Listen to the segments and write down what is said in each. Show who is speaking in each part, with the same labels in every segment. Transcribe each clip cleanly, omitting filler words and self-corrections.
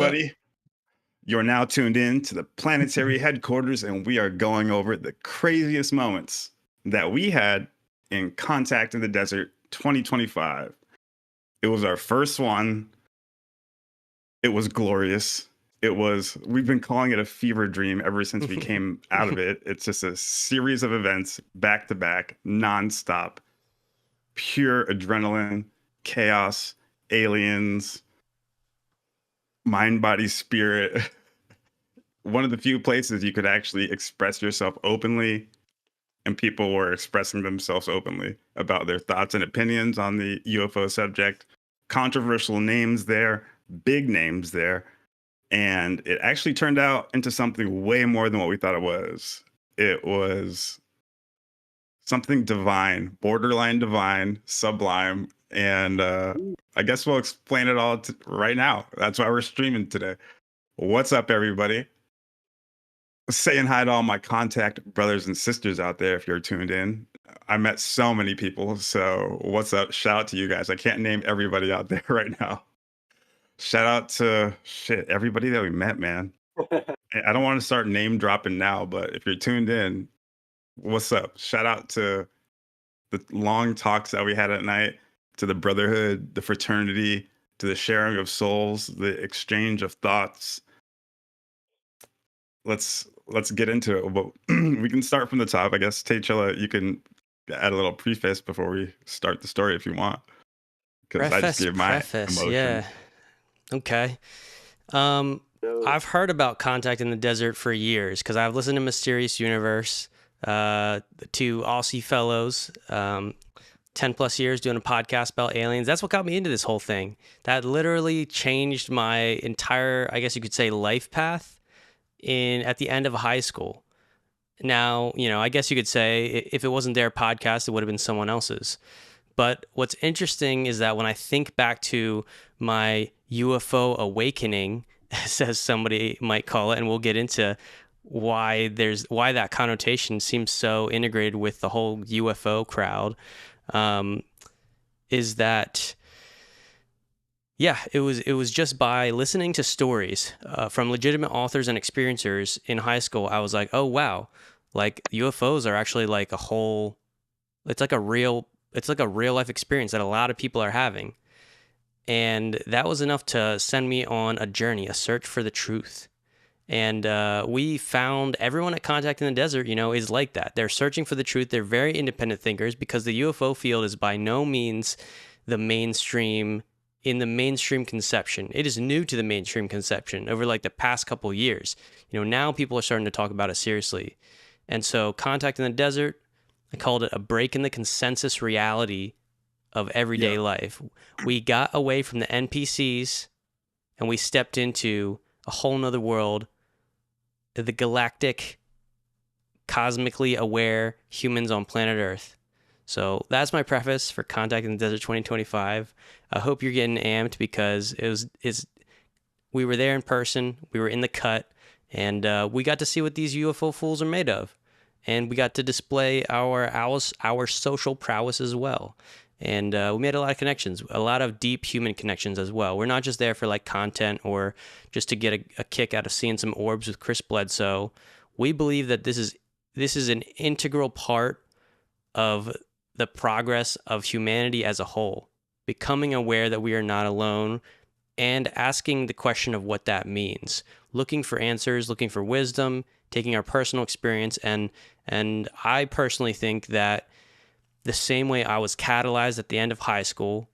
Speaker 1: Buddy, you're now tuned in to the Planetary headquarters, and we are going over the craziest moments that we had in Contact in the Desert 2025. It was our first one. It was glorious. We've been calling it a fever dream ever since we came out of it. It's just a series of events back to back, nonstop, pure adrenaline, chaos, aliens, mind, body, spirit. One of the few places you could actually express yourself openly, and people were expressing themselves openly about their thoughts and opinions on the UFO subject. Controversial names there, big names there. And it actually turned out into something way more than what we thought it was. It was something divine, borderline divine, sublime. And I guess we'll explain it all right now. That's why we're streaming today. What's up, everybody? Saying hi to all my contact brothers and sisters out there if you're tuned in. I met so many people. So what's up? Shout out to you guys. I can't name everybody out there right now. Shout out to everybody that we met, man. I don't want to start name dropping now, but if you're tuned in, what's up? Shout out to the long talks that we had at night, to the brotherhood, the fraternity, to the sharing of souls, the exchange of thoughts. Let's get into it. But we can start from the top. I guess, Taychella, you can add a little preface before we start the story if you want. Because I just gave my emotion.
Speaker 2: Yeah. Okay. I've heard about Contact in the Desert for years because I've listened to Mysterious Universe, the two Aussie fellows, 10 plus years doing a podcast about aliens. That's what got me into this whole thing. That literally changed my entire, I guess you could say, life path at the end of high school. Now, I guess you could say if it wasn't their podcast, it would have been someone else's. But what's interesting is that when I think back to my UFO awakening, as somebody might call it, and we'll get into why that connotation seems so integrated with the whole UFO crowd, is that, it was just by listening to stories from legitimate authors and experiencers in high school. I was like, oh wow, like UFOs are actually like it's like a real life experience that a lot of people are having. And that was enough to send me on a journey, a search for the truth. And we found everyone at Contact in the Desert, is like that. They're searching for the truth. They're very independent thinkers because the UFO field is by no means the mainstream conception. It is new to the mainstream conception over like the past couple years. Now people are starting to talk about it seriously. And so Contact in the Desert, I called it a break in the consensus reality of everyday life. We got away from the NPCs and we stepped into a whole nother world, the galactic, cosmically aware humans on planet Earth. So that's my preface for Contact in the Desert 2025. I hope you're getting amped because we were there in person, we were in the cut, and we got to see what these UFO fools are made of. And we got to display our social prowess as well. And we made a lot of connections, a lot of deep human connections as well. We're not just there for like content or just to get a kick out of seeing some orbs with Chris Bledsoe. We believe that this is an integral part of the progress of humanity as a whole, becoming aware that we are not alone and asking the question of what that means, looking for answers, looking for wisdom, taking our personal experience. And I personally think that the same way I was catalyzed at the end of high school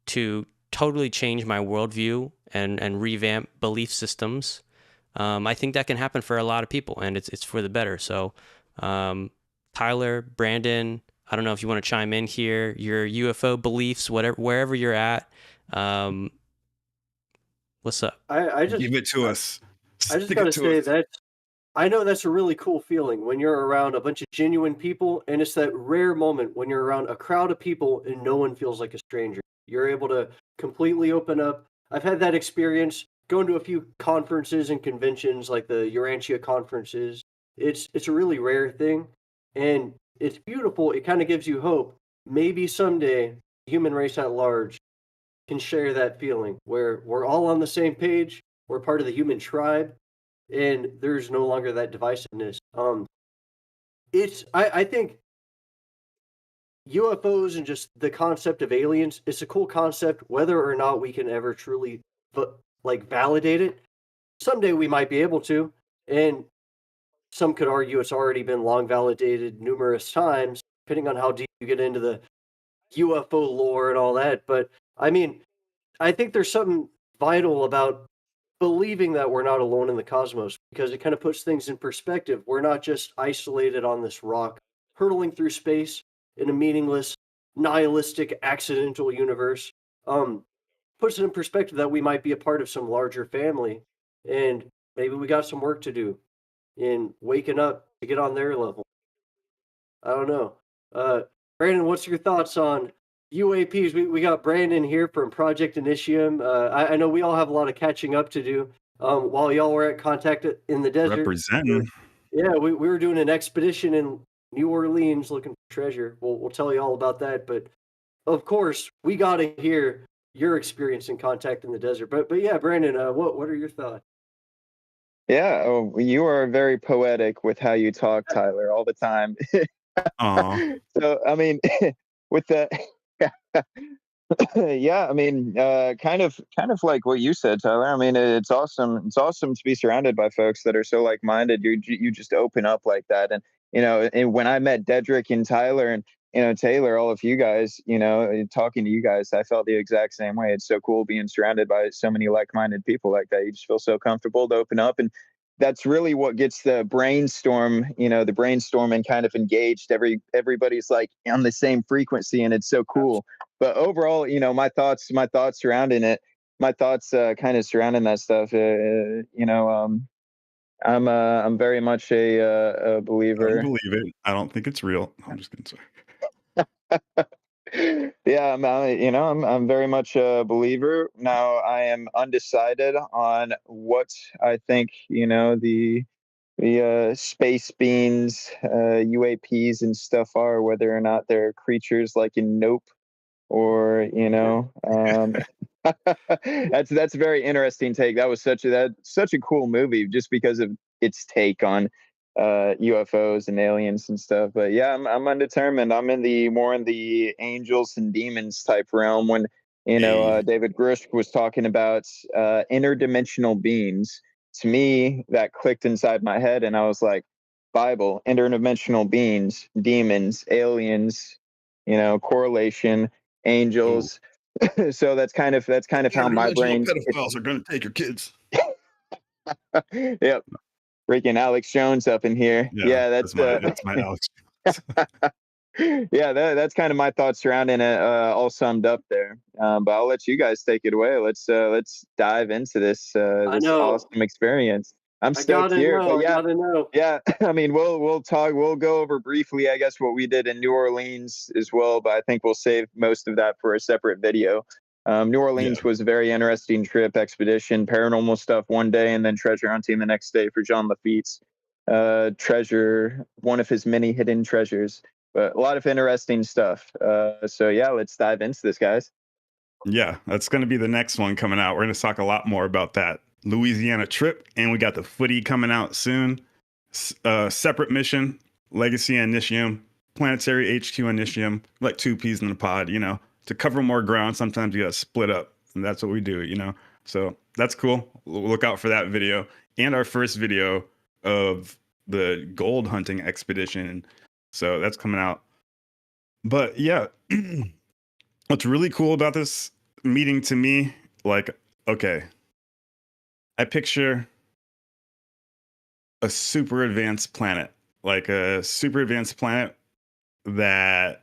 Speaker 2: to totally change my worldview and revamp belief systems, I think that can happen for a lot of people, and it's for the better. So, Tyler, Brandon, I don't know if you want to chime in here, your UFO beliefs, wherever you're at. What's up?
Speaker 3: I just
Speaker 1: give it to us.
Speaker 3: I just gotta say that I know that's a really cool feeling when you're around a bunch of genuine people, and it's that rare moment when you're around a crowd of people and no one feels like a stranger. You're able to completely open up. I've had that experience going to a few conferences and conventions like the Urantia conferences. It's a really rare thing, and it's beautiful. It kind of gives you hope. Maybe someday the human race at large can share that feeling where we're all on the same page. We're part of the human tribe, and there's no longer that divisiveness. I think UFOs and just the concept of aliens, it's a cool concept. Whether or not we can ever truly validate it, someday we might be able to. And some could argue it's already been long validated numerous times, depending on how deep you get into the UFO lore and all that. But I mean, I think there's something vital about believing that we're not alone in the cosmos, because it kind of puts things in perspective. We're not just isolated on this rock, hurtling through space in a meaningless, nihilistic, accidental universe. Puts it in perspective that we might be a part of some larger family, and maybe we got some work to do in waking up to get on their level. I don't know. Uh, Brandon, what's your thoughts on UAPs? We got Brandon here from Project Initium. I know we all have a lot of catching up to do. While y'all were at Contact in the Desert,
Speaker 1: Representing.
Speaker 3: we were doing an expedition in New Orleans looking for treasure. We'll tell you all about that. But of course, we got to hear your experience in Contact in the Desert. But yeah, Brandon, what are your thoughts?
Speaker 4: Yeah, you are very poetic with how you talk, Tyler, all the time. So, I mean, with the yeah, I mean, kind of like what you said, Tyler. I mean, it's awesome. It's awesome to be surrounded by folks that are so like-minded. You just open up like that, and and when I met Deadrick and Tyler and Taylor, all of you guys, talking to you guys, I felt the exact same way. It's so cool being surrounded by so many like-minded people like that. You just feel so comfortable to open up, and that's really what gets the brainstorm, the brainstorming kind of engaged. Everybody's like on the same frequency, and it's so cool. But overall, surrounding it, my thoughts kind of surrounding that stuff. I'm very much a believer.
Speaker 1: I don't believe it. I don't think it's real. I'm just kidding.
Speaker 4: Yeah, I'm very much a believer. Now I am undecided on what I think, the space beings, UAPs and stuff are, whether or not they're creatures like in Nope, or that's a very interesting take. That was such a cool movie just because of its take on UFOs and aliens and stuff. But yeah, I'm undetermined. I'm more in the angels and demons type realm. When David Grush was talking about interdimensional beings, to me that clicked inside my head, and I was like, Bible, interdimensional beings, demons, aliens, correlation, angels. So that's kind of how my brain.
Speaker 1: Pedophiles are going to take your kids.
Speaker 4: Yep. Freaking Alex Jones up in here. Yeah, that's
Speaker 1: my Alex.
Speaker 4: Yeah, that's kind of my thoughts surrounding it, all summed up there. But I'll let you guys take it away. Let's dive into this awesome experience. I'm stoked here. But yeah, yeah. I mean, we'll talk. We'll go over briefly, I guess, what we did in New Orleans as well. But I think we'll save most of that for a separate video. New Orleans was a very interesting trip, expedition, paranormal stuff one day, and then treasure hunting the next day for John Lafitte's treasure, one of his many hidden treasures. But a lot of interesting stuff. So yeah, let's dive into this, guys.
Speaker 1: Yeah, that's going to be the next one coming out. We're going to talk a lot more about that Louisiana trip, and we got the footy coming out soon. Separate mission, Legacy Initium, Planetary HQ Initium, like two peas in the pod, to cover more ground. Sometimes you got to split up, and that's what we do, So that's cool. Look out for that video and our first video of the gold hunting expedition. So that's coming out. But yeah, what's really cool about this meeting to me, okay, I picture a super advanced planet, like a super advanced planet that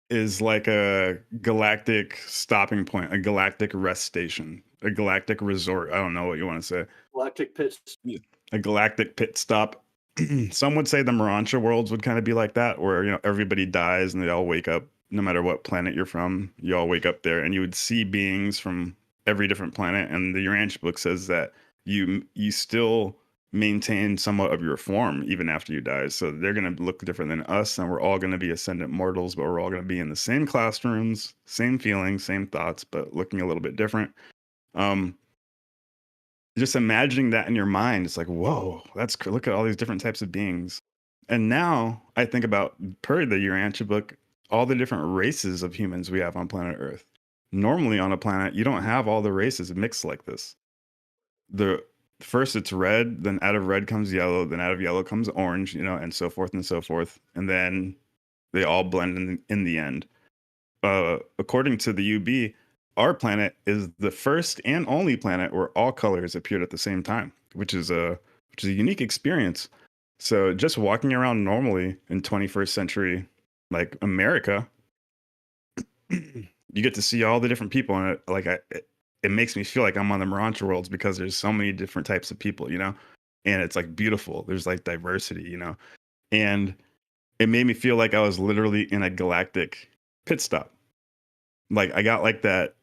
Speaker 1: is like a galactic stopping point, a galactic rest station, a galactic resort. I don't know what you want to say.
Speaker 3: Galactic pit.
Speaker 1: A galactic pit stop. Some would say the Urantia worlds would kind of be like that, where everybody dies and they all wake up. No matter what planet you're from, you all wake up there, and you would see beings from every different planet. And the Urantia book says that you still maintain somewhat of your form even after you die. So they're going to look different than us, and we're all going to be ascendant mortals, but we're all going to be in the same classrooms, same feelings, same thoughts, but looking a little bit different. just imagining that in your mind, it's like, whoa, look at all these different types of beings. And now I think about, per the Urantia book, all the different races of humans we have on planet Earth. Normally on a planet, you don't have all the races mixed like this. The first it's red, then out of red comes yellow, then out of yellow comes orange, and so forth and so forth. And then they all blend in the end. According to the UB, our planet is the first and only planet where all colors appeared at the same time, which is a unique experience. So just walking around normally in 21st century, like America, you get to see all the different people, and it makes me feel like I'm on the Urantia worlds because there's so many different types of people, and it's like beautiful. There's like diversity, and it made me feel like I was literally in a galactic pit stop. Like I got like that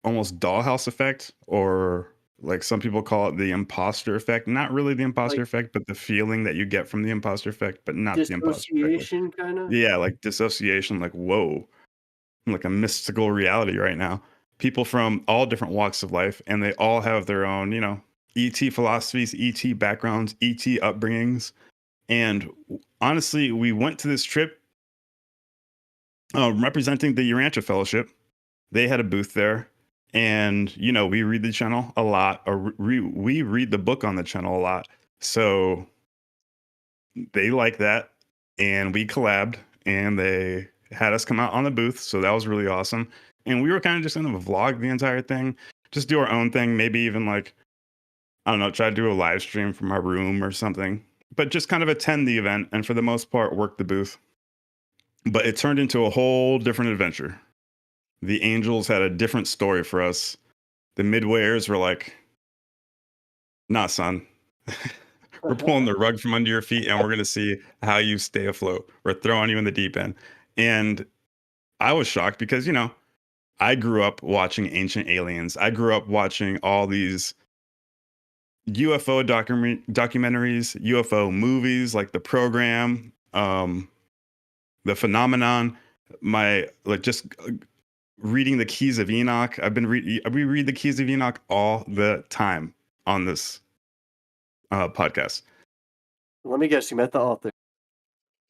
Speaker 1: almost dollhouse effect, or like some people call it the imposter effect. Not really the imposter effect, but the feeling that you get from the imposter effect, but not the imposter effect.
Speaker 3: Dissociation, kind of?
Speaker 1: Yeah, like dissociation, like, whoa, I'm like a mystical reality right now. People from all different walks of life, and they all have their own, ET philosophies, ET backgrounds, ET upbringings. And honestly, we went to this trip representing the Urantia Fellowship. They had a booth there. And, we read the channel a lot, or we read the book on the channel a lot. So they like that. And we collabed, and they had us come out on the booth. So that was really awesome. And we were kind of just going to vlog the entire thing, just do our own thing. Maybe even like, I don't know, try to do a live stream from our room or something, but just kind of attend the event. And for the most part, work the booth. But it turned into a whole different adventure. The angels had a different story for us. The midwayers were like, nah, son, we're pulling the rug from under your feet, and we're going to see how you stay afloat. We're throwing you in the deep end. And I was shocked because, I grew up watching Ancient Aliens. I grew up watching all these UFO documentaries, UFO movies, like The Program, The Phenomenon, just reading the Keys of Enoch. We read the Keys of Enoch all the time on this podcast.
Speaker 3: Let me guess, you met the author.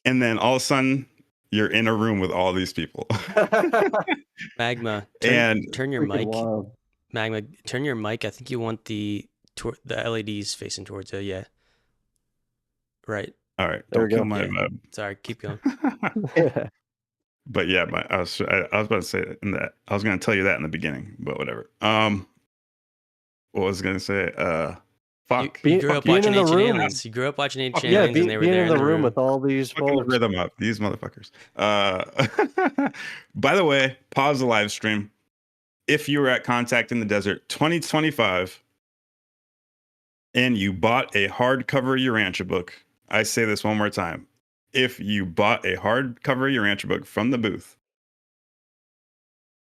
Speaker 1: And then all of a sudden, you're in a room with all these people.
Speaker 2: Magma, turn your mic.
Speaker 3: Wild.
Speaker 2: Magma, turn your mic. I think you want the LEDs facing towards you. Yeah. Right.
Speaker 1: All right.
Speaker 3: There we
Speaker 1: Don't
Speaker 3: go.
Speaker 1: kill my.
Speaker 2: Sorry. Keep going.
Speaker 3: Yeah.
Speaker 1: But yeah, I was about to say that. I was going to tell you that in the beginning, but whatever. What was I going to say? Fuck.
Speaker 2: You grew up watching Ancient
Speaker 3: room.
Speaker 2: Aliens. You grew up watching Ancient Aliens, and they were
Speaker 3: being
Speaker 2: there
Speaker 3: in the room with all these folks.
Speaker 1: Rhythm up, these motherfuckers. By the way, pause the live stream. If you were at Contact in the Desert 2025 and you bought a hardcover Urantia book, I say this one more time. If you bought a hardcover Urantia book from the booth,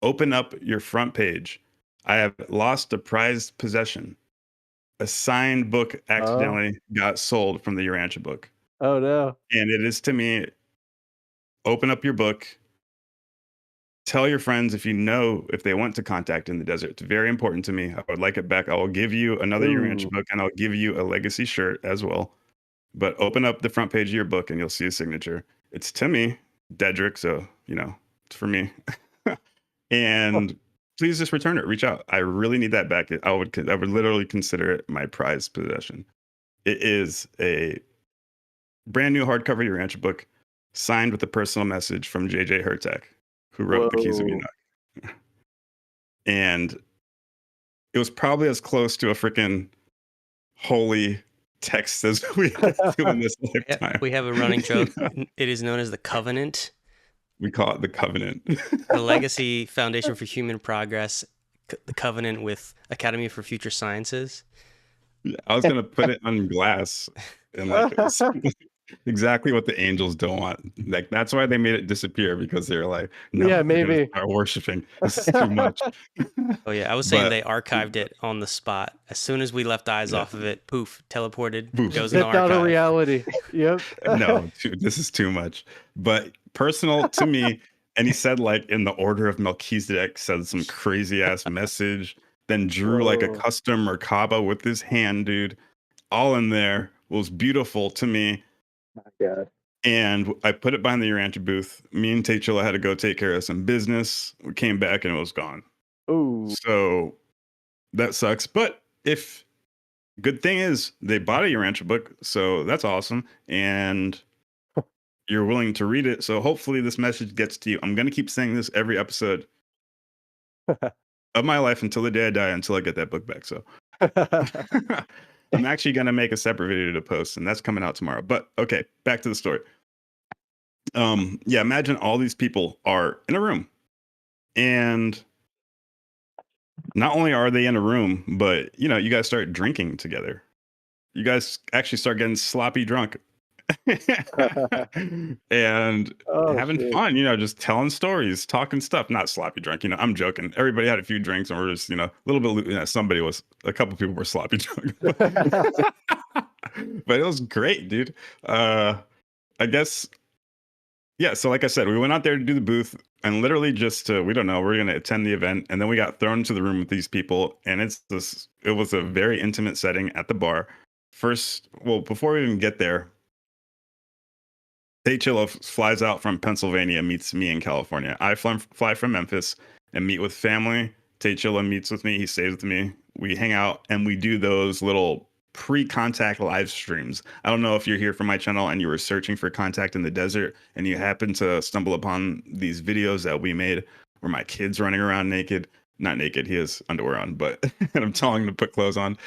Speaker 1: open up your front page. I have lost a prized possession. A signed book accidentally got sold from the Urantia book.
Speaker 3: Oh, no.
Speaker 1: And it is, to me, open up your book. Tell your friends if they want to Contact in the Desert. It's very important to me. I would like it back. I will give you another Urantia book, and I'll give you a legacy shirt as well. But open up the front page of your book, and you'll see a signature. It's Timmy, Deadrick, so, it's for me. And please just return it. Reach out. I really need that back. I would literally consider it my prized possession. It is a brand new hardcover Urantia book, signed with a personal message from JJ Hurtak, who wrote the Keys of Enoch. And it was probably as close to a freaking holy text as we do in this lifetime.
Speaker 2: We have a running joke. It is known as the Covenant.
Speaker 1: We call it the Covenant.
Speaker 2: The Legacy Foundation for Human Progress, the Covenant with Academy for Future Sciences.
Speaker 1: Yeah, I was gonna put it on glass and exactly what the angels don't want. Like that's why they made it disappear, because they're like, no,
Speaker 3: yeah, maybe
Speaker 1: start worshiping. This is too much.
Speaker 2: Oh yeah, I was saying they archived it on the spot. As soon as we left eyes off of it, poof, teleported, goes in the archive.
Speaker 3: Out of reality. Yep.
Speaker 1: No, this is too much. But personal to me, and he said like in the order of Melchizedek, said some crazy ass message. then drew like a custom Merkaba with his hand, dude. All in there. It was beautiful to me.
Speaker 4: My God.
Speaker 1: And I put it behind the Urantia booth. Me and Tachilla had to go take care of some business. We came back and it was gone.
Speaker 5: Ooh.
Speaker 1: So that sucks. But if good thing is they bought a Urantia book, so that's awesome. And you're willing to read it. So hopefully this message gets to you. I'm gonna keep saying this every episode of my life until the day I die, until I get that book back. So I'm actually gonna make a separate video to post, and that's coming out tomorrow. But okay, back to the story. Yeah, imagine all these people are in a room, and not only are they in a room, but you guys start drinking together. You guys actually start getting sloppy drunk and having fun, just telling stories, talking stuff, not sloppy drunk. I'm joking. Everybody had a few drinks and we're just, a little bit, a couple people were sloppy drunk. But it was great, dude. I guess, yeah. So like I said, we went out there to do the booth and literally just we don't know, we're going to attend the event. And then we got thrown into the room with these people. And it was a very intimate setting at the bar. Before we even get there, Tachilla flies out from Pennsylvania, meets me in California. I fly from Memphis and meet with family. Tachilla meets with me. He stays with me. We hang out and we do those little pre-contact live streams. I don't know if you're here from my channel and you were searching for Contact in the Desert and you happen to stumble upon these videos that we made where my kid's running around naked. Not naked, he has underwear on, but and I'm telling him to put clothes on.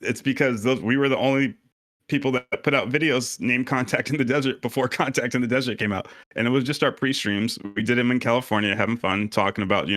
Speaker 1: It's because we were the only people that put out videos named Contact in the Desert before Contact in the Desert came out. And it was just our pre-streams. We did them in California, having fun, talking about,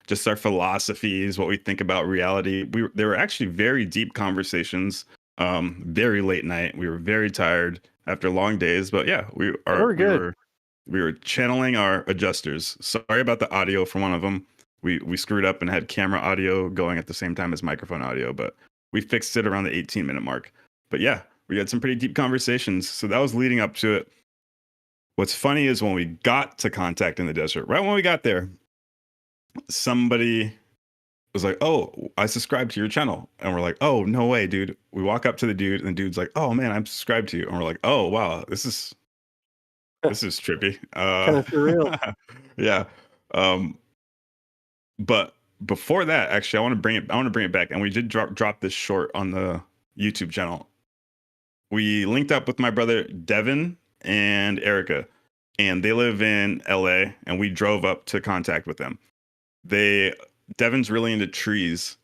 Speaker 1: just our philosophies, what we think about reality. They were actually very deep conversations, very late night. We were very tired after long days, but yeah, we were channeling our adjusters. Sorry about the audio for one of them. We screwed up and had camera audio going at the same time as microphone audio, but we fixed it around the 18-minute mark. But yeah, we had some pretty deep conversations. So that was leading up to it. What's funny is when we got to Contact in the Desert, right when we got there, somebody was like, "Oh, I subscribed to your channel." And we're like, "Oh, no way, dude." We walk up to the dude and the dude's like, "Oh man, I'm subscribed to you." And we're like, "Oh, wow, this is trippy."
Speaker 5: Kind of surreal.
Speaker 1: Yeah. But before that, actually, I want to bring it back. And we did drop this short on the YouTube channel. We linked up with my brother Devin and Erica, and they live in LA, and we drove up to Contact with them. Devin's really into trees.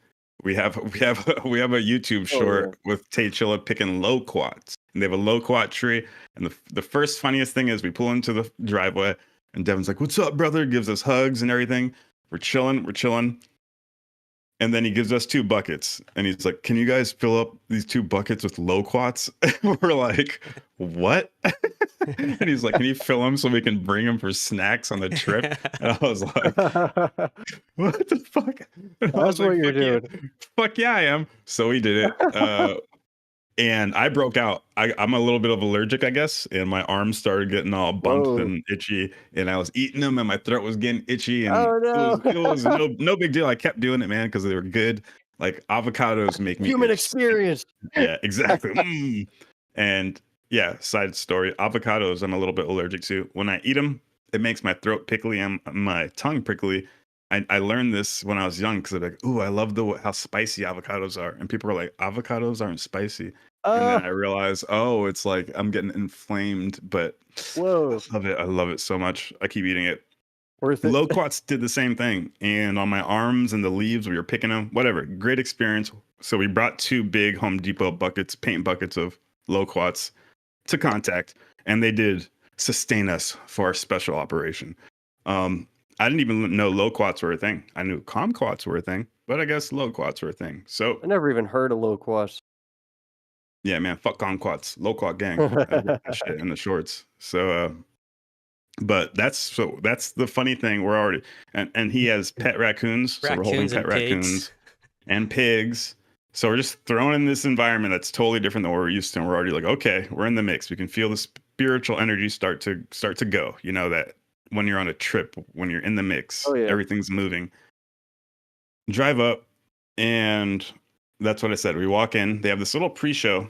Speaker 1: We have a YouTube short with Tachilla picking loquats, and they have a loquat tree. And the first funniest thing is we pull into the driveway, and Devin's like, "What's up, brother?" Gives us hugs and everything. We're chilling. And then he gives us 2 buckets and he's like, "Can you guys fill up these 2 buckets with loquats?" And we're like, "What?" And he's like, "Can you fill them so we can bring them for snacks on the trip?" And I was like, "What the fuck?"
Speaker 5: That's what you're doing.
Speaker 1: Fuck yeah, I am. So we did it. And I broke out. I'm a little bit of allergic, I guess, and my arms started getting all bumped and itchy, and I was eating them, and my throat was getting itchy, and it was no big deal. I kept doing it, man, because they were good. Like avocados make me
Speaker 3: Human experience.
Speaker 1: Yeah, exactly. And yeah, side story: avocados, I'm a little bit allergic to. When I eat them, it makes my throat prickly and my tongue prickly. I learned this when I was young because I'm like, "Ooh, I love how spicy avocados are." And people were like, "Avocados aren't spicy." And then I realized, oh, it's like I'm getting inflamed, but
Speaker 5: Whoa.
Speaker 1: I love it so much. I keep eating it.
Speaker 5: Worth it.
Speaker 1: Loquats did the same thing. And on my arms and the leaves, we were picking them, whatever. Great experience. So we brought 2 big Home Depot paint buckets of loquats to Contact, and they did sustain us for our special operation. I didn't even know loquats were a thing. I knew kumquats were a thing, but I guess loquats were a thing. So
Speaker 3: I never even heard of loquats.
Speaker 1: yeah, man, fuck kumquats, loquat gang. I wrote that shit in the shorts. So, but that's the funny thing. We're already and he has pet raccoons, so we're holding pet raccoons and pigs. So we're just thrown in this environment that's totally different than what we're used to. And we're already like, okay, we're in the mix. We can feel the spiritual energy start to go. You know that when you're on a trip, when you're in the mix, everything's moving. drive up, and that's what I said. We walk in. They have this little pre-show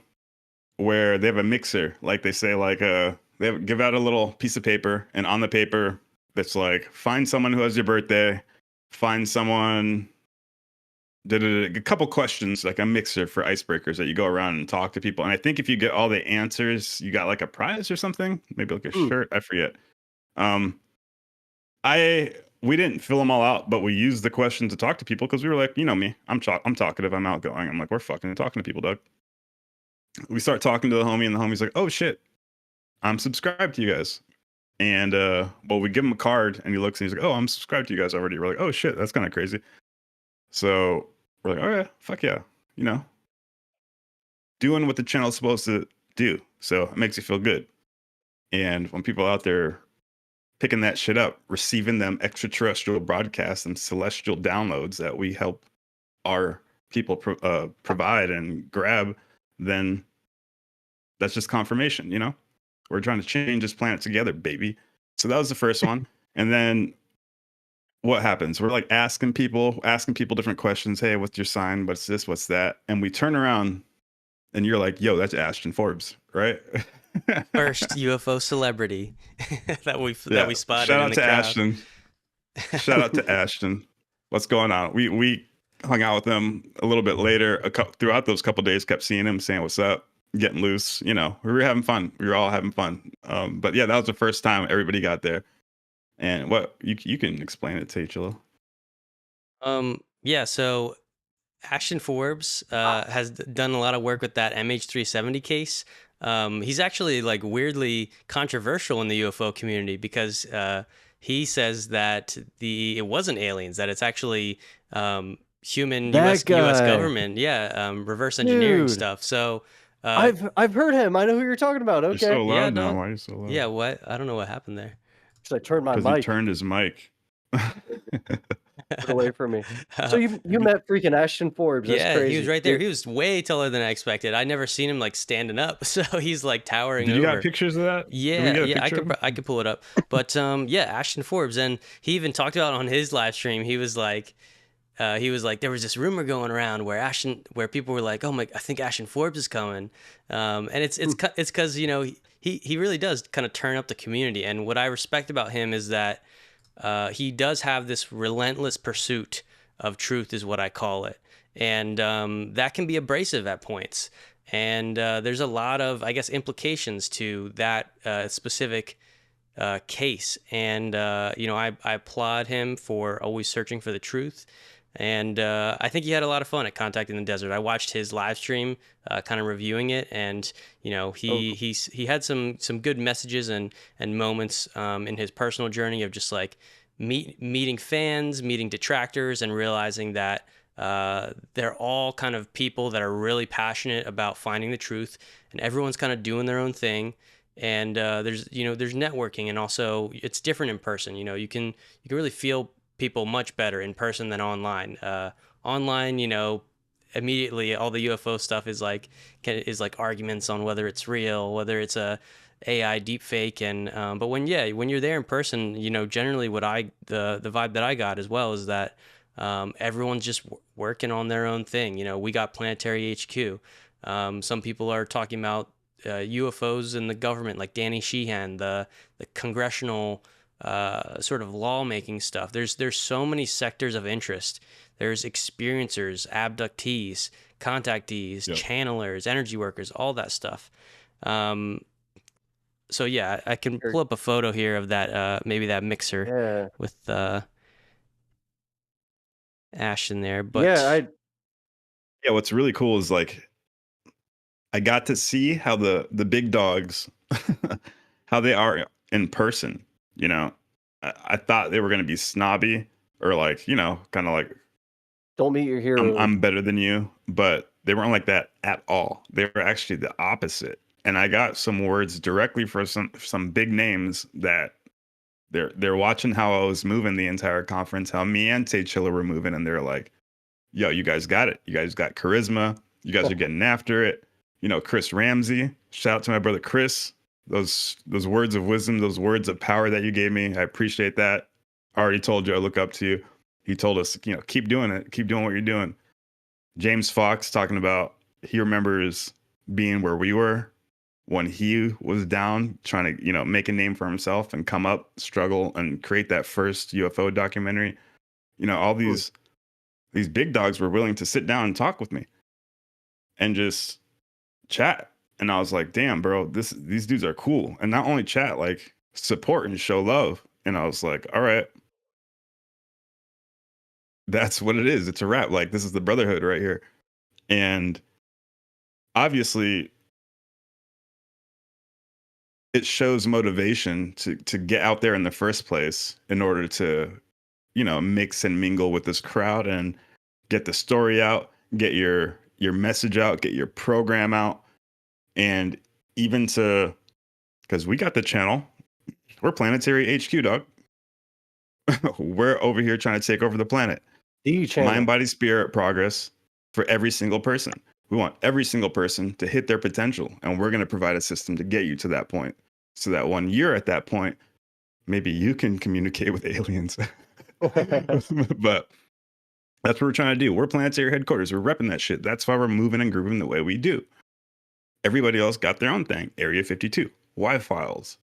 Speaker 1: where they have a mixer. Like they say, like give out a little piece of paper, and on the paper that's like, find someone who has your birthday, find someone. A couple questions, like a mixer for icebreakers that you go around and talk to people. And I think if you get all the answers, you got like a prize or something, maybe like a shirt. I forget. We didn't fill them all out, but we used the question to talk to people because we were like, you know me, I'm talkative, I'm outgoing. I'm like, we're fucking talking to people, Doug. We start talking to the homie, and the homie's like, oh shit, I'm subscribed to you guys. And well, we give him a card, and he looks, and he's like, oh, I'm subscribed to you guys already. We're like, oh shit, that's kind of crazy. So we're like, all right, fuck yeah, you know, doing what the channel's supposed to do. So it makes you feel good. And when people out there picking that shit up, receiving them extraterrestrial broadcasts and celestial downloads that we help our people provide and grab, then that's just confirmation, you know? We're trying to change this planet together, baby. So that was the first one. And then what happens? We're like asking people different questions. Hey, what's your sign? What's this? What's that? And we turn around, and you're like, yo, that's Ashton Forbes, right?
Speaker 2: First UFO celebrity that we spotted.
Speaker 1: Shout out
Speaker 2: in the
Speaker 1: to
Speaker 2: crowd.
Speaker 1: Ashton. Shout out to Ashton. What's going on? We hung out with him a little bit later. Throughout those couple days, kept seeing him, saying what's up, getting loose. You know, we were having fun. We were all having fun. But yeah, that was the first time everybody got there. And what you can explain it to Chilo.
Speaker 2: Yeah, so Ashton Forbes has done a lot of work with that MH370 case. He's actually like weirdly controversial in the UFO community because he says that it wasn't aliens, that it's actually human US government, reverse engineering stuff. So
Speaker 3: I've heard him. I know who you're talking about. Okay.
Speaker 1: You're so loud now. Why are you so loud?
Speaker 2: Yeah, what? I don't know what happened there.
Speaker 3: Because I turned my mic.
Speaker 1: He turned his mic.
Speaker 3: Away from me. So you met freaking Ashton Forbes. That's crazy.
Speaker 2: He was right there. He was way taller than I expected. I never seen him like standing up, so he's like towering over.
Speaker 1: You got pictures of that?
Speaker 2: Yeah, I could pull it up. But Ashton Forbes, and he even talked about on his live stream. He was like, there was this rumor going around where people were like, oh my, I think Ashton Forbes is coming, and it's because you know he really does kind of turn up the community. And what I respect about him is that he does have this relentless pursuit of truth, is what I call it, and that can be abrasive at points. And there's a lot of, I guess, implications to that specific case. And I applaud him for always searching for the truth. And I think he had a lot of fun at Contacting the Desert. I watched his live stream, kind of reviewing it, and he had some good messages and moments in his personal journey of just like meeting fans, meeting detractors, and realizing that they're all kind of people that are really passionate about finding the truth, and everyone's kind of doing their own thing. And there's networking, and also it's different in person. You know, you can really feel people much better in person than online. Online, immediately all the UFO stuff is like arguments on whether it's real, whether it's a AI deepfake, and but when you're there in person, generally the vibe that I got as well is that everyone's just working on their own thing. We got Planetary HQ. Some people are talking about UFOs in the government, like Danny Sheehan, the congressional sort of lawmaking stuff. There's so many sectors of interest. There's experiencers, abductees, contactees, channelers, energy workers, all that stuff. So yeah, I can pull up a photo here of that, maybe that mixer with Ashton there. But
Speaker 1: what's really cool is like I got to see how the big dogs, how they are in person. I thought they were going to be snobby or like, kind of like,
Speaker 3: don't meet your hero.
Speaker 1: I'm better than you, but they weren't like that at all. They were actually the opposite. And I got some words directly for some big names that they're watching how I was moving the entire conference, how me and Tay Chilla were moving, and they're like, yo, you guys got it. You guys got charisma. You guys are getting after it. Chris Ramsey, shout out to my brother Chris. Those words of wisdom, those words of power that you gave me, I appreciate that. I already told you I look up to you. he told us, keep doing it, keep doing what you're doing. James Fox talking about he remembers being where we were when he was down, trying to, make a name for himself and come up, struggle, and create that first UFO documentary. All these big dogs were willing to sit down and talk with me and just chat. And I was like, damn, bro, these dudes are cool. And not only chat, like support and show love. And I was like, all right, that's what it is. It's a wrap. Like, this is the brotherhood right here. And obviously it shows motivation to get out there in the first place in order to, mix and mingle with this crowd and get the story out, get your message out, get your program out. And even because we got the channel, we're Planetary HQ, dog. We're over here trying to take over the planet. Mind, body, spirit, progress for every single person. We want every single person to hit their potential, and we're going to provide a system to get you to that point, so that when you're at that point, maybe you can communicate with aliens. But that's what we're trying to do. We're Planetary headquarters. We're repping that shit. That's why we're moving and grooving the way we do. Everybody else got their own thing. Area 52, Y-Files,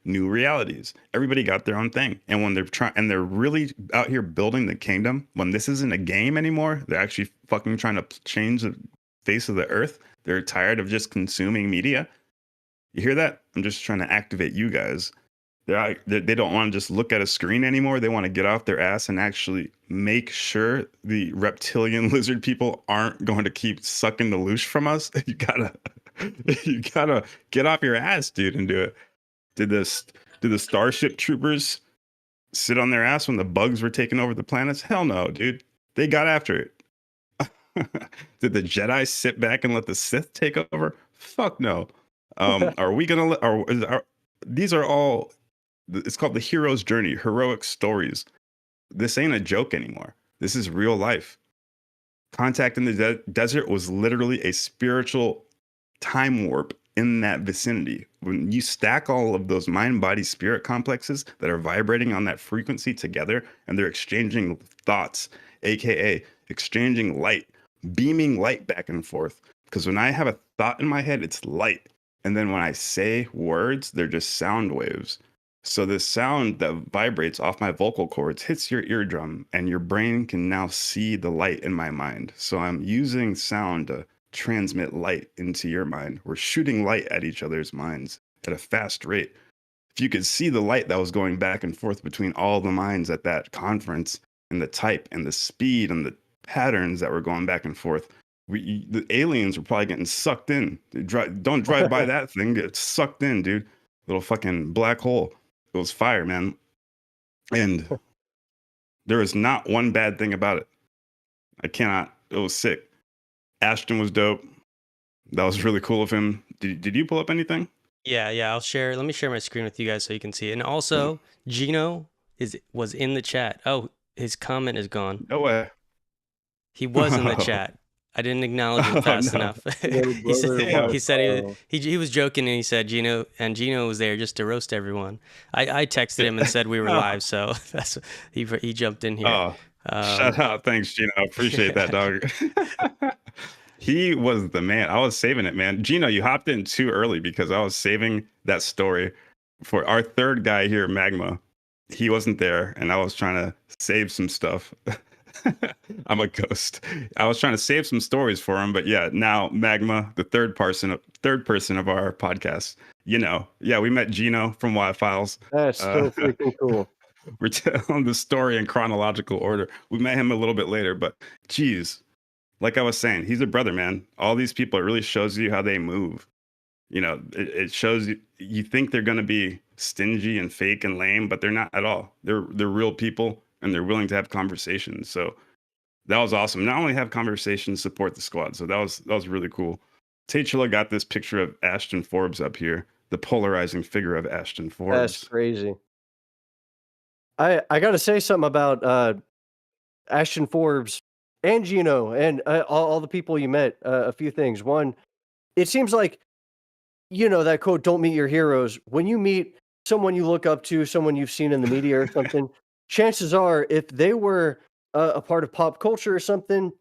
Speaker 1: new realities. Everybody got their own thing. And when they're really out here building the kingdom, when this isn't a game anymore, they're actually fucking trying to change the face of the earth. They're tired of just consuming media. You hear that? I'm just trying to activate you guys. They don't want to just look at a screen anymore. They want to get off their ass and actually make sure the reptilian lizard people aren't going to keep sucking the loosh from us. You gotta get off your ass, dude, and do it. Did the Starship Troopers sit on their ass when the bugs were taking over the planets? Hell no, dude. They got after it. Did the Jedi sit back and let the Sith take over? Fuck no. Are we gonna? These are all. It's called the hero's journey, heroic stories. This ain't a joke anymore. This is real life. Contact in the desert was literally a spiritual time warp in that vicinity. When you stack all of those mind, body, spirit complexes that are vibrating on that frequency together, and they're exchanging thoughts, aka exchanging light, beaming light back and forth. Because when I have a thought in my head, it's light. And then when I say words, they're just sound waves. So this sound that vibrates off my vocal cords hits your eardrum, and your brain can now see the light in my mind. So I'm using sound to transmit light into your mind. We're shooting light at each other's minds at a fast rate. If you could see the light that was going back and forth between all the minds at that conference, and the type and the speed and the patterns that were going back and forth, the aliens were probably getting sucked in. Don't drive by that thing. Get sucked in, dude. Little fucking black hole. It was fire, man. And there was not one bad thing about it. It was sick. Ashton was dope. That was really cool of him. Did you pull up anything?
Speaker 2: Yeah, I'll share. Let me share my screen with you guys so you can see it. And also, Gino was in the chat. Oh, his comment is gone.
Speaker 1: No way.
Speaker 2: He was in the chat. I didn't acknowledge him fast enough. he said he was joking, and he said Gino was there just to roast everyone. I texted him and said we were live, so that's he jumped in here.
Speaker 1: Oh, shout out, thanks, Gino. I appreciate that, dog. He was the man. I was saving it, man. Gino, you hopped in too early because I was saving that story for our third guy here, Magma. He wasn't there, and I was trying to save some stuff. I'm a ghost. I was trying to save some stories for him, but yeah, now Magma, the third person of our podcast. Yeah, we met Gino from Y-Files.
Speaker 5: That's so freaking cool.
Speaker 1: We're telling the story in chronological order. We met him a little bit later, but geez, like I was saying, he's a brother, man. All these people, it really shows you how they move. It shows you think they're going to be stingy and fake and lame, but they're not at all. They're real people, and they're willing to have conversations. So that was awesome. Not only have conversations, support the squad. So that was really cool. Tachula got this picture of Ashton Forbes up here, the polarizing figure of Ashton Forbes.
Speaker 5: That's crazy. I got to say something about Ashton Forbes and Gino and all the people you met. A few things. One, it seems like, that quote, "Don't meet your heroes." When you meet someone you look up to, someone you've seen in the media or something, chances are, if they were a part of pop culture or something,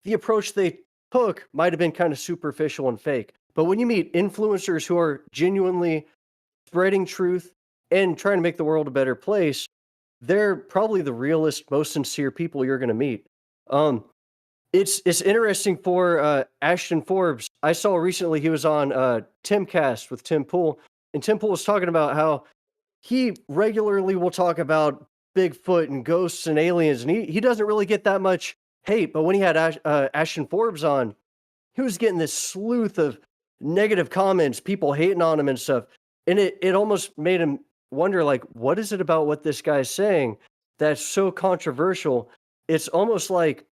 Speaker 5: the approach they took might have been kind of superficial and fake. But when you meet influencers who are genuinely spreading truth and trying to make the world a better place, they're probably the realest, most sincere people you're going to meet. It's interesting for Ashton Forbes. I saw recently he was on Timcast with Tim Pool, and Tim Pool was talking about how he regularly will talk about Bigfoot and ghosts and aliens, and he doesn't really get that much hate. But when he had Ashton Forbes on, he was getting this sleuth of negative comments, people hating on him and stuff. And it almost made him wonder, like, what is it about what this guy's saying that's so controversial? It's almost like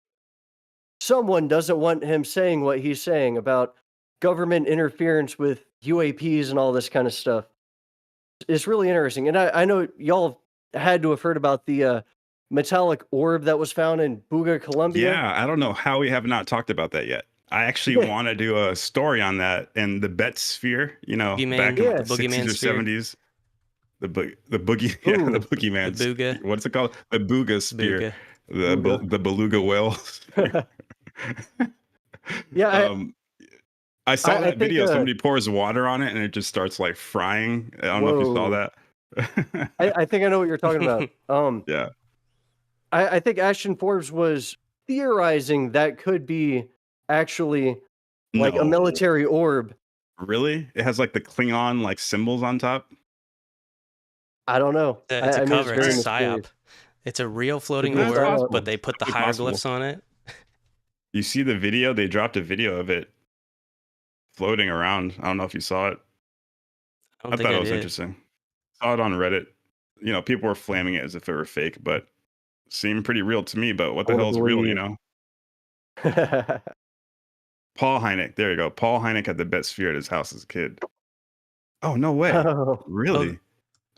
Speaker 5: someone doesn't want him saying what he's saying about government interference with UAPs and all this kind of stuff. It's really interesting. And I know y'all had to have heard about the metallic orb that was found in Buga, Colombia.
Speaker 1: Yeah, I don't know how we have not talked about that yet. I actually want to do a story on that and the Bet Sphere, you know, back in the 60s or
Speaker 2: sphere.
Speaker 1: 70s. The boogeyman.
Speaker 2: The Buga.
Speaker 1: What's it called? The Buga Sphere.
Speaker 2: Buga.
Speaker 1: The beluga whale.
Speaker 5: Yeah.
Speaker 1: I saw that video. Somebody pours water on it and it just starts like frying. I don't know if you saw that.
Speaker 5: I think I know what you're talking about.
Speaker 1: Yeah.
Speaker 5: I think Ashton Forbes was theorizing that could be actually like a military orb.
Speaker 1: Really? It has like the Klingon like symbols on top?
Speaker 5: I don't know.
Speaker 2: It's a cover. It's a psyop. It's a real floating orb, but they put the hieroglyphs on it.
Speaker 1: You see the video? They dropped a video of it floating around. I don't know if you saw it. I thought it was interesting. Saw it on Reddit. You know, people were flaming it as if it were fake, but it seemed pretty real to me. But what the hell is real, you know? Paul Hynek. There you go. Paul Hynek had the Bet Sphere at his house as a kid. Oh, no way. Really?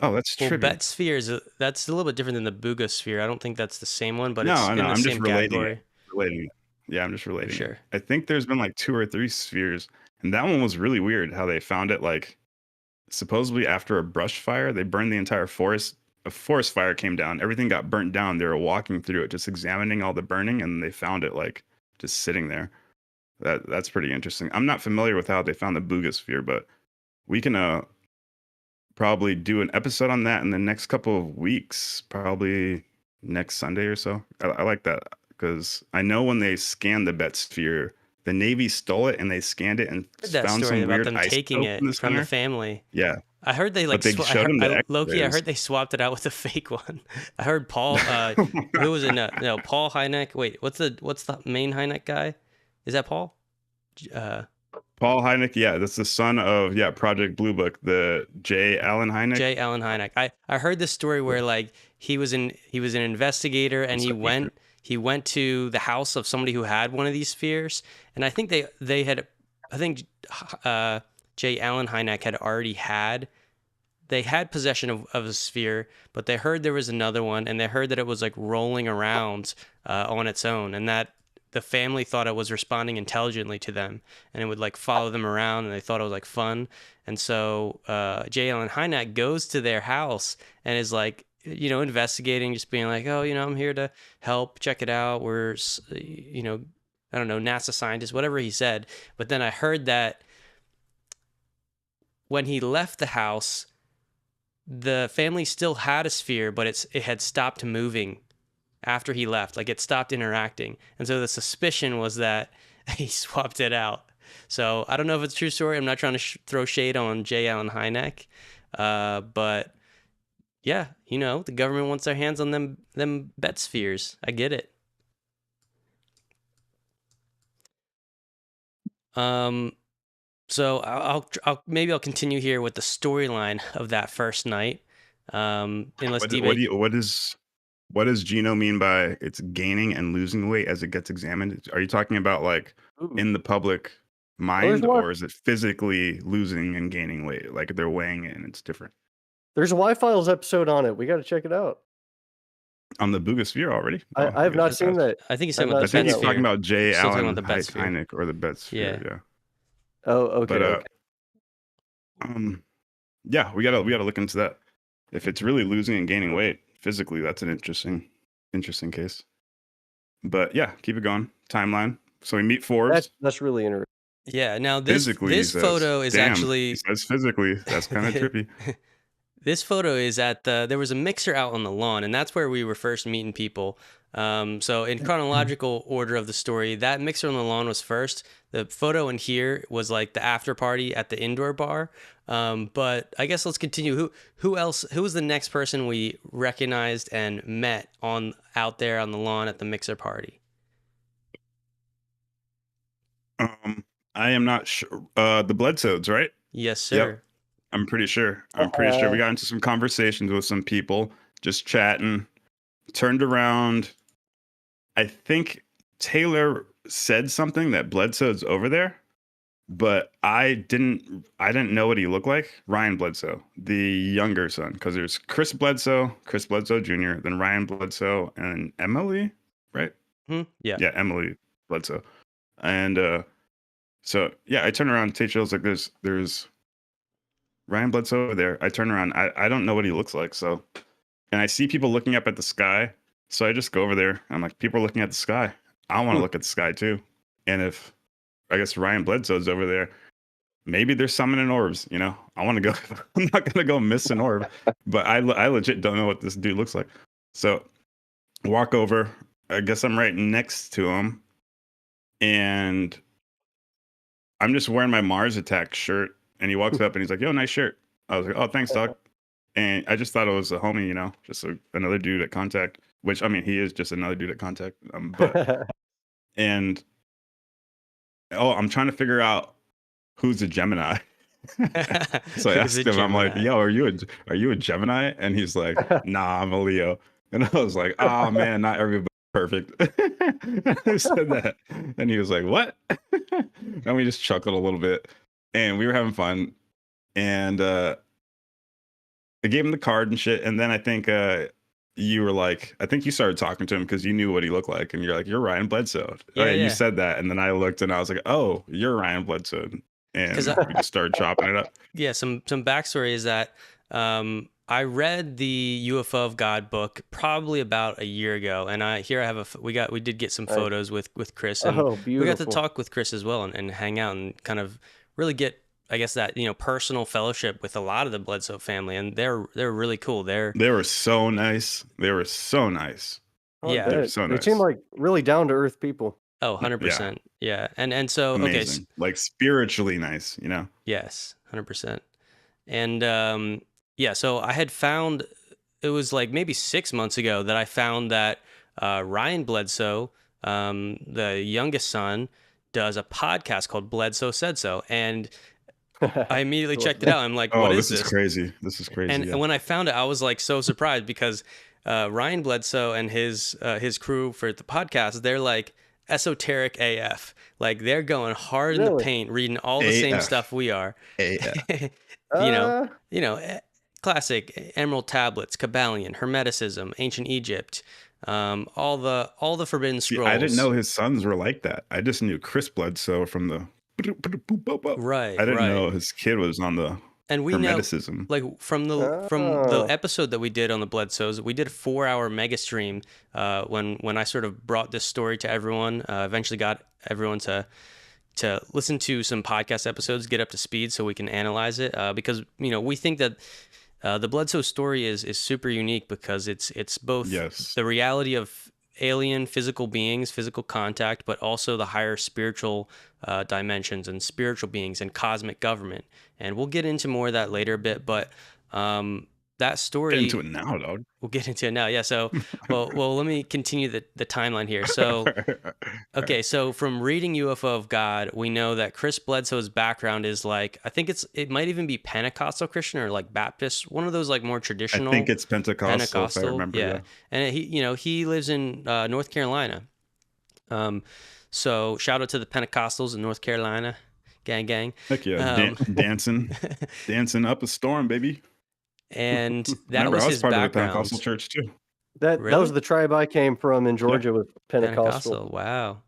Speaker 1: Oh, that's trippy.
Speaker 2: Well, Bet Sphere that's a little bit different than the Buga Sphere. I don't think that's the same one, but it's in the
Speaker 1: I'm
Speaker 2: same
Speaker 1: just relating
Speaker 2: category.
Speaker 1: Relating it. Yeah, I'm just relating.
Speaker 2: Sure.
Speaker 1: I think there's been like 2 or 3 spheres, and that one was really weird. How they found it, like supposedly after a brush fire, they burned the entire forest. A forest fire came down. Everything got burnt down. They were walking through it, just examining all the burning, and they found it like just sitting there. That's pretty interesting. I'm not familiar with how they found the Buga Sphere, but we can probably do an episode on that in the next couple of weeks, probably next Sunday or so. I like that because I know when they scanned the Bet Sphere, the Navy stole it and they scanned it and found some weird
Speaker 2: them taking it from the family.
Speaker 1: Yeah.
Speaker 2: I heard they like Loki. I heard they swapped it out with a fake one. I heard Paul. Who was in? No, Paul Hynek. Wait, what's the main Hynek guy? Is that Paul?
Speaker 1: Paul Hynek. Yeah, that's the son of Project Blue Book. The J. Allen Hynek.
Speaker 2: J. Allen Hynek. I heard this story where like he was an investigator and he went to the house of somebody who had one of these spheres, and I think they had. I think J. Allen Hynek had already had possession of a sphere, but they heard there was another one, and they heard that it was like rolling around on its own, and that the family thought it was responding intelligently to them, and it would like follow them around, and they thought it was like fun. And so J. Allen Hynek goes to their house and is like, you know, investigating, just being like, oh, you know, I'm here to help, check it out. We're, you know, I don't know, NASA scientists, whatever he said. But then I heard that when he left the house, the family still had a sphere, but it had stopped moving after he left. Like it stopped interacting. And so the suspicion was that he swapped it out. So I don't know if it's a true story. I'm not trying to throw shade on J. Allen Hynek. But yeah, you know, the government wants their hands on them Bet spheres. I get it. So I'll maybe I'll continue here with the storyline of that first night.
Speaker 1: What does Gino mean by it's gaining and losing weight as it gets examined? Are you talking about like in the public mind, or is it physically losing and gaining weight? Like they're weighing it and it's different.
Speaker 5: There's a Y-Files episode on it. We got to check it out.
Speaker 1: On the Buga Sphere already?
Speaker 5: I have not seen that.
Speaker 2: I think he's talking about
Speaker 1: the Bet Sphere. Talking about J. Allen Hynek or the Bet Sphere. Yeah.
Speaker 5: Oh, okay.
Speaker 1: But yeah, we gotta look into that. If it's really losing and gaining weight physically, that's an interesting case. But yeah, keep it going. Timeline. So we meet Forbes.
Speaker 5: That's really interesting.
Speaker 2: Yeah. Now
Speaker 1: Physically,
Speaker 2: this photo is
Speaker 1: damn,
Speaker 2: actually
Speaker 1: he says physically. That's kind of trippy.
Speaker 2: This photo is at there was a mixer out on the lawn, and that's where we were first meeting people. So in chronological order of the story, that mixer on the lawn was first. The photo in here was like the after party at the indoor bar. But I guess let's continue. Who else? Who was the next person we recognized and met out there on the lawn at the mixer party?
Speaker 1: I am not sure. The Bledsoes, right?
Speaker 2: Yes, sir.
Speaker 1: Yep. I'm pretty sure. We got into some conversations with some people, just chatting. Turned around. I think Taylor said something that Bledsoe's over there, but I didn't know what he looked like. Ryan Bledsoe, the younger son, because there's Chris Bledsoe Jr., then Ryan Bledsoe, and Emily, right?
Speaker 2: Yeah.
Speaker 1: Yeah, Emily Bledsoe. And so yeah, I turned around. Taylor's like, there's Ryan Bledsoe over there. I turn around. I don't know what he looks like. So, and I see people looking up at the sky. So I just go over there. I'm like, people are looking at the sky. I want to look at the sky too. And if I guess Ryan Bledsoe's over there, maybe they're summoning orbs. You know, I want to go. I'm not gonna go miss an orb, but I legit don't know what this dude looks like. So walk over. I guess I'm right next to him, and I'm just wearing my Mars Attack shirt. And he walks up and he's like, "Yo, nice shirt." I was like, "Oh, thanks, dog." And I just thought it was a homie, you know, just another dude at Contact. Which, I mean, he is just another dude at Contact. And I'm trying to figure out who's a Gemini. So I asked him, I'm like, "Yo, are you a Gemini?" And he's like, "Nah, I'm a Leo." And I was like, "Oh man, not everybody's perfect." I said that, and he was like, "What?" And we just chuckled a little bit, and we were having fun. And I gave him the card and shit. And then I think you were like, I think you started talking to him because you knew what he looked like, and you're like, "You're Ryan Bledsoe."
Speaker 2: Yeah,
Speaker 1: right?
Speaker 2: yeah.
Speaker 1: You said that, and then I looked and I was like, "Oh, you're Ryan Bledsoe." And we just started chopping it up.
Speaker 2: Yeah, some backstory is that I read the UFO of God book probably about a year ago, and we did get some photos with Chris, and we got to talk with Chris as well and hang out and kind of really get, I guess, that, you know, personal fellowship with a lot of the Bledsoe family, and they're really cool. They
Speaker 1: were so nice. They were so nice.
Speaker 2: Yeah,
Speaker 5: they seem like really down to earth people.
Speaker 2: Oh, 100%. Yeah. And so
Speaker 1: amazing.
Speaker 2: Okay,
Speaker 1: like spiritually nice, you know.
Speaker 2: Yes, 100%. And yeah, so I had found, it was like maybe 6 months ago that I found that Ryan Bledsoe, the youngest son, does a podcast called Bledsoe Said So, and I immediately checked it out. I'm like, what is this?
Speaker 1: This is crazy. This is crazy.
Speaker 2: And when I found it, I was like so surprised because Ryan Bledsoe and his crew for the podcast, they're like esoteric AF. Like they're going hard in the paint, reading all the same stuff we are.
Speaker 1: AF.
Speaker 2: you know, classic Emerald Tablets, Kabbalion, Hermeticism, Ancient Egypt, all the Forbidden Scrolls.
Speaker 1: I didn't know his sons were like that. I just knew Chris Bledsoe from the
Speaker 2: right.
Speaker 1: I didn't know his kid was on the
Speaker 2: and we
Speaker 1: Hermeticism.
Speaker 2: Know, like from the episode that we did on the Bledsoes, we did a 4-hour mega stream when I sort of brought this story to everyone. Eventually got everyone to listen to some podcast episodes, get up to speed so we can analyze it, because, you know, we think that the Bledsoe story is super unique because it's both the reality of alien physical beings, physical contact, but also the higher spiritual dimensions and spiritual beings and cosmic government. And we'll get into more of that later a bit, but that story...
Speaker 1: Get into it now, dog.
Speaker 2: We'll get into it now. Yeah. So, well, let me continue the timeline here. So, okay. So from reading UFO of God, we know that Chris Bledsoe's background is like, I think it might even be Pentecostal Christian or like Baptist, one of those like more traditional.
Speaker 1: I think it's Pentecostal. If I remember.
Speaker 2: Yeah. And he lives in North Carolina. So shout out to the Pentecostals in North Carolina, gang.
Speaker 1: Heck yeah. Dancing up a storm, baby.
Speaker 2: And that was his
Speaker 1: part
Speaker 2: background.
Speaker 1: Of the Pentecostal church too.
Speaker 5: That was the tribe I came from in Georgia with Pentecostal.
Speaker 2: Wow,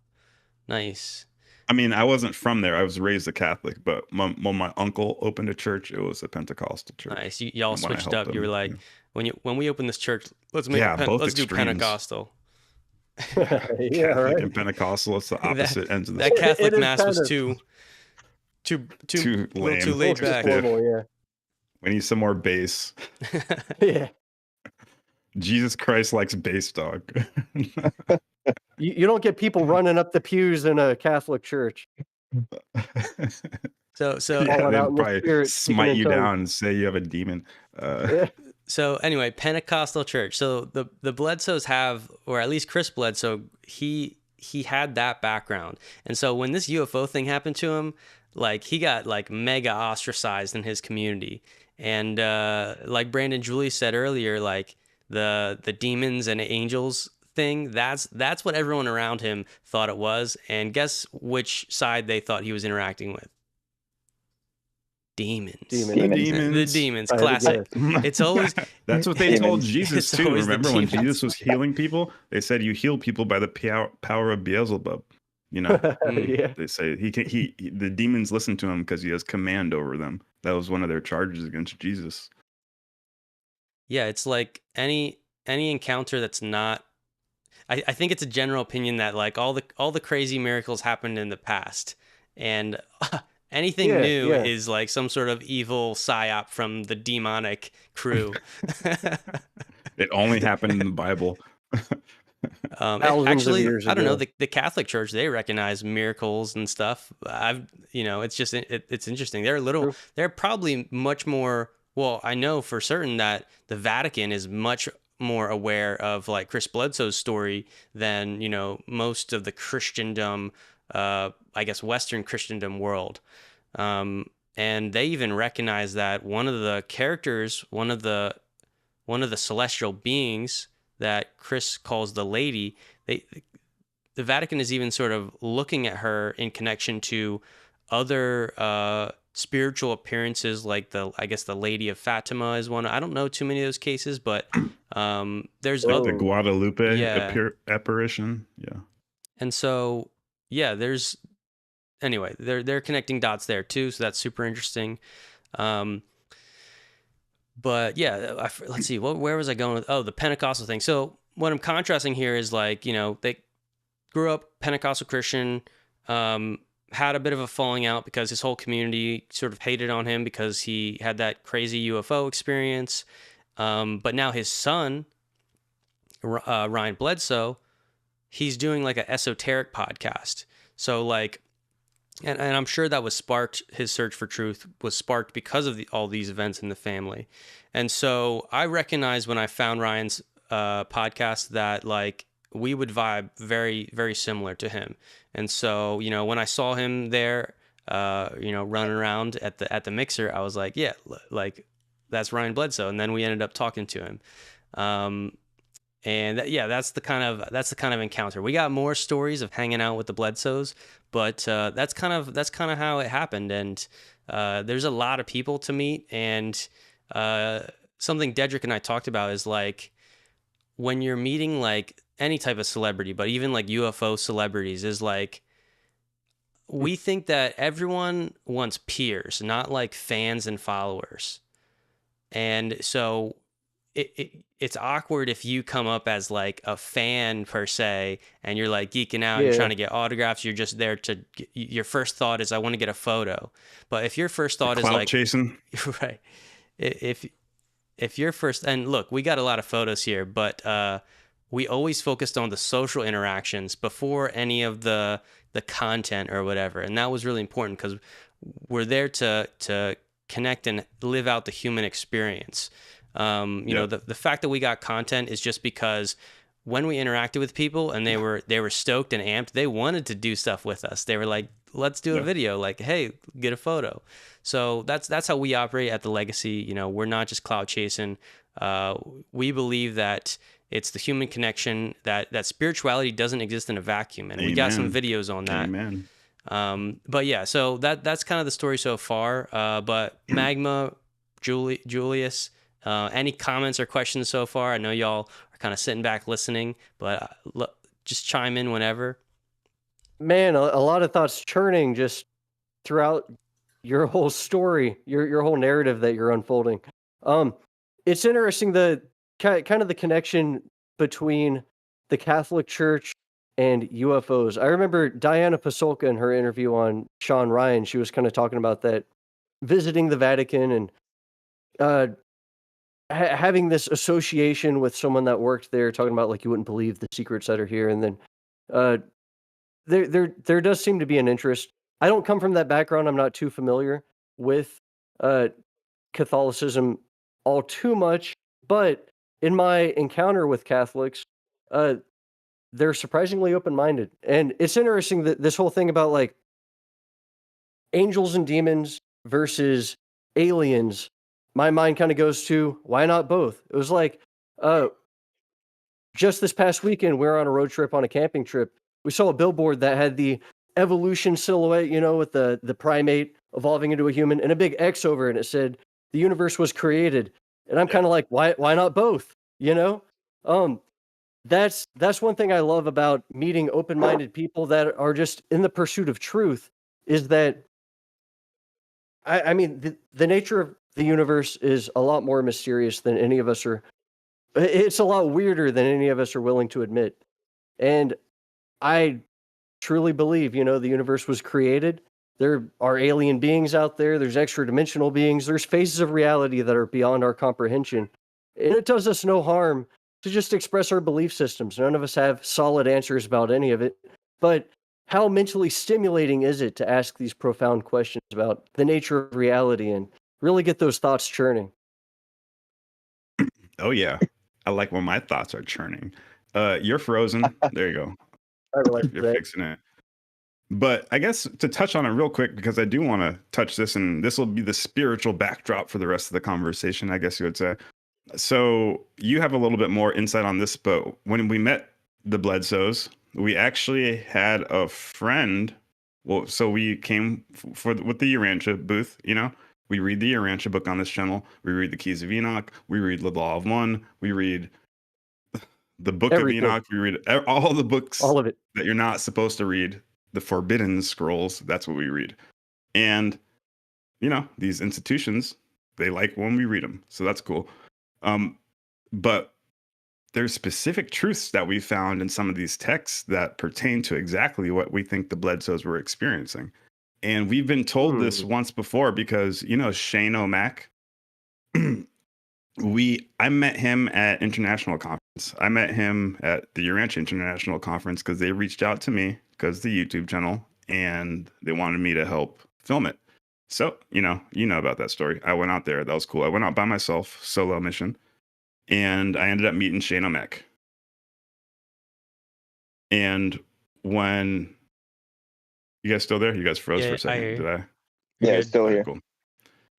Speaker 2: nice.
Speaker 1: I mean, I wasn't from there. I was raised a Catholic, but when my uncle opened a church, it was a Pentecostal church.
Speaker 2: Nice. Y'all switched up. You were like, when we open this church, let's do Pentecostal.
Speaker 5: Yeah,
Speaker 1: Catholic
Speaker 5: right.
Speaker 1: and Pentecostal, it's the
Speaker 2: That-
Speaker 1: opposite ends of the
Speaker 2: That Catholic
Speaker 5: It is
Speaker 2: mass
Speaker 5: kind
Speaker 2: was
Speaker 5: of-
Speaker 2: too
Speaker 1: Too
Speaker 2: a little too
Speaker 1: lame.
Speaker 2: laid
Speaker 1: Too
Speaker 2: back.
Speaker 1: stiff.
Speaker 5: formal, yeah.
Speaker 1: We need some more bass.
Speaker 5: Yeah.
Speaker 1: Jesus Christ likes bass, dog.
Speaker 5: You don't get people running up the pews in a Catholic church.
Speaker 2: So
Speaker 1: Yeah,
Speaker 5: Calling
Speaker 1: they'd
Speaker 5: out in the
Speaker 1: probably
Speaker 5: spirit, speaking
Speaker 1: smite
Speaker 5: in
Speaker 1: you
Speaker 5: tongues.
Speaker 1: down and say you have a demon.
Speaker 5: Yeah.
Speaker 2: So anyway, Pentecostal church. So the Bledsoes have, or at least Chris Bledsoe, he had that background. And so when this UFO thing happened to him, like he got like mega ostracized in his community. And like Brandon Julie said earlier, like the demons and angels thing, that's what everyone around him thought it was. And guess which side they thought he was interacting with? Demons. The demons.
Speaker 5: I had to
Speaker 2: Classic.
Speaker 5: guess.
Speaker 2: It's always
Speaker 1: That's what they told
Speaker 4: Demons.
Speaker 1: Jesus
Speaker 2: It's
Speaker 1: too.
Speaker 2: always the
Speaker 1: Remember when
Speaker 2: demons.
Speaker 1: Jesus was healing people? They said you heal people by the power of Beelzebub. You know,
Speaker 5: Yeah.
Speaker 1: they say the demons listen to him because he has command over them. That was one of their charges against Jesus.
Speaker 2: yeah, it's like any encounter that's not. I think it's a general opinion that like all the crazy miracles happened in the past, and anything
Speaker 5: Yeah,
Speaker 2: new
Speaker 5: yeah.
Speaker 2: is like some sort of evil psyop from the demonic crew.
Speaker 1: It only happened in the Bible.
Speaker 5: Thousands of
Speaker 2: Actually,
Speaker 5: years
Speaker 2: I don't know,
Speaker 5: ago.
Speaker 2: the Catholic Church, they recognize miracles and stuff. It's just it's interesting.
Speaker 5: True.
Speaker 2: They're probably much more. Well, I know for certain that the Vatican is much more aware of like Chris Bledsoe's story than most of the Christendom, I guess Western Christendom world. And they even recognize that one of the characters, one of the celestial beings that Chris calls the Lady, the Vatican is even sort of looking at her in connection to other spiritual appearances, like I guess the Lady of Fatima is one. I don't know too many of those cases, but there's
Speaker 1: Like
Speaker 5: Oh.
Speaker 1: the Guadalupe
Speaker 2: Yeah.
Speaker 1: apparition. Yeah.
Speaker 2: and so yeah, anyway, they're connecting dots there too, so that's super interesting. But yeah, let's see, where was I going with? Oh, the Pentecostal thing. So what I'm contrasting here is like, they grew up Pentecostal Christian, had a bit of a falling out because his whole community sort of hated on him because he had that crazy UFO experience. But now his son, Ryan Bledsoe, he's doing like an esoteric podcast. So like, and I'm sure that was sparked, his search for truth was sparked because of all these events in the family. And so I recognized when I found Ryan's podcast that like we would vibe very, very similar to him. And so, when I saw him there, running around at the mixer, I was like, yeah, like that's Ryan Bledsoe. And then we ended up talking to him. That's the kind of encounter. We got more stories of hanging out with the Bledsoes, but that's kind of how it happened. And there's a lot of people to meet, and something Deadrick and I talked about is like when you're meeting like any type of celebrity, but even like UFO celebrities, is like we think that everyone wants peers, not like fans and followers. And so it's awkward if you come up as like a fan per se, and you're like geeking out, you're
Speaker 5: Yeah.
Speaker 2: trying to get autographs, you're just there to your first thought is I want to get a photo. But if your first thought is
Speaker 1: Clout
Speaker 2: like
Speaker 1: chasing.
Speaker 2: right, if your first, and look, we got a lot of photos here, but we always focused on the social interactions before any of the content or whatever, and that was really important because we're there to connect and live out the human experience. The fact that we got content is just because when we interacted with people and they were stoked and amped, they wanted to do stuff with us. They were like, let's do a video, like, hey, get a photo. So that's how we operate at The Legacy. We're not just cloud chasing. We believe that it's the human connection, that spirituality doesn't exist in a vacuum. And we got some videos on that.
Speaker 1: Amen.
Speaker 2: But yeah, so that's kind of the story so far. But Magma, Julius, any comments or questions so far? I know y'all are kind of sitting back listening, but just chime in whenever.
Speaker 5: Man, a lot of thoughts churning just throughout your whole story, your whole narrative that you're unfolding. It's interesting, the kind of the connection between the Catholic Church and UFOs. I remember Diana Pasolka in her interview on Sean Ryan, she was kind of talking about that, visiting the Vatican and having this association with someone that worked there, talking about like you wouldn't believe the secrets that are here, and then there does seem to be an interest. I don't come from that background. I'm not too familiar with Catholicism all too much, but in my encounter with Catholics, they're surprisingly open-minded. And it's interesting that this whole thing about like angels and demons versus aliens, my mind kind of goes to why not both? It was like just this past weekend, we were on a road trip on a camping trip. We saw a billboard that had the evolution silhouette, you know, with the primate evolving into a human and a big X over it. And it said the universe was created. And I'm kind of like, why not both? You know? That's one thing I love about meeting open-minded people that are just in the pursuit of truth, is that I mean the nature of the universe is a lot more mysterious than any of us are. It's a lot weirder than any of us are willing to admit. And I truly believe, you know, the universe was created. There are alien beings out there. There's extra dimensional beings. There's phases of reality that are beyond our comprehension. And it does us no harm to just express our belief systems. None of us have solid answers about any of it. But how mentally stimulating is it to ask these profound questions about the nature of reality and really get those thoughts churning?
Speaker 1: Oh, yeah. I like when my thoughts are churning. You're frozen. There you go. You're fixing it. But I guess to touch on it real quick, because I do want to touch this, and this will be the spiritual backdrop for the rest of the conversation, I guess you would say. So you have a little bit more insight on this, but when we met the Bledsoes, we actually had a friend. Well, so we came with the Urantia booth, you know. We read the Urantia book on this channel. We read the Keys of Enoch. We read the Law of One. We read the Book
Speaker 5: Everything.
Speaker 1: of Enoch. We read all the books,
Speaker 5: all of it
Speaker 1: that you're not supposed to read. The Forbidden Scrolls. That's what we read. And, you know, these institutions, they like when we read them. So that's cool. But there's specific truths that we found in some of these texts that pertain to exactly what we think the Bledsoes were experiencing. And we've been told this once before because, you know, Shane O'Mac, I met him at international conference. I met him at the Urantia International Conference because they reached out to me because the YouTube channel, and they wanted me to help film it. So, you know about that story. I went out there. That was cool. I went out by myself, solo mission, and I ended up meeting Shane O'Mac. And when you guys still there? You guys froze for a second. Did I?
Speaker 4: Yeah, still here.
Speaker 1: Cool.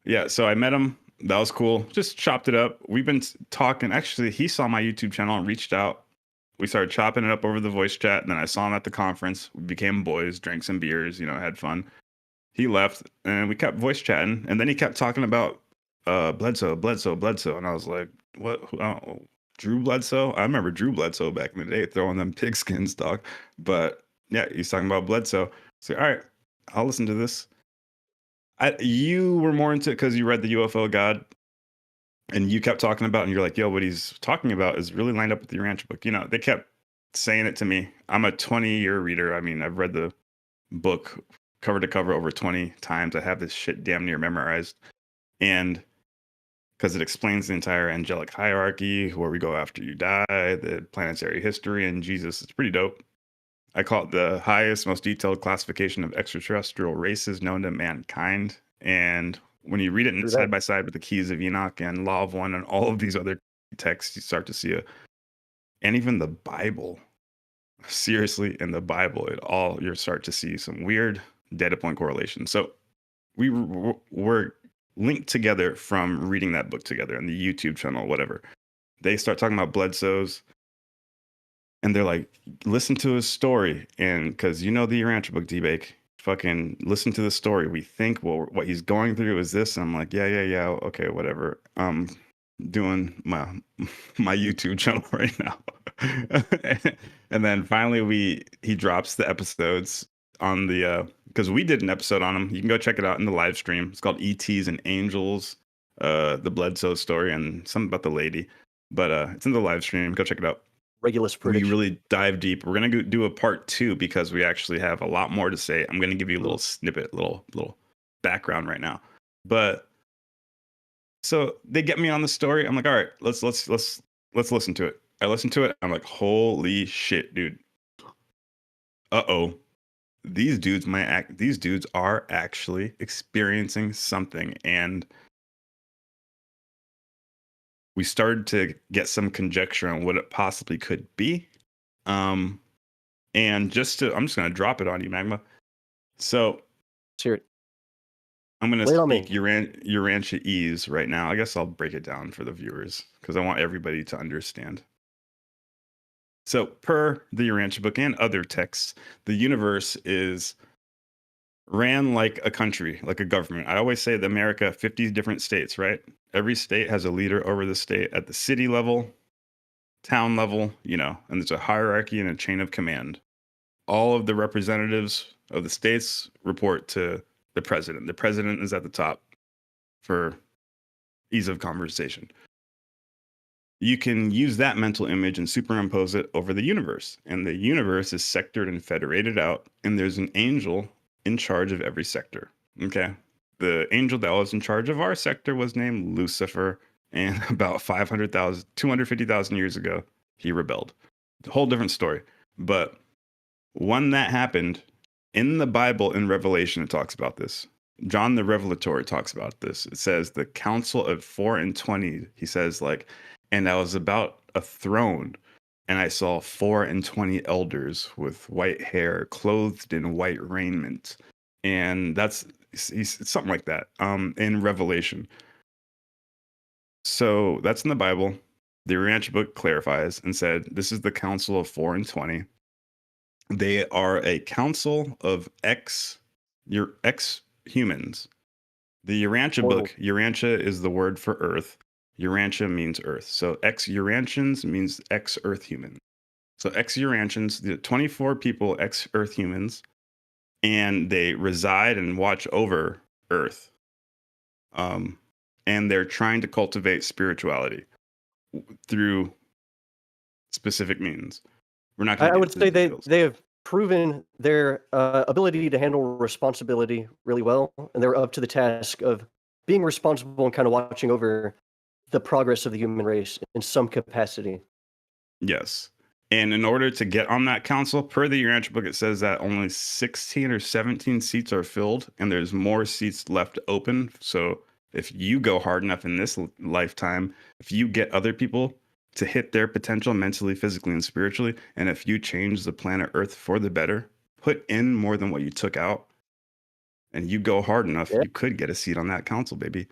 Speaker 1: Yeah, so I met him. That was cool. Just chopped it up. We've been talking. Actually, he saw my YouTube channel and reached out. We started chopping it up over the voice chat. And then I saw him at the conference. We became boys, drank some beers, you know, had fun. He left and we kept voice chatting. And then he kept talking about Bledsoe. And I was like, what? Drew Bledsoe? I remember Drew Bledsoe back in the day throwing them pigskins, dog. But yeah, he's talking about Bledsoe. So, all right, I'll listen to this. You were more into it because you read the UFO God, and you kept talking about, and you're like, yo, what he's talking about is really lined up with the Urantia book. You know, they kept saying it to me. I'm a 20-year reader. I mean, I've read the book cover to cover over 20 times. I have this shit damn near memorized. And because it explains the entire angelic hierarchy, where we go after you die, the planetary history, and Jesus. It's pretty dope. I call it the highest, most detailed classification of extraterrestrial races known to mankind. And when you read it side by side with the Keys of Enoch and Law of One and all of these other texts, you start to see and even the Bible. Seriously, in the Bible, you start to see some weird data point correlation. So we were linked together from reading that book together on the YouTube channel, whatever. They start talking about Bledsoes. And they're like, listen to his story. And because you know the Urantia book, D-Bake, fucking listen to the story. We think, well, what he's going through is this. And I'm like, yeah, okay, whatever. Doing my YouTube channel right now. And then finally he drops the episodes on the, because we did an episode on him. You can go check it out in the live stream. It's called ETs and Angels, the Bledsoe story, and something about the lady. But it's in the live stream. Go check it out.
Speaker 5: Regulus
Speaker 1: we
Speaker 5: prediction.
Speaker 1: really dive deep. We're gonna do a part 2 because we actually have a lot more to say. I'm gonna give you a little snippet, little background right now. But so they get me on the story. I'm like, all right, let's listen to it. I listen to it. I'm like, holy shit, dude. Uh-oh. These dudes are actually experiencing something. And we started to get some conjecture on what it possibly could be. And I'm just gonna drop it on you, Magma. So
Speaker 5: Let's hear it.
Speaker 1: I'm gonna
Speaker 5: Lay it on
Speaker 1: speak
Speaker 5: me.
Speaker 1: Urantiese right now. I guess I'll break it down for the viewers because I want everybody to understand. So, per the Urantia book and other texts, the universe is ran like a country, like a government. I always say that America, 50 different states, right? Every state has a leader over the state at the city level, town level, and there's a hierarchy and a chain of command. All of the representatives of the states report to the president. The president is at the top for ease of conversation. You can use that mental image and superimpose it over the universe. And the universe is sectored and federated out, and there's an angel in charge of every sector. Okay. The angel that was in charge of our sector was named Lucifer, and about 250,000 years ago, he rebelled. A whole different story. But when that happened, in the Bible, in Revelation, it talks about this. John the Revelator talks about this. It says the Council of 4 and 20, he says, and I was about a throne, and I saw 4 and 20 elders with white hair, clothed in white raiment. And he's something like that in Revelation. So that's in the Bible. The Urantia book clarifies and said, this is the Council of 4 and 20. They are a council of ex-humans. The Urantia book, Urantia is the word for earth. Urantia means earth. So ex-Urantians means ex-earth human. So ex-Urantians, the 24 people, ex-earth humans, and they reside and watch over earth. And they're trying to cultivate spirituality through specific means. We're not going to
Speaker 5: I would say they have proven their ability to handle responsibility really well, and they're up to the task of being responsible and kind of watching over the progress of the human race in some capacity.
Speaker 1: Yes. And in order to get on that council, per the Urantia book, it says that only 16 or 17 seats are filled, and there's more seats left open. So if you go hard enough in this lifetime, if you get other people to hit their potential mentally, physically, and spiritually, and if you change the planet Earth for the better, put in more than what you took out, and you go hard enough, you could get a seat on that council, baby.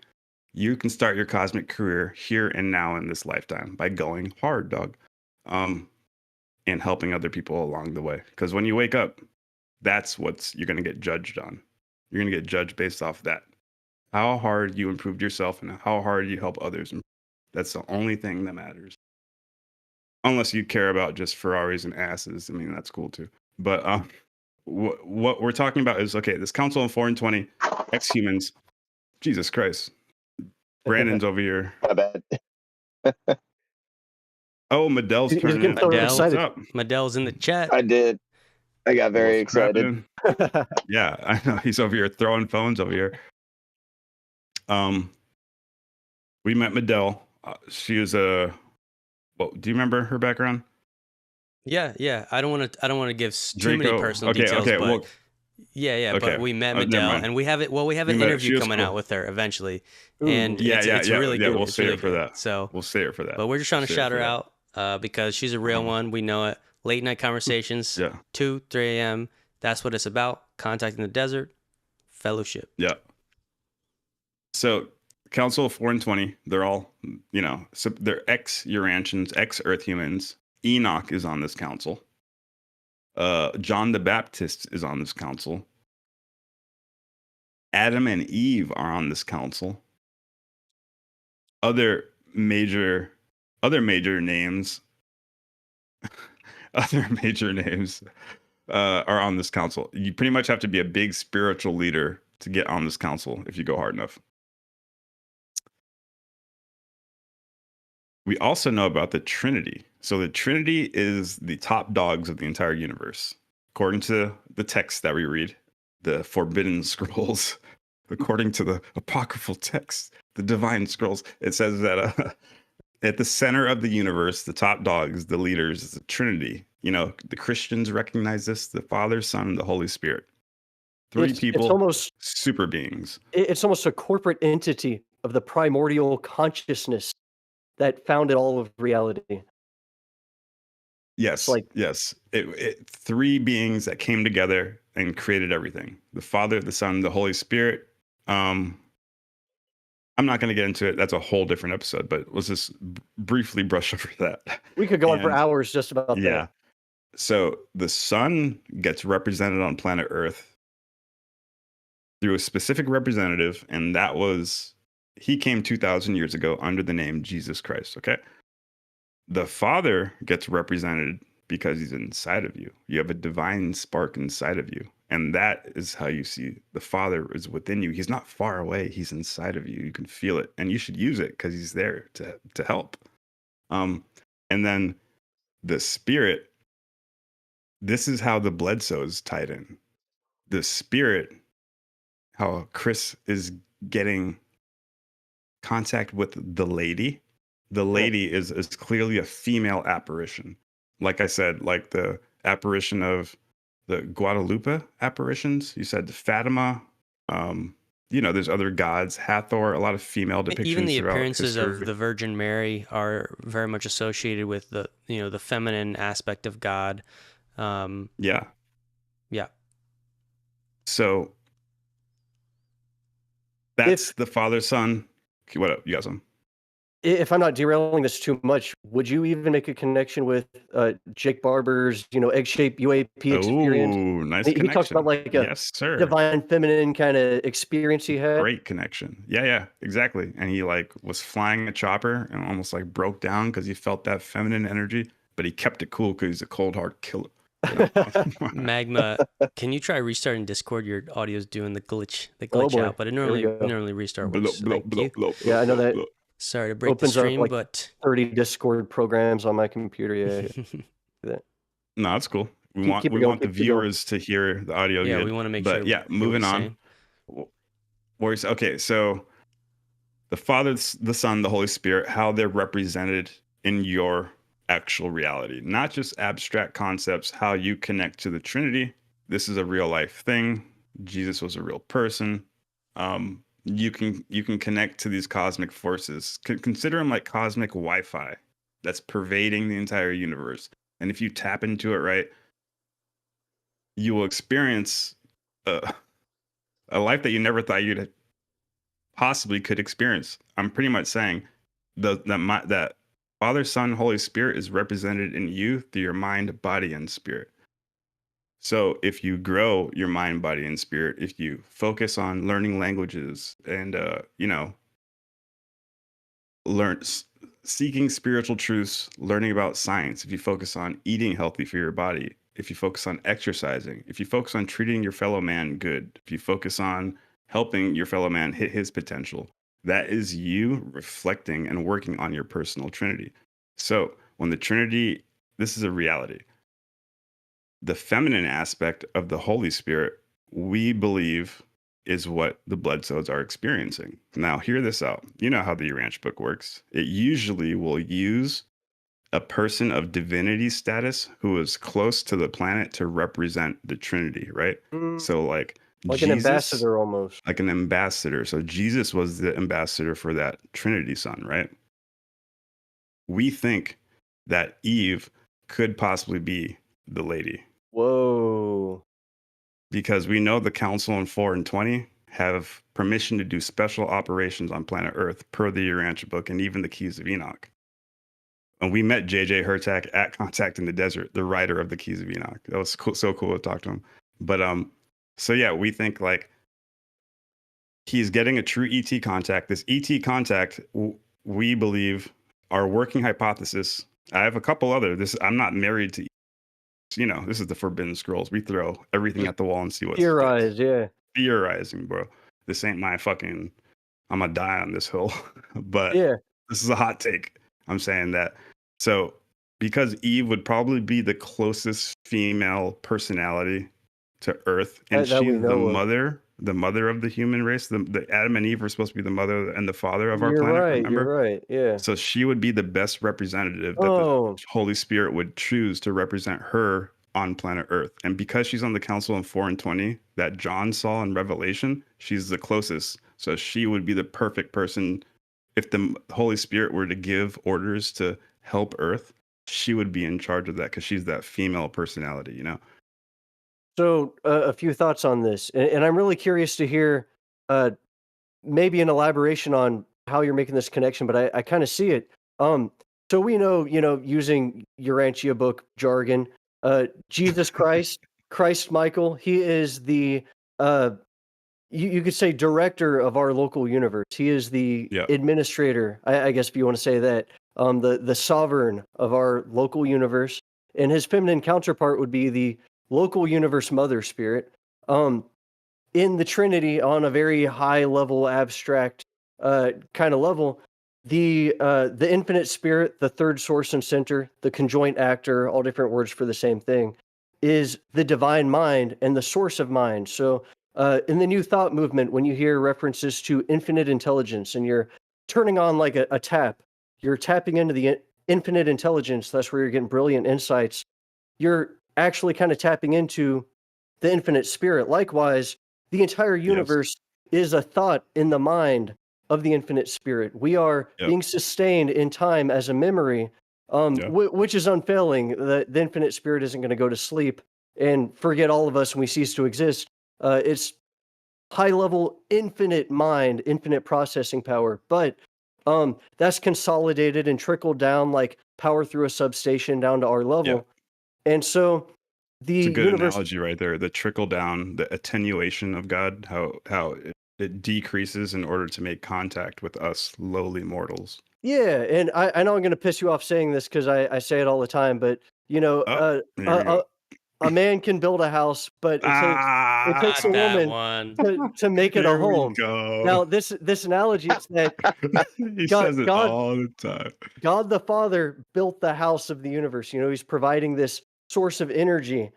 Speaker 1: You can start your cosmic career here and now in this lifetime by going hard, dog. And helping other people along the way. Because when you wake up, that's what you're going to get judged on. You're going to get judged based off that. How hard you improved yourself and how hard you help others. That's the only thing that matters. Unless you care about just Ferraris and asses. I mean, that's cool too. But what we're talking about is, okay, this Council of 4 and 20, ex-humans. Jesus Christ. Brandon's over here.
Speaker 4: My bad.
Speaker 1: Oh, Medel's turning in.
Speaker 2: Medell,
Speaker 1: What's up?
Speaker 2: Medel's in the chat.
Speaker 4: I did. I got very excited.
Speaker 1: Yeah, I know. He's over here throwing phones over here. We met Medell. She was do you remember her background?
Speaker 2: Yeah. I don't want to give too many personal
Speaker 1: Draco.
Speaker 2: details,
Speaker 1: Okay,
Speaker 2: but
Speaker 1: well,
Speaker 2: yeah.
Speaker 1: okay.
Speaker 2: But we met
Speaker 1: Never
Speaker 2: Medell,
Speaker 1: mind.
Speaker 2: and we have an interview coming out with her eventually, and it's really good.
Speaker 1: We'll say it for that.
Speaker 2: So
Speaker 1: we'll say it for that.
Speaker 2: But we're just trying to shout her out because she's a real one. We know it. Late night conversations, 2, 3 a.m. That's what it's about. Contacting the desert, fellowship.
Speaker 1: Yeah. So Council of 4 and 20, they're all, so they're ex-Urantians, ex-Earth humans. Enoch is on this council. John the Baptist is on this council. Adam and Eve are on this council. Other major names are on this council. You pretty much have to be a big spiritual leader to get on this council if you go hard enough. We also know about the Trinity. So the Trinity is the top dogs of the entire universe. According to the text that we read, the Forbidden Scrolls, according to the apocryphal text, the Divine Scrolls, it says that at the center of the universe, the top dogs, the leaders, is the Trinity. You know, the Christians recognize this: the Father, Son, and the Holy Spirit. Three people,
Speaker 5: it's almost
Speaker 1: super beings.
Speaker 5: It's almost a corporate entity of the primordial consciousness that founded all of reality.
Speaker 1: Yes,
Speaker 5: like-
Speaker 1: yes. Three beings that came together and created everything: the Father, the Son, the Holy Spirit. I'm not going to get into it. That's a whole different episode, but let's just briefly brush over that.
Speaker 5: We could go on for hours just about
Speaker 1: Yeah.
Speaker 5: that.
Speaker 1: So the sun gets represented on planet Earth through a specific representative, and that was, he came 2,000 years ago under the name Jesus Christ, okay? The Father gets represented because he's inside of you. You have a divine spark inside of you. And that is how you see the Father is within you. He's not far away. He's inside of you. You can feel it. And you should use it because he's there to help. And then the Spirit, this is how the Bledsoe is tied in. The Spirit, how Chris is getting contact with the lady. The lady is clearly a female apparition. Like I said, like the apparition of the Guadalupe apparitions. You said Fatima. There's other gods, Hathor, a lot of female depictions.
Speaker 2: Even the appearances
Speaker 1: history.
Speaker 2: of the Virgin Mary are very much associated with the feminine aspect of God.
Speaker 1: Yeah. So that's the Father, Son. What up? You got some?
Speaker 5: If I'm not derailing this too much, would you even make a connection with Jake Barber's, egg-shaped UAP experience?
Speaker 1: Oh, nice
Speaker 5: He
Speaker 1: connection.
Speaker 5: talks about like a divine feminine kind of experience he had.
Speaker 1: Great connection. Yeah, exactly. And he was flying a chopper and almost broke down because he felt that feminine energy, but he kept it cool because he's a cold hard killer.
Speaker 2: Magma, can you try restarting Discord? Your audio's doing the glitch out, but it normally restarts.
Speaker 5: Yeah, I know that.
Speaker 2: Sorry to break the stream, but
Speaker 5: 30 Discord programs on my computer. Yeah.
Speaker 1: No, that's cool. We want the viewers to hear the audio.
Speaker 2: Yeah,
Speaker 1: good.
Speaker 2: We want to make
Speaker 1: but
Speaker 2: sure.
Speaker 1: Yeah, moving on. Okay, so the Father, the Son, the Holy Spirit, how they're represented in your actual reality, not just abstract concepts. How you connect to the Trinity. This is a real life thing. Jesus was a real person. You can connect to these cosmic forces. Consider them like cosmic Wi-Fi that's pervading the entire universe. And if you tap into it right, you will experience a life that you never thought you'd possibly could experience. I'm pretty much saying that Father, Son, Holy Spirit is represented in you through your mind, body, and spirit. So if you grow your mind, body, and spirit, if you focus on learning languages and, seeking spiritual truths, learning about science, if you focus on eating healthy for your body, if you focus on exercising, if you focus on treating your fellow man good, if you focus on helping your fellow man hit his potential, that is you reflecting and working on your personal Trinity. So when the Trinity, this is a reality. The feminine aspect of the Holy Spirit, we believe, is what the Bledsoes are experiencing. Now, hear this out. You know how the Urantia book works. It usually will use a person of divinity status who is close to the planet to represent the Trinity, right? So like Jesus,
Speaker 5: an ambassador almost.
Speaker 1: Like an ambassador. So Jesus was the ambassador for that Trinity son, right? We think that Eve could possibly be the lady.
Speaker 5: Whoa.
Speaker 1: Because we know the Council in 4 and 20 have permission to do special operations on planet Earth per the Urantia book and even the Keys of Enoch. And we met JJ Hurtak at Contact in the Desert, the writer of the Keys of Enoch. That was so cool to talk to him. But so yeah, we think he's getting a true ET contact. This ET contact, we believe, our working hypothesis. I have a couple other. I'm not married to. This is the Forbidden Scrolls. We throw everything at the wall and see what's
Speaker 5: theorized. Yeah,
Speaker 1: theorizing, bro. This ain't my fucking. I'm gonna die on this hill, but
Speaker 5: yeah,
Speaker 1: this is a hot take. I'm saying that. So because Eve would probably be the closest female personality to Earth, and
Speaker 5: That we
Speaker 1: she's
Speaker 5: know of.
Speaker 1: the mother of the human race. The Adam and Eve were supposed to be the mother and the father of our
Speaker 5: You're
Speaker 1: planet.
Speaker 5: right.
Speaker 1: Remember?
Speaker 5: You're right. Yeah.
Speaker 1: So she would be the best representative that
Speaker 5: Oh,
Speaker 1: the Holy Spirit would choose to represent her on planet Earth. And because she's on the council in 4 and 20 that John saw in Revelation, she's the closest. So she would be the perfect person. If the Holy Spirit were to give orders to help Earth, she would be in charge of that because she's that female personality, you know?
Speaker 5: so a few thoughts on this, and I'm really curious to hear maybe an elaboration on how you're making this connection, but I kind of see it. So we know, using Urantia book jargon, Jesus Christ, Christ Michael, he is the you could say director of our local universe. He is the
Speaker 1: Yeah.
Speaker 5: administrator, I guess, if you want to say that, the sovereign of our local universe, and his feminine counterpart would be the local universe mother spirit. In the Trinity, on a very high level, abstract kind of level, the infinite spirit, the third source and center, the conjoint actor, all different words for the same thing, is the divine mind and the source of mind. So in the New Thought movement, when you hear references to infinite intelligence and you're turning on like a tap, you're tapping into the infinite intelligence. That's where you're getting brilliant insights. You're actually kind of tapping into the infinite spirit. Likewise, the entire universe is a thought in the mind of the infinite spirit. We are being sustained in time as a memory, which is unfailing. The infinite spirit isn't going to go to sleep and forget all of us when we cease to exist. It's high level, infinite mind, infinite processing power. But that's consolidated and trickled down like power through a substation down to our level. And so
Speaker 1: it's a good analogy right there. The trickle down, the attenuation of God, how it decreases in order to make contact with us lowly mortals.
Speaker 5: Yeah, and I know I'm going to piss you off saying this because I say it all the time, but a man can build a house, but it takes a woman to make it a home. Now this analogy is that
Speaker 1: he says it all the time.
Speaker 5: God the Father built the house of the universe. He's providing this source of energy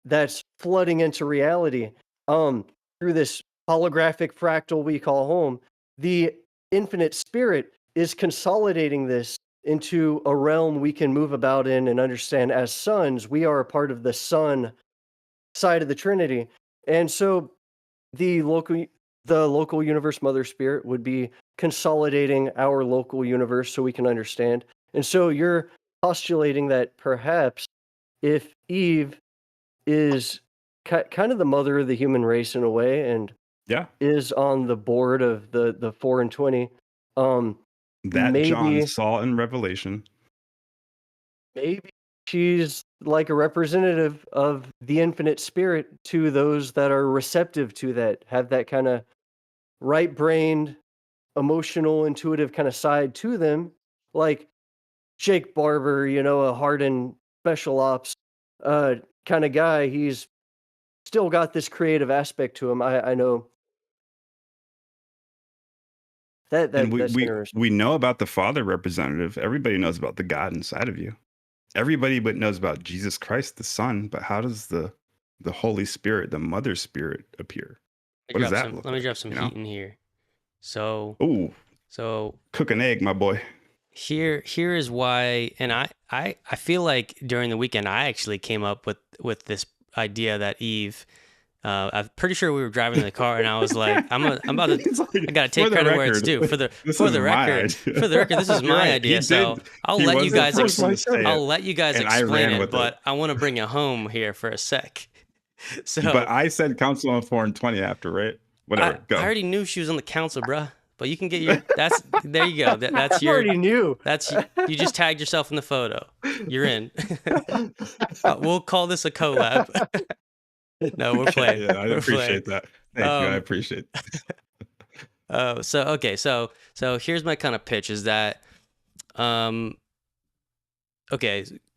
Speaker 5: that's flooding into reality through this holographic fractal we call home. The infinite spirit is consolidating this into a realm we can move about in and understand as sons. We are a part of the son side of the Trinity. And so the local universe mother spirit would be consolidating our local universe so we can understand. And so you're postulating that perhaps if Eve is kind of the mother of the human race in a way, and is on the board of the 4 and 20,
Speaker 1: that maybe John saw in Revelation.
Speaker 5: Maybe she's like a representative of the infinite spirit to those that are receptive to that, have that kind of right-brained, emotional, intuitive kind of side to them, like Jake Barber, a hardened special ops kind of guy. He's still got this creative aspect to him. I know that that's interesting.
Speaker 1: We know about the Father representative. Everybody knows about the God inside of you. Everybody but knows about Jesus Christ, the Son. But how does the Holy Spirit, the Mother Spirit, appear? What does that look like?
Speaker 2: Let me drop some heat in here. So
Speaker 1: cook an egg, my boy.
Speaker 2: Here is why, and I feel like during the weekend I actually came up with this idea that Eve. I'm pretty sure we were driving in the car, and I was like, I gotta take credit where it's due. For the record, this is my idea. So I'll let you guys explain it, but I want to bring it home here for a sec. So,
Speaker 1: but I said council on 4 and 20 after, right? Whatever. Go.
Speaker 2: I already knew she was on the council, bruh. But you can get your. There you go. That's your.
Speaker 5: I already knew.
Speaker 2: You just tagged yourself in the photo. You're in. We'll call this a collab. No, we're playing.
Speaker 1: Yeah, I appreciate that. Thank you. I appreciate that.
Speaker 2: So here's my kind of pitch is that,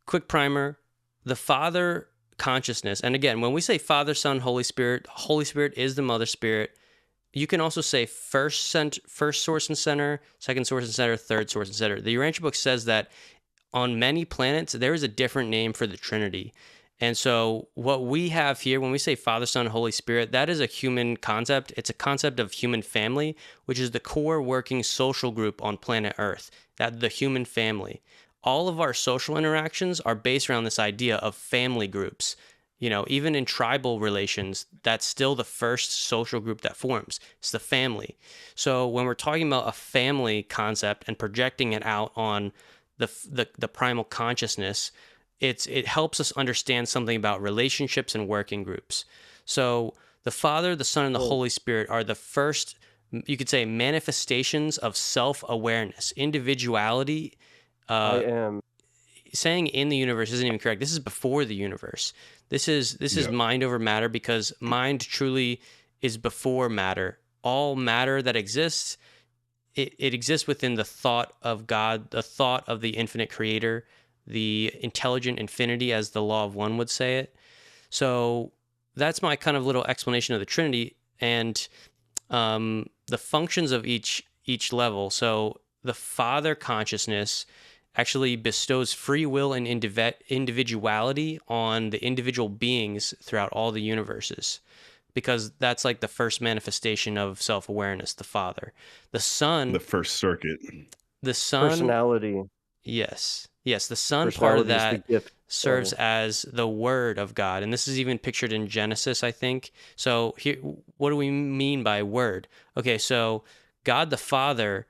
Speaker 2: quick primer, the Father consciousness. And again, when we say Father, Son, Holy Spirit is the Mother Spirit. you can also say first source and center, second source and center, third source and center. The Urantia book says that on many planets, there is a different name for the Trinity. And so what we have here, when we say Father, Son, Holy Spirit, that is a human concept. It's a concept of human family, which is the core working social group on planet Earth, that the human family. All of our social interactions are based around this idea of family groups. You know, even in tribal relations, that's still the first social group that forms. It's the family. So when we're talking about a family concept and projecting it out on the primal consciousness, it helps us understand something about relationships and working groups. So the Father, the Son, and the Holy Spirit are the first, you could say, manifestations of self-awareness, individuality.
Speaker 5: I am
Speaker 2: Saying in the universe isn't even correct. This is before the universe. This is mind over matter, because mind truly is before matter. All matter that exists, it exists within the thought of God, the thought of the infinite creator, the intelligent infinity, as the law of one would say it. So that's my kind of little explanation of the Trinity and the functions of each level. So the Father consciousness actually bestows free will and individuality on the individual beings throughout all the universes, because that's like the first manifestation of self-awareness, the Father. The Son,
Speaker 1: the first circuit.
Speaker 2: The Son,
Speaker 5: personality.
Speaker 2: Yes, the Son part of that serves as the Word of God, and this is even pictured in Genesis, I think. So here, what do we mean by Word? Okay, so God the Father,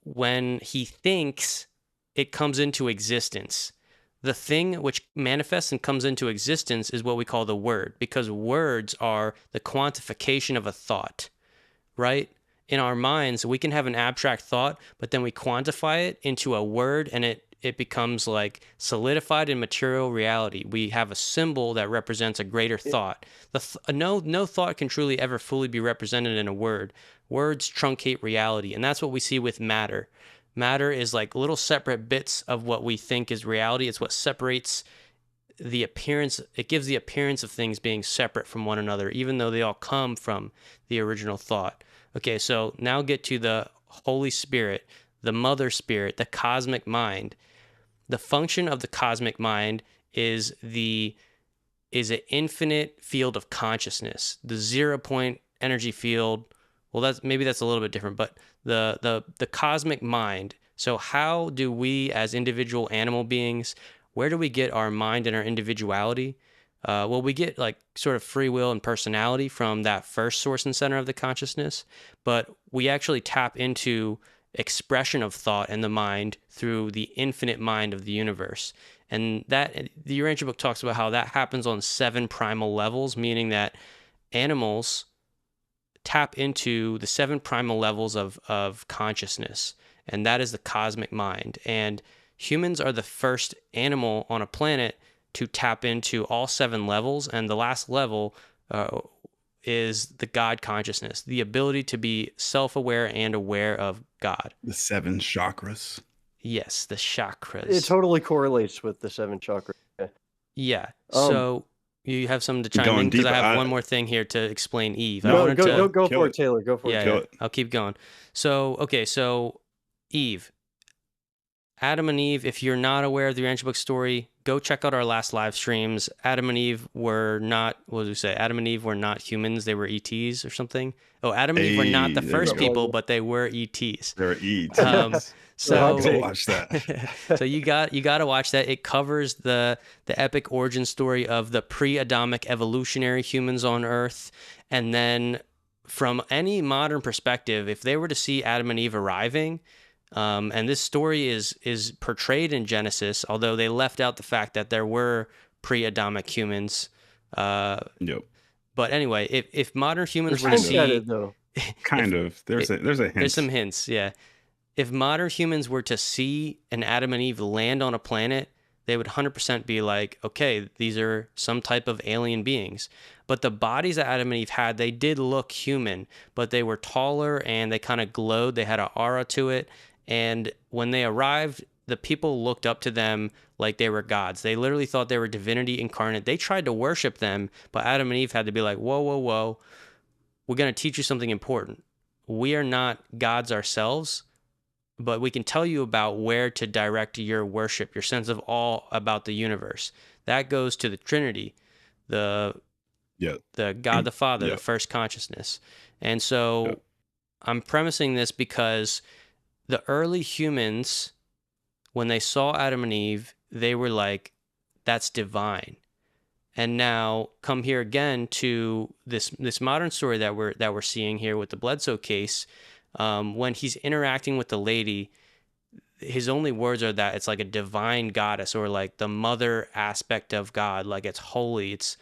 Speaker 2: when He thinks, it comes into existence. The thing which manifests and comes into existence is what we call the Word, because words are the quantification of a thought, right? In our minds, we can have an abstract thought, but then we quantify it into a word, and it becomes like solidified in material reality. We have a symbol that represents a greater thought. No thought can truly ever fully be represented in a word. Words truncate reality, and that's what we see with matter. Matter is like little separate bits of what we think is reality. It's what separates the appearance. It gives the appearance of things being separate from one another, even though they all come from the original thought. Okay, so now get to the Holy Spirit, the Mother Spirit, the cosmic mind. The function of the cosmic mind is an infinite field of consciousness, the 0-point energy field. Well, that's a little bit different, but the cosmic mind. So how do we, as individual animal beings, where do we get our mind and our individuality? Well, we get like sort of free will and personality from that first source and center of the consciousness, but we actually tap into expression of thought in the mind through the infinite mind of the universe. And that the Urantia book talks about how that happens on 7 primal levels, meaning that animals tap into the 7 primal levels of consciousness, and that is the cosmic mind. And humans are the first animal on a planet to tap into all 7 levels, and the last level is the God consciousness, the ability to be self-aware and aware of God.
Speaker 1: The 7 chakras.
Speaker 2: Yes, the chakras.
Speaker 5: It totally correlates with the 7 chakras.
Speaker 2: Yeah. So you have something to chime in, because I have one more thing here to explain Eve.
Speaker 5: Go for it, Taylor. Go for it.
Speaker 2: Yeah, I'll keep going. So, okay, so Eve. Adam and Eve, if you're not aware of the Urantia book story, go check out our last live streams. Adam and Eve were not, what did we say? Adam and Eve were not humans, they were ETs or something. Oh, Adam and Eve were not the first people, but they were ETs.
Speaker 1: They're ETs.
Speaker 2: So
Speaker 1: go watch that.
Speaker 2: So you got to watch that. It covers the epic origin story of the pre-Adamic evolutionary humans on Earth, and then from any modern perspective, if they were to see Adam and Eve arriving, and this story is portrayed in Genesis, although they left out the fact that there were pre-Adamic humans.
Speaker 1: Yep.
Speaker 2: But anyway, if modern humans were to see,
Speaker 1: kind of, there's a hint.
Speaker 2: There's some hints, yeah. If modern humans were to see an Adam and Eve land on a planet, they would 100% be like, okay, these are some type of alien beings. But the bodies that Adam and Eve had, they did look human, but they were taller and they kind of glowed. They had an aura to it. And when they arrived, the people looked up to them like they were gods. They literally thought they were divinity incarnate. They tried to worship them, but Adam and Eve had to be like, whoa, whoa, whoa. we're going to teach you something important. We are not gods ourselves, but we can tell you about where to direct your worship, your sense of awe about the universe. That goes to the Trinity, the God the Father, the first consciousness. And so I'm premising this because the early humans, when they saw Adam and Eve, they were like, that's divine. And now come here again to this modern story that we're seeing here with the Bledsoe case. When he's interacting with the lady, his only words are that it's like a divine goddess, or like the mother aspect of God, like it's holy, it's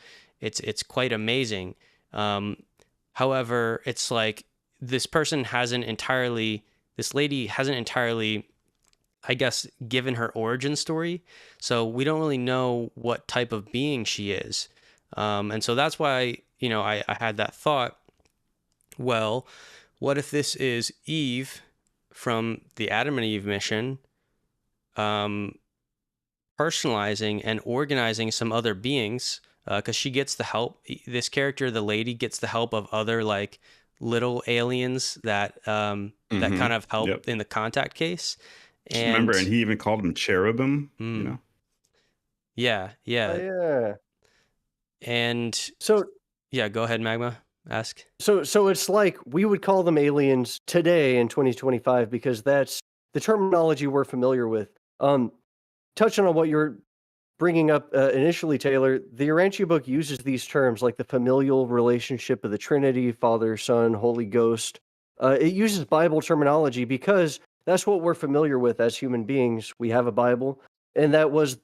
Speaker 2: quite amazing. However, it's like this lady hasn't entirely, I guess, given her origin story, so we don't really know what type of being she is. And so that's why, I had that thought, well, what if this is Eve from the Adam and Eve mission, personalizing and organizing some other beings, because she gets the help. This character, the lady, gets the help of other like little aliens that that kind of help in the contact case. And
Speaker 1: remember, and he even called them cherubim.
Speaker 2: Yeah.
Speaker 5: Oh, yeah.
Speaker 2: And
Speaker 5: so,
Speaker 2: go ahead, Magma. Ask.
Speaker 5: So it's like we would call them aliens today in 2025 because that's the terminology we're familiar with. Touching on what you're bringing up initially, Taylor, the Urantia book uses these terms like the familial relationship of the Trinity, Father, Son, Holy Ghost. It uses Bible terminology because that's what we're familiar with as human beings. We have a Bible, and that was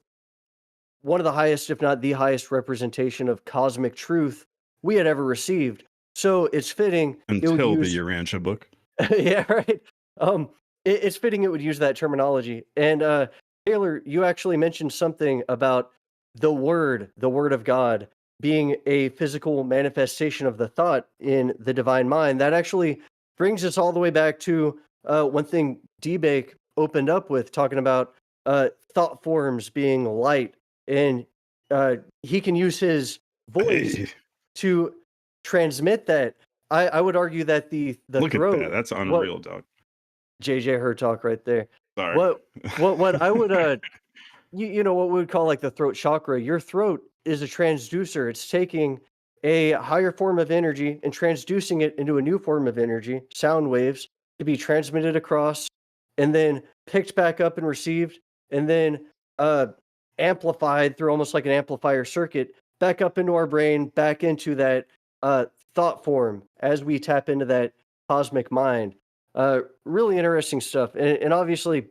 Speaker 5: one of the highest, if not the highest, representation of cosmic truth we had ever received. So it's fitting
Speaker 1: until the Urantia book.
Speaker 5: Yeah, right. It's fitting it would use that terminology. And Taylor, you actually mentioned something about the Word of God being a physical manifestation of the thought in the divine mind. That actually brings us all the way back to one thing D-Bake opened up with, talking about thought forms being light, and he can use his voice to transmit that. I would argue that the
Speaker 1: look
Speaker 5: throat,
Speaker 1: at that. That's unreal, dog.
Speaker 5: JJ Hurtak right there.
Speaker 1: Sorry.
Speaker 5: What I would you know what we would call like the throat chakra. Your throat is a transducer. It's taking a higher form of energy and transducing it into a new form of energy, sound waves, to be transmitted across and then picked back up and received, and then amplified through almost like an amplifier circuit back up into our brain, back into that thought form as we tap into that cosmic mind. Really interesting stuff. And obviously,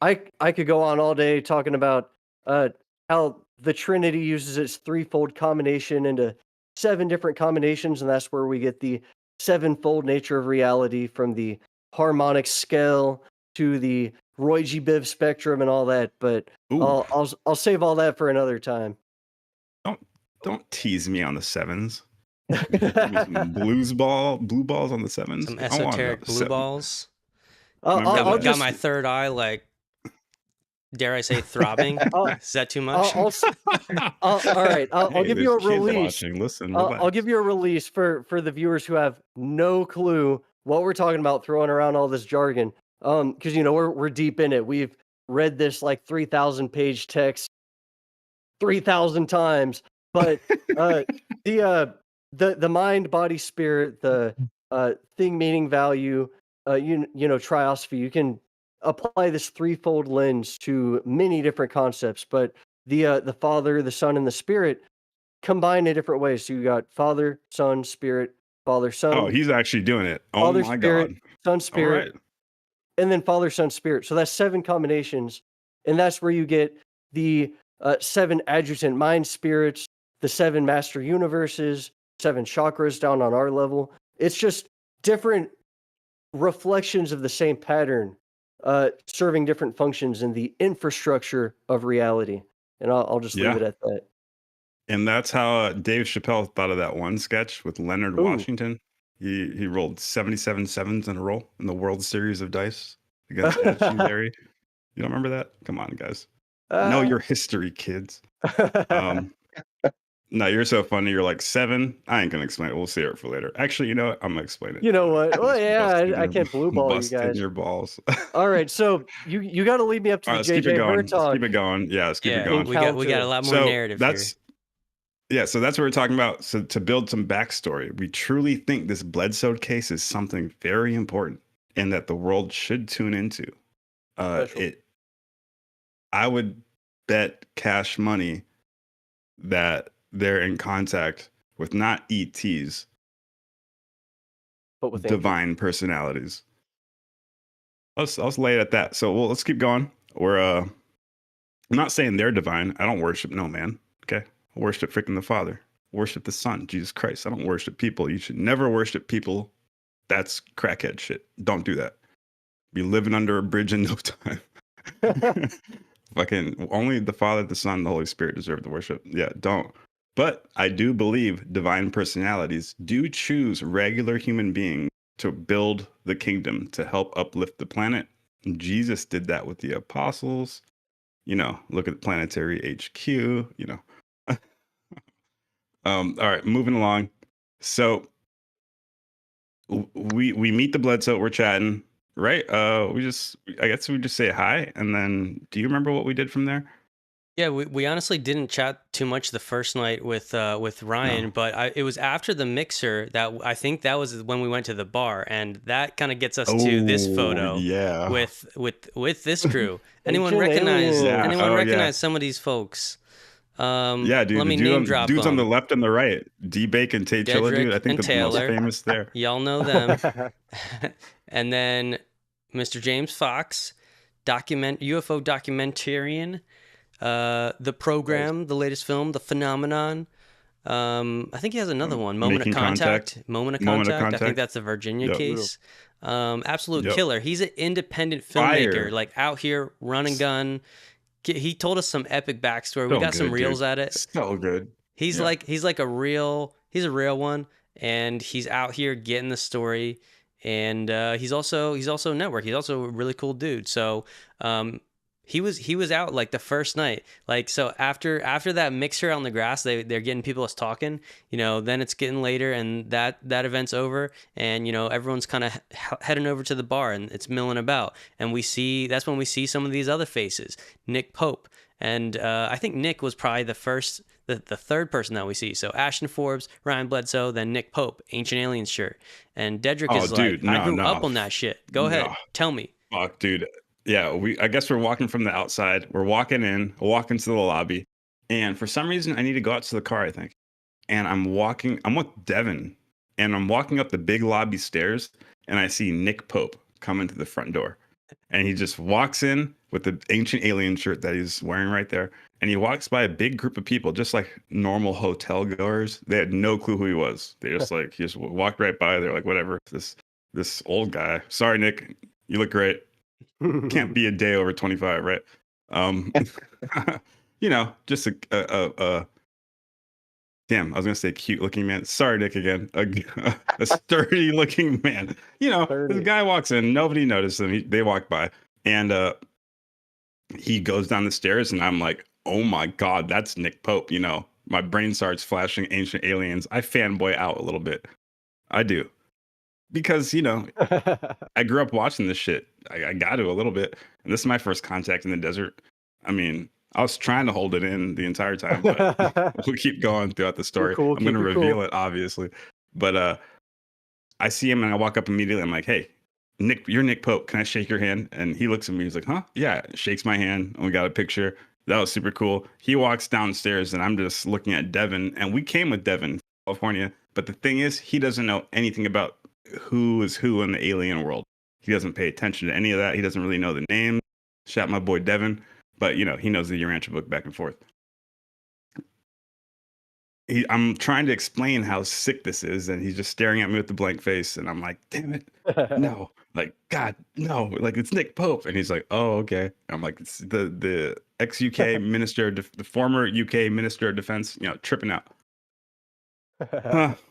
Speaker 5: I could go on all day talking about how the Trinity uses its threefold combination into 7 different combinations, and that's where we get the sevenfold nature of reality, from the harmonic scale to the Roy G. Biv spectrum and all that. But I'll save all that for another time.
Speaker 1: Don't tease me on the 7s. Some blue balls on the 7s.
Speaker 2: Some esoteric blue balls.
Speaker 5: Got
Speaker 2: my third eye, like, dare I say, throbbing? Is that too much?
Speaker 5: All right, I'll give you a release.
Speaker 1: Listen,
Speaker 5: I'll give you a release for the viewers who have no clue what we're talking about, throwing around all this jargon. Because we're deep in it. We've read this like 3,000 page text 3,000 times. But the mind, body, spirit, the thing, meaning, value, triosophy, you can apply this threefold lens to many different concepts, but the Father, the Son, and the Spirit combine in different ways. So you got Father, Son, Spirit, Father, Son.
Speaker 1: Oh, he's actually doing it. Oh,
Speaker 5: Father,
Speaker 1: my
Speaker 5: Spirit,
Speaker 1: God.
Speaker 5: Son, Spirit, and then Father, Son, Spirit. So that's 7 combinations, and that's where you get the 7 adjutant mind spirits, the 7 master universes, 7 chakras down on our level. It's just different reflections of the same pattern, serving different functions in the infrastructure of reality. And I'll just leave it at that.
Speaker 1: And that's how Dave Chappelle thought of that one sketch with Leonard Washington. He rolled 77 sevens in a row in the World Series of Dice against Ed Larry. You don't remember that? Come on, guys. Know your history, kids. No, you're so funny. You're like 7. I ain't gonna explain it. We'll save it for later. Actually, you know what? I'm gonna explain it.
Speaker 5: You know what? Well,
Speaker 1: Just
Speaker 5: yeah, I can't blue ball you
Speaker 1: busting
Speaker 5: guys.
Speaker 1: your balls.
Speaker 5: All right, so you got to lead me up to
Speaker 1: All
Speaker 5: the
Speaker 1: right, let's keep it
Speaker 5: JJ
Speaker 1: going. Let's
Speaker 5: Hurtak.
Speaker 1: keep it going. Yeah, let's keep it going.
Speaker 2: we got a lot more narrative here.
Speaker 1: Yeah, so that's what we're talking about. So to build some backstory, we truly think this Bledsoe case is something very important and that the world should tune into. I would bet cash money that they're in contact with not ETs,
Speaker 5: but with
Speaker 1: divine personalities. I'll lay it at that. So let's keep going. I'm not saying they're divine. I don't worship no man. Okay. I worship freaking the Father. Worship the Son, Jesus Christ. I don't worship people. You should never worship people. That's crackhead shit. Don't do that. Be living under a bridge in no time. Fucking only the Father, the Son, the Holy Spirit deserve the worship. Yeah, don't. But I do believe divine personalities do choose regular human beings to build the kingdom, to help uplift the planet. Jesus did that with the apostles. You know, look at Planetary HQ, you know. All right, moving along. So we meet the Bledsoe, we're chatting, right? I guess we just say hi, and then do you remember what we did from there?
Speaker 2: Yeah, we honestly didn't chat too much the first night with Ryan,
Speaker 1: No.
Speaker 2: but it was after the mixer that I think that was when we went to the bar, and that kind of gets us to this photo.
Speaker 1: Yeah.
Speaker 2: With this crew. Anyone
Speaker 5: Ancient
Speaker 2: recognize?
Speaker 5: aliens.
Speaker 2: Anyone
Speaker 1: Oh,
Speaker 2: recognize
Speaker 1: yeah.
Speaker 2: some of these folks?
Speaker 1: Yeah, dude.
Speaker 2: Let me
Speaker 1: the
Speaker 2: name drop
Speaker 1: dudes on the
Speaker 2: them.
Speaker 1: left and the right. D-Bake and Tay Chilla, dude. I
Speaker 2: Deadrick
Speaker 1: think
Speaker 2: and
Speaker 1: the most
Speaker 2: Taylor.
Speaker 1: famous there.
Speaker 2: Y'all know them. And then Mr. James Fox, UFO documentarian. The Program, the latest film, The Phenomenon. I think he has another one, Moment of Contact. Moment of Contact. I think that's the Virginia case. Absolute killer. He's an independent filmmaker, like out here running gun. He told us some epic backstory. We got some reels at it.
Speaker 1: So good.
Speaker 2: He's like a real one, and he's out here getting the story. And he's also network. He's also a really cool dude. So he was out like the first night. Like, so after that mixer on the grass, they're getting people us talking, you know, then it's getting later and that event's over, and you know, everyone's kind of heading over to the bar and it's milling about, and that's when we see some of these other faces. Nick Pope, and I think Nick was probably the third person that we see. So Ashton, Forbes, Ryan Bledsoe, then Nick Pope, Ancient Aliens shirt. And Deadrick is like, I grew up on that shit. Go ahead, tell me.
Speaker 1: Fuck, dude. Yeah, I guess we're walking from the outside. We're walking into the lobby. And for some reason, I need to go out to the car, I think. And I'm with Devin. And I'm walking up the big lobby stairs. And I see Nick Pope come into the front door. And he just walks in with the Ancient Alien shirt that he's wearing right there. And he walks by a big group of people, just like normal hotel goers. They had no clue who he was. They just he just walked right by. They're like, whatever, this old guy. Sorry, Nick, you look great. Can't be a day over 25, right? You know, just a damn, I was gonna say cute looking man. Sorry, Nick, again. A sturdy looking man. You know, this guy walks in, nobody noticed him. They walk by, and he goes down the stairs, and I'm like, oh my God, that's Nick Pope. You know, my brain starts flashing Ancient Aliens. I fanboy out a little bit. I do. Because, you know, I grew up watching this shit. I got to a little bit. And this is my first contact in the desert. I mean, I was trying to hold it in the entire time, but we'll keep going throughout the story. I'm going to reveal it, obviously. But I see him and I walk up immediately. I'm like, hey, Nick, you're Nick Pope. Can I shake your hand? And he looks at me. He's like, huh? Yeah. Shakes my hand. And we got a picture. That was super cool. He walks downstairs and I'm just looking at Devin. And we came with Devin, California. But the thing is, he doesn't know anything about who is who in the alien world. He doesn't pay attention to any of that. He doesn't really know the name. Shout my boy Devin, but you know, he knows the Urantia book back and forth. I'm trying to explain how sick this is, and he's just staring at me with the blank face, and I'm like, damn it, no, like, God, no, like, it's Nick Pope. And he's like, oh, okay. I'm like, it's the ex-UK minister, the former UK minister of defense, you know, tripping out.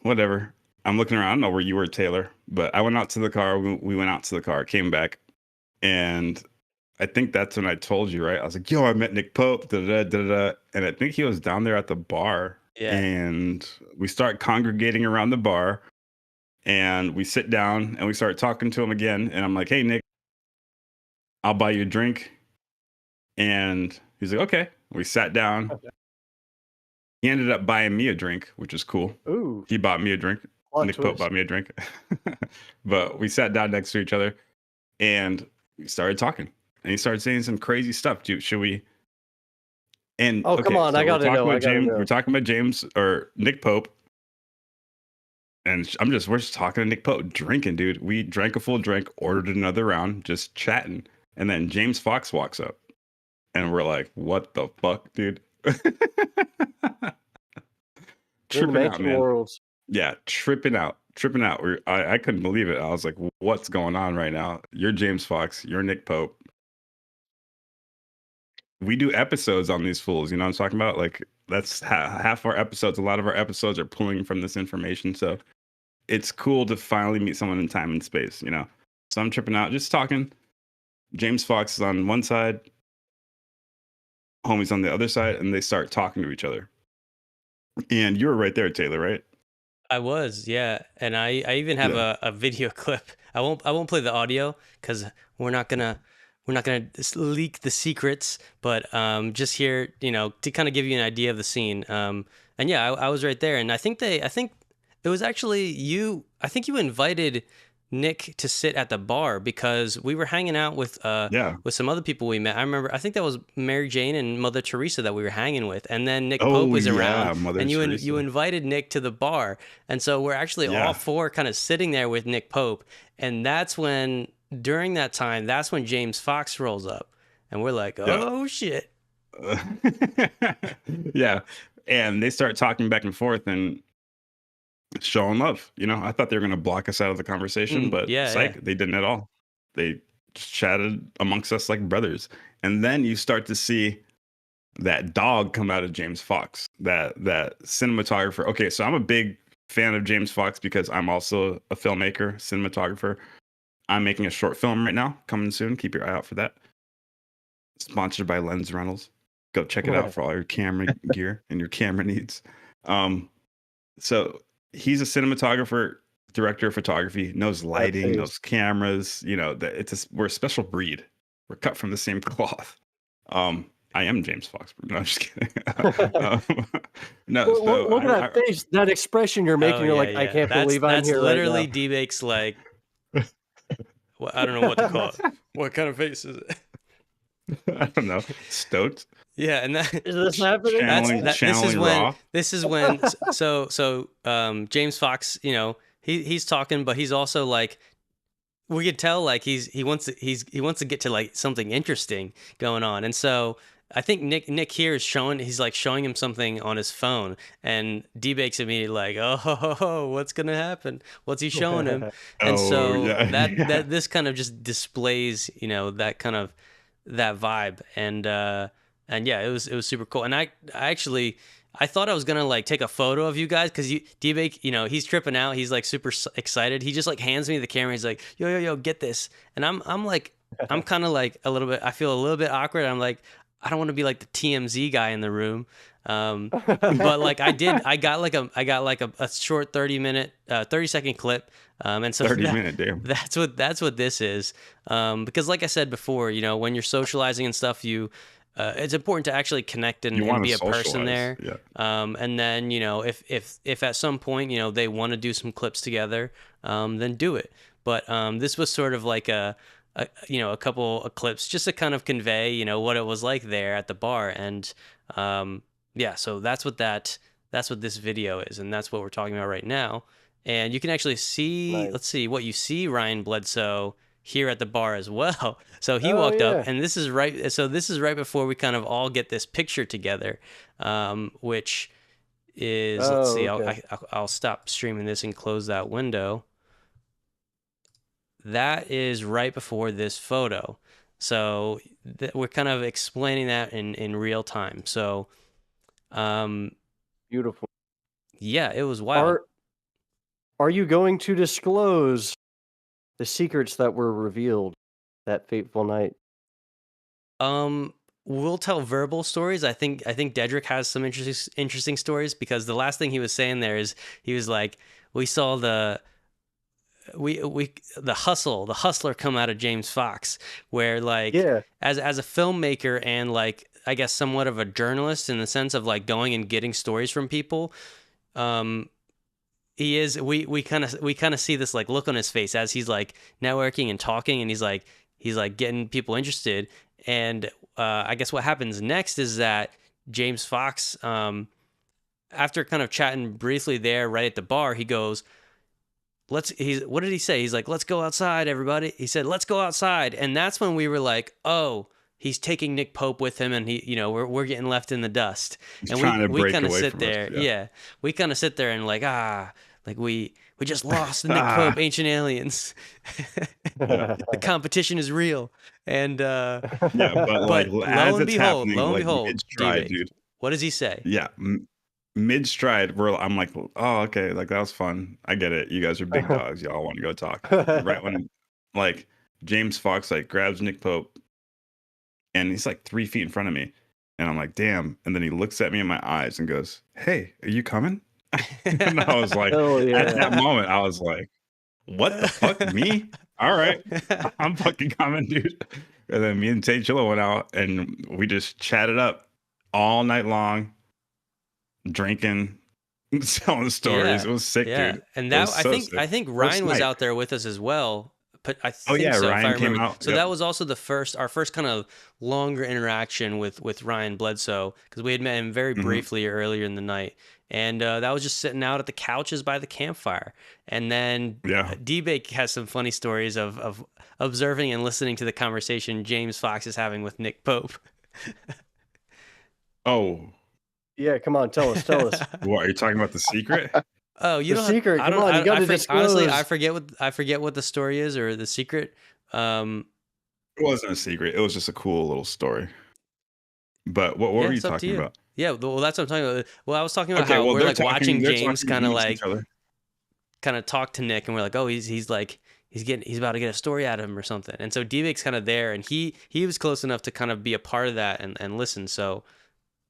Speaker 1: Whatever. I'm looking around. I don't know where you were, Taylor, but I went out to the car. We went out to the car, came back, and I think that's when I told you, right? I was like, yo, I met Nick Pope, da-da-da, da-da-da. And I think he was down there at the bar
Speaker 2: Yeah.
Speaker 1: And we start congregating around the bar, and we sit down and we start talking to him again. And I'm like, hey, Nick, I'll buy you a drink. And he's like, okay. We sat down. He ended up buying me a drink, which is cool.
Speaker 5: Ooh.
Speaker 1: He bought me a drink. Nick Pope bought me a drink. But we sat down next to each other and we started talking. And he started saying some crazy stuff. Dude, should we? And
Speaker 5: come on, I gotta know.
Speaker 1: We're talking about James or Nick Pope. And we're just talking to Nick Pope, drinking, dude. We drank a full drink, ordered another round, just chatting. And then James Fox walks up. And we're like, what the fuck, dude? Tripping out, man.
Speaker 5: Worlds.
Speaker 1: Yeah, tripping out. I couldn't believe it. I was like, what's going on right now? You're James Fox. You're Nick Pope. We do episodes on these fools. You know what I'm talking about? Like, that's half our episodes. A lot of our episodes are pulling from this information. So it's cool to finally meet someone in time and space, you know? So I'm tripping out, just talking. James Fox is on one side, homie's on the other side, and they start talking to each other. And you were right there, Taylor, right?
Speaker 2: I was, yeah. And I even have a video clip. I won't play the audio because we're not gonna leak the secrets, but just here, you know, to kind of give you an idea of the scene. And yeah, I was right there, and I think it was actually you. I think you invited Nick to sit at the bar because we were hanging out with some other people we met. I remember, I think that was Mary Jane and Mother Teresa that we were hanging with, and then Nick Pope was around,
Speaker 1: Mother
Speaker 2: and
Speaker 1: Teresa.
Speaker 2: you invited Nick to the bar, and so we're actually all four kind of sitting there with Nick Pope, and that's when during that time, that's when James Fox rolls up, and we're like, oh shit.
Speaker 1: Yeah, and they start talking back and forth and showing love. You know, I thought they were going to block us out of the conversation, but psych, they didn't at all. They just chatted amongst us like brothers. And then you start to see that dog come out of James Fox, that cinematographer. Okay, so I'm a big fan of James Fox because I'm also a filmmaker, cinematographer. I'm making a short film right now, coming soon. Keep your eye out for that. Sponsored by Lens Rentals. Go check it out for all your camera gear and your camera needs. So he's a cinematographer, director of photography, knows lighting, knows cameras. You know, we're a special breed. We're cut from the same cloth. I am James Fox. No, I'm just kidding.
Speaker 5: Look at that face, that expression you're making. You're like, I can't believe I'm here.
Speaker 2: That's literally
Speaker 5: right now.
Speaker 2: D-Bake's like, well, I don't know what to call it. What kind of face is it?
Speaker 1: I don't know. Stoked.
Speaker 2: Yeah, and that
Speaker 5: is this happening?
Speaker 2: This is when. So James Fox, you know, he's talking, but he's also like, we could tell like he wants to get to like something interesting going on, and so I think Nick here is showing him something on his phone, and D-Bake's immediately like, oh, what's gonna happen? What's he showing him? And that this kind of just displays, you know, that kind of that vibe, and yeah, it was super cool. And I thought I was gonna like take a photo of you guys because D-Bake, you know, he's tripping out. He's like super excited. He just like hands me the camera. He's like, yo, get this. And I'm like, I'm kind of like a little bit. I feel a little bit awkward. I'm like, I don't want to be like the TMZ guy in the room. But like I got like a short 30-second clip. And so
Speaker 1: 30-minute, damn.
Speaker 2: That's what this is. Because like I said before, you know, when you're socializing and stuff, it's important to actually connect and be a person there.
Speaker 1: Yeah.
Speaker 2: And then, you know, if at some point, you know, they want to do some clips together, then do it. But this was sort of like a couple of clips just to kind of convey, you know, what it was like there at the bar. And yeah, so that's what this video is, and that's what we're talking about right now. And you can actually see, let's see what you see, Ryan Bledsoe here at the bar as well. So he walked up, and this is right before we kind of all get this picture together, which is, let's see, okay. I'll stop streaming this and close that window. That is right before this photo. So we're kind of explaining that in real time. So
Speaker 5: beautiful.
Speaker 2: Yeah, it was wild.
Speaker 5: Are you going to disclose the secrets that were revealed that fateful night?
Speaker 2: we'll tell verbal stories. I think Deadrick has some interesting stories, because the last thing he was saying there is he was like, we saw the hustler come out of James Fox, where like as a filmmaker and like I guess somewhat of a journalist in the sense of like going and getting stories from people. He is we kind of see this like look on his face as he's like networking and talking, and he's like getting people interested. And I guess what happens next is that James Fox, after kind of chatting briefly there right at the bar, he goes, what did he say? He's like, let's go outside, everybody. He said, let's go outside. And that's when we were like, oh, he's taking Nick Pope with him, and we're getting left in the dust.
Speaker 1: He's
Speaker 2: and we kind of sit there. Yeah. We kind of sit there and like, we just lost Nick Pope, Ancient Aliens. The competition is real. And but lo and behold,
Speaker 1: mid-stride, dude.
Speaker 2: What does he say?
Speaker 1: Yeah. Mid-stride, I'm like, oh, okay, like that was fun. I get it. You guys are big dogs. Y'all want to go talk. Right when like James Fox like grabs Nick Pope, and he's like 3 feet in front of me, and I'm like, damn. And then he looks at me in my eyes and goes, hey, are you coming? And I was like, at that moment, I was like, what the fuck, me? All right, I'm fucking coming, dude. And then me and Tate Chilla went out, and we just chatted up all night long, drinking, telling stories. It was sick, dude.
Speaker 2: And that I think Ryan was out there with us as well. But I think
Speaker 1: Ryan came out.
Speaker 2: So that was also our first kind of longer interaction with Ryan Bledsoe, because we had met him very briefly earlier in the night. And that was just sitting out at the couches by the campfire. And then D-Bake has some funny stories of observing and listening to the conversation James Fox is having with Nick Pope.
Speaker 1: Oh.
Speaker 5: Yeah, come on, tell us.
Speaker 1: What, are you talking about The Secret?
Speaker 2: Oh, you
Speaker 5: the secret. Come on, you got to disclose.
Speaker 2: Honestly, I forget what the story is or the secret.
Speaker 1: It wasn't a secret. It was just a cool little story. But what were you talking about?
Speaker 2: Yeah, well, that's what I'm talking about. Well, I was talking about how we're like watching James kind of like talk to Nick, and we're like, oh, he's about to get a story out of him or something. And so D-Bake's kind of there, and he was close enough to kind of be a part of that and listen. So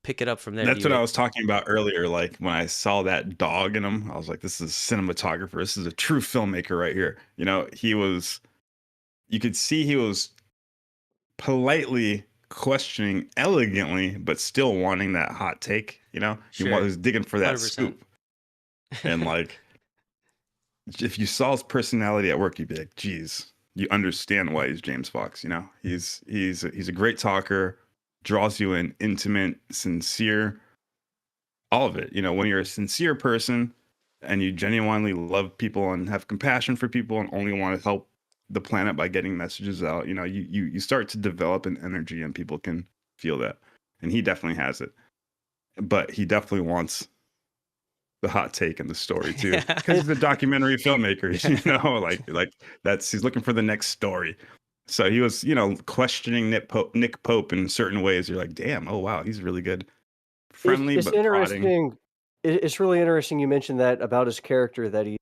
Speaker 2: pick it up from there.
Speaker 1: That's what I was talking about earlier. Like when I saw that dog in him, I was like, this is a cinematographer. This is a true filmmaker right here. You know, you could see he was politely questioning elegantly, but still wanting that hot take. You know, he was digging for that 100%. Scoop. And like, if you saw his personality at work, you'd be like, geez, you understand why he's James Fox. You know, he's a great talker. Draws you in, intimate, sincere, all of it. You know, when you're a sincere person and you genuinely love people and have compassion for people and only want to help the planet by getting messages out, you know, you start to develop an energy, and people can feel that. And he definitely has it. But he definitely wants the hot take in the story too. Because he's a documentary filmmaker, you know, like he's looking for the next story. So he was, you know, questioning Nick Pope in certain ways. You're like, damn, oh wow, he's really good. Friendly,
Speaker 5: it's
Speaker 1: but
Speaker 5: interesting.
Speaker 1: prodding.
Speaker 5: It's really interesting you mentioned that about his character, that he's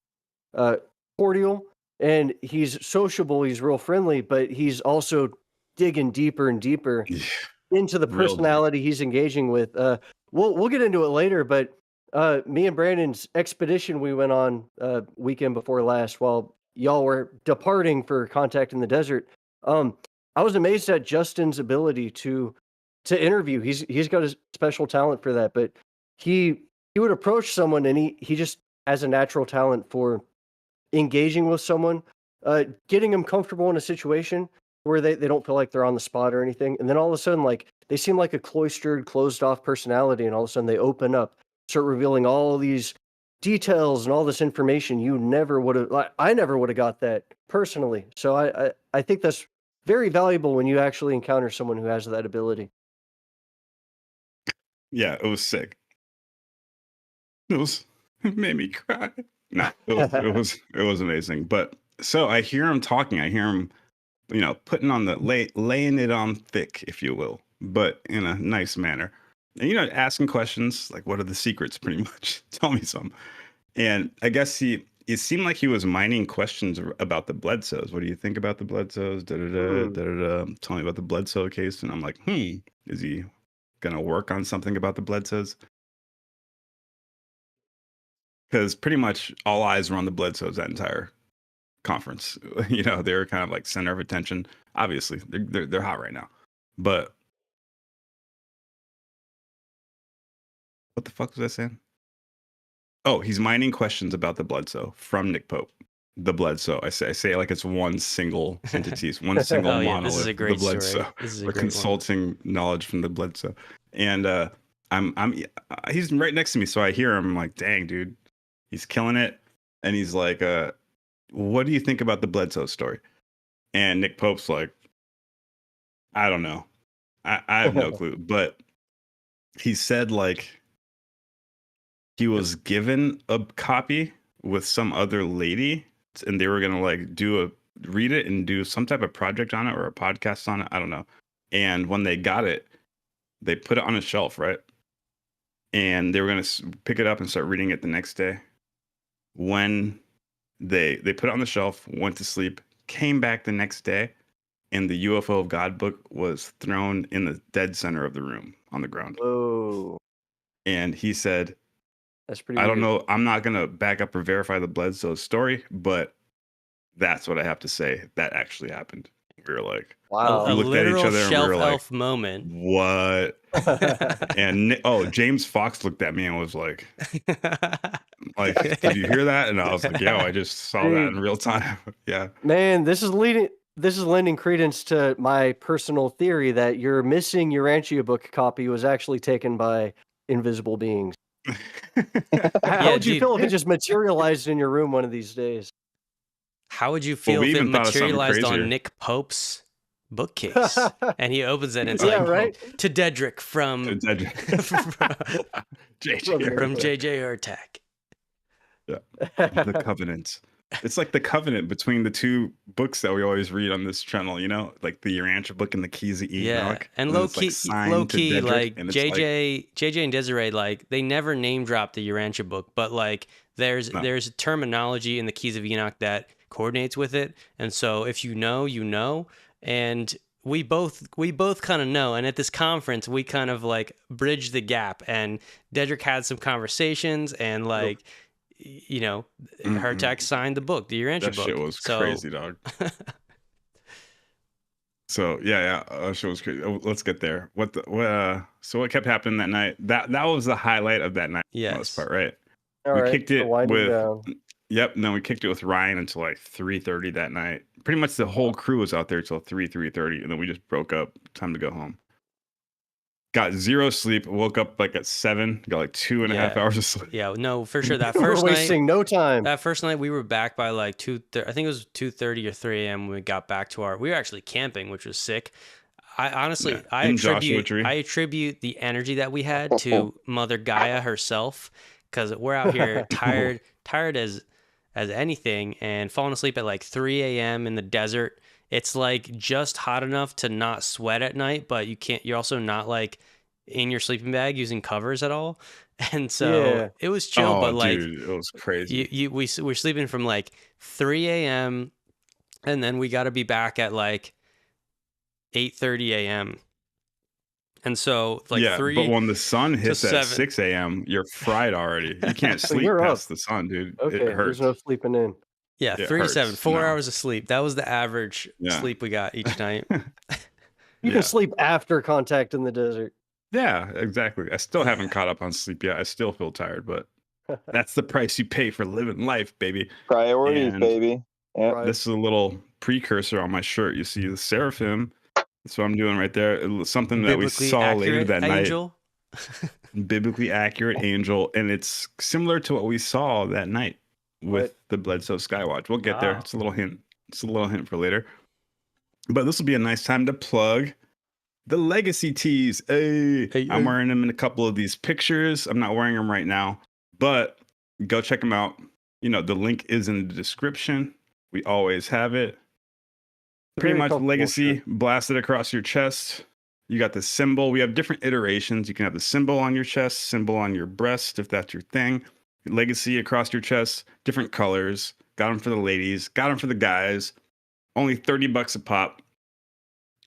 Speaker 5: cordial and he's sociable, he's real friendly, but he's also digging deeper and deeper into the personality he's engaging with. We'll get into it later, but me and Brandon's expedition we went on weekend before last while y'all were departing for Contact in the Desert. I was amazed at Justin's ability to interview. He's got a special talent for that, but he would approach someone, and he just has a natural talent for engaging with someone, getting them comfortable in a situation where they don't feel like they're on the spot or anything. And then all of a sudden, like, they seem like a cloistered, closed off personality, and all of a sudden they open up, start revealing all of these details and all this information you never would have, like, I never would have got that personally. So I think that's very valuable when you actually encounter someone who has that ability.
Speaker 1: Yeah, it was sick. It made me cry. No, it was amazing. But so I hear him talking. I hear him, you know, putting on laying it on thick, if you will, but in a nice manner. And, you know, asking questions like, what are the secrets, pretty much? Tell me some. And I guess he it seemed like he was mining questions about the Bledsoes. What do you think about the Bledsoes? Tell me about the Bledsoe case. And I'm like, is he going to work on something about the Bledsoes? Because pretty much all eyes were on the Bledsoes that entire conference. You know, they were kind of like center of attention. Obviously, they're hot right now. But what the fuck was I saying? Oh, he's mining questions about the Bledsoe from Nick Pope. The Bledsoe. I say it like it's one single entity, one single monolith.
Speaker 2: This is a great
Speaker 1: the
Speaker 2: story. This is a
Speaker 1: or
Speaker 2: great
Speaker 1: consulting knowledge from the Bledsoe. And he's right next to me, so I hear him. I'm like, dang, dude, he's killing it. And he's like, what do you think about the Bledsoe story? And Nick Pope's like, I don't know. I have no clue. But he said like he was given a copy with some other lady, and they were gonna like read it and do some type of project on it or a podcast on it. I don't know. And when they got it, they put it on a shelf, right? And they were gonna pick it up and start reading it the next day. When they put it on the shelf, went to sleep, came back the next day, and the UFO of God book was thrown in the dead center of the room on the ground.
Speaker 5: Oh.
Speaker 1: And he said,
Speaker 5: that's pretty
Speaker 1: I
Speaker 5: weird.
Speaker 1: don't know. I'm not going to back up or verify the Bledsoe story, but that's what I have to say. That actually happened. We were like,
Speaker 5: wow.
Speaker 2: A
Speaker 1: we looked at each
Speaker 2: literal
Speaker 1: other and
Speaker 2: shelf
Speaker 1: we were like,
Speaker 2: elf moment.
Speaker 1: What? And James Fox looked at me and was like, did you hear that? And I was like, I just saw that in real time. Yeah.
Speaker 5: Man, this is lending credence to my personal theory that your missing Urantia book copy was actually taken by invisible beings. How would you feel if it just materialized in your room one of these days?
Speaker 2: How would you feel if it materialized on Nick Pope's bookcase and he opens it and it's like,
Speaker 5: right?
Speaker 2: To Deadrick from
Speaker 1: JJ
Speaker 2: Hurtak.
Speaker 1: Yeah. The Covenant. It's like the covenant between the two books that we always read on this channel, you know, like the Urantia book and the Keys of Enoch.
Speaker 2: And low key, like JJ and Desiree, like they never name drop the Urantia book, but like there's terminology in the Keys of Enoch that coordinates with it, and so if you know, you know, and we both kind of know. And at this conference, we kind of like bridged the gap, and Deadrick had some conversations, and like. You know, Hurtak signed the book, the Urantia book.
Speaker 1: That shit was crazy, dog. So that shit was crazy. Let's get there. So what kept happening that night? That was the highlight of that night.
Speaker 2: Yes.
Speaker 1: For the most part, right?
Speaker 5: We
Speaker 1: kicked it with. Yep. No, we kicked it with Ryan until like 3:30 that night. Pretty much the whole crew was out there till 3:30, and then we just broke up. Time to go home. Got zero sleep. Woke up like at 7. Got like 2.5 hours of sleep.
Speaker 2: Yeah, no, for sure. That first
Speaker 5: night, wasting no time.
Speaker 2: That first night, we were back by like 2:30. I think it was 2:30 or 3 a.m. when we got back to we were actually camping, which was sick. I honestly, I attribute the energy that we had to Mother Gaia herself, because we're out here tired as anything, and falling asleep at like 3 a.m. in the desert. It's like just hot enough to not sweat at night, but you're also not like in your sleeping bag using covers at all. And so it was chill, but like,
Speaker 1: dude, it was crazy.
Speaker 2: We're sleeping from like 3 a.m. and then we got to be back at like 8:30 a.m. And so like
Speaker 1: but when the sun hits at
Speaker 2: 7.
Speaker 1: 6 a.m., you're fried already. You can't sleep past the sun, dude.
Speaker 5: Okay,
Speaker 1: it hurts.
Speaker 5: There's no sleeping in.
Speaker 2: Yeah, 3 to 7, 4 hours of sleep. That was the average sleep we got each night.
Speaker 5: You can sleep after contact in the desert.
Speaker 1: Yeah, exactly. I still haven't caught up on sleep yet. I still feel tired, but that's the price you pay for living life, baby.
Speaker 4: Priorities, baby.
Speaker 1: Yep. This is a little precursor on my shirt. You see the seraphim. That's what I'm doing right there. It was something that we saw later that
Speaker 2: angel.
Speaker 1: Night. Biblically accurate angel. And it's similar to what we saw that night with the Bledsoe Skywatch. We'll get there. It's a little hint. It's a little hint for later. But this will be a nice time to plug the Legacy tees. Hey, I'm wearing them in a couple of these pictures. I'm not wearing them right now, but go check them out. You know, the link is in the description. We always have it. Pretty much Legacy blasted across your chest. You got the symbol. We have different iterations. You can have the symbol on your chest, symbol on your breast, if that's your thing. Legacy across your chest, different colors. Got them for the ladies, got them for the guys. Only $30 a pop.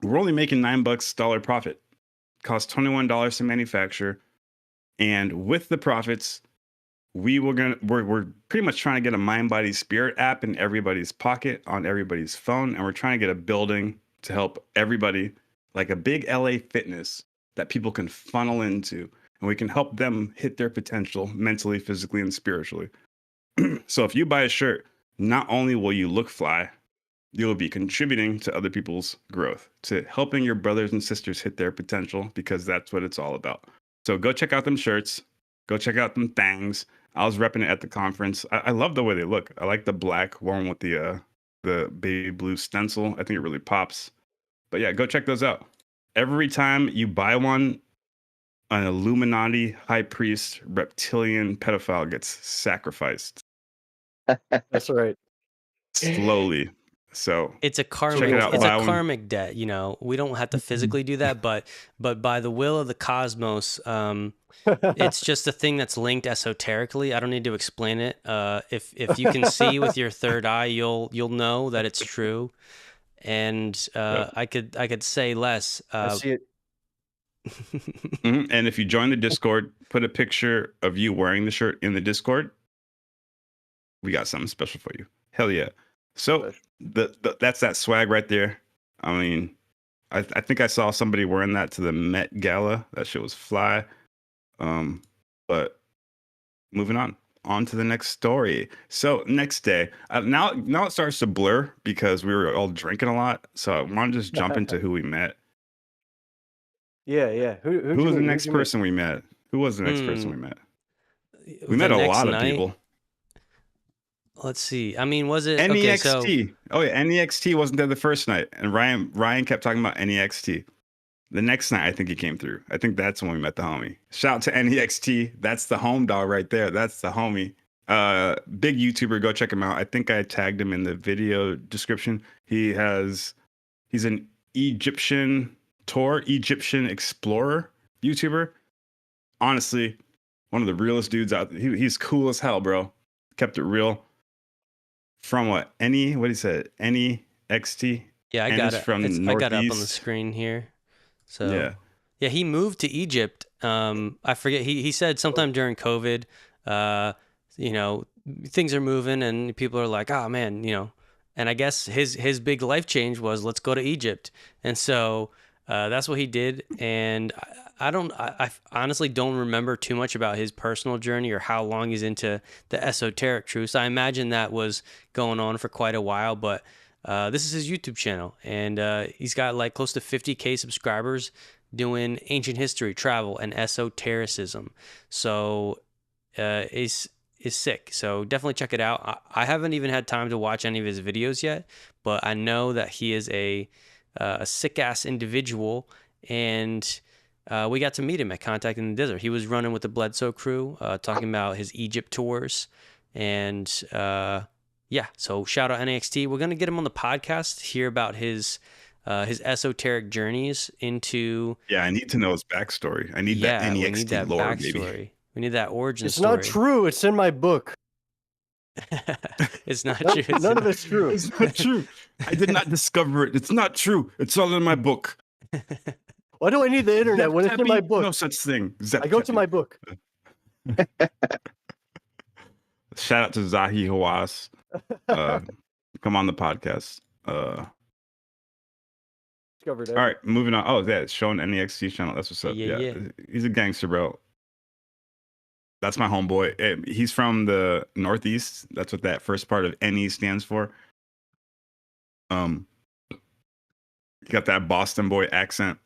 Speaker 1: We're only making $9 profit. Cost $21 to manufacture. And with the profits, we're pretty much trying to get a Mind Body Spirit app in everybody's pocket, on everybody's phone, and we're trying to get a building to help everybody, like a big LA Fitness that people can funnel into, and we can help them hit their potential mentally, physically, and spiritually. So if you buy a shirt, not only will you look fly, you'll be contributing to other people's growth, to helping your brothers and sisters hit their potential, because that's what it's all about. So go check out them shirts. Go check out them things. I was repping it at the conference. I love the way they look. I like the black one with the baby blue stencil. I think it really pops. But yeah, go check those out. Every time you buy one, an Illuminati high priest reptilian pedophile gets sacrificed.
Speaker 5: That's right.
Speaker 1: Slowly. So
Speaker 2: it's a karmic debt. You know, we don't have to physically do that, but by the will of the cosmos, it's just a thing that's linked esoterically. I don't need to explain it. If you can see with your third eye, you'll know that it's true. And I could say less.
Speaker 5: I see it.
Speaker 1: And if you join the Discord, put a picture of you wearing the shirt in the Discord. We got something special for you. Hell yeah. So that's that swag right there. I mean, I think I saw somebody wearing that to the Met Gala. That shit was fly. But moving on to the next story. So next day, now it starts to blur because we were all drinking a lot. So I want to just jump into who we met.
Speaker 5: Yeah.
Speaker 1: Who was the next person we met? Who was the next person we met? We met a lot of people.
Speaker 2: Let's see. I mean, was it
Speaker 1: NEXT?
Speaker 2: Okay, so...
Speaker 1: Oh yeah, NEXT wasn't there the first night, and Ryan kept talking about NEXT. The next night, I think he came through. I think that's when we met the homie. Shout out to NEXT. That's the home dog right there. That's the homie. Big YouTuber. Go check him out. I think I tagged him in the video description. He's an Egyptian explorer YouTuber. Honestly, one of the realest dudes out there. He's cool as hell, bro. Kept it real. From what? What he said? NEXT?
Speaker 2: Yeah, I got it. I got it up on the screen here. So yeah, he moved to Egypt. I forget. He said sometime during COVID, you know, things are moving and people are like, oh man, you know, and I guess his big life change was let's go to Egypt. And so that's what he did. And I honestly don't remember too much about his personal journey or how long he's into the esoteric truths. I imagine that was going on for quite a while, but this is his YouTube channel, and he's got like close to 50K subscribers doing ancient history, travel, and esotericism. So is sick. So definitely check it out. I haven't even had time to watch any of his videos yet, but I know that he is a sick ass individual, and we got to meet him at Contact in the Desert. He was running with the Bledsoe crew, talking about his Egypt tours, and yeah, so shout out NXT. We're gonna get him on the podcast, hear about his esoteric journeys into.
Speaker 1: Yeah, I need to know his backstory. I need that NXT
Speaker 2: we need that
Speaker 1: lore,
Speaker 2: backstory.
Speaker 1: baby.
Speaker 2: We need that origin story.
Speaker 5: It's not true. It's in my book.
Speaker 2: It's not true.
Speaker 5: None of it's true.
Speaker 1: It's not true. I did not discover it. It's not true. It's all in my book.
Speaker 5: Why do I need the internet when it's in my book?
Speaker 1: No such thing.
Speaker 5: I go to my book.
Speaker 1: Shout out to Zahi Hawass. Come on the podcast. All right, moving on. Oh, yeah, it's showing NEXT channel. That's what's up. Yeah. He's a gangster, bro. That's my homeboy. He's from the Northeast. That's what that first part of NE stands for. He got that Boston boy accent.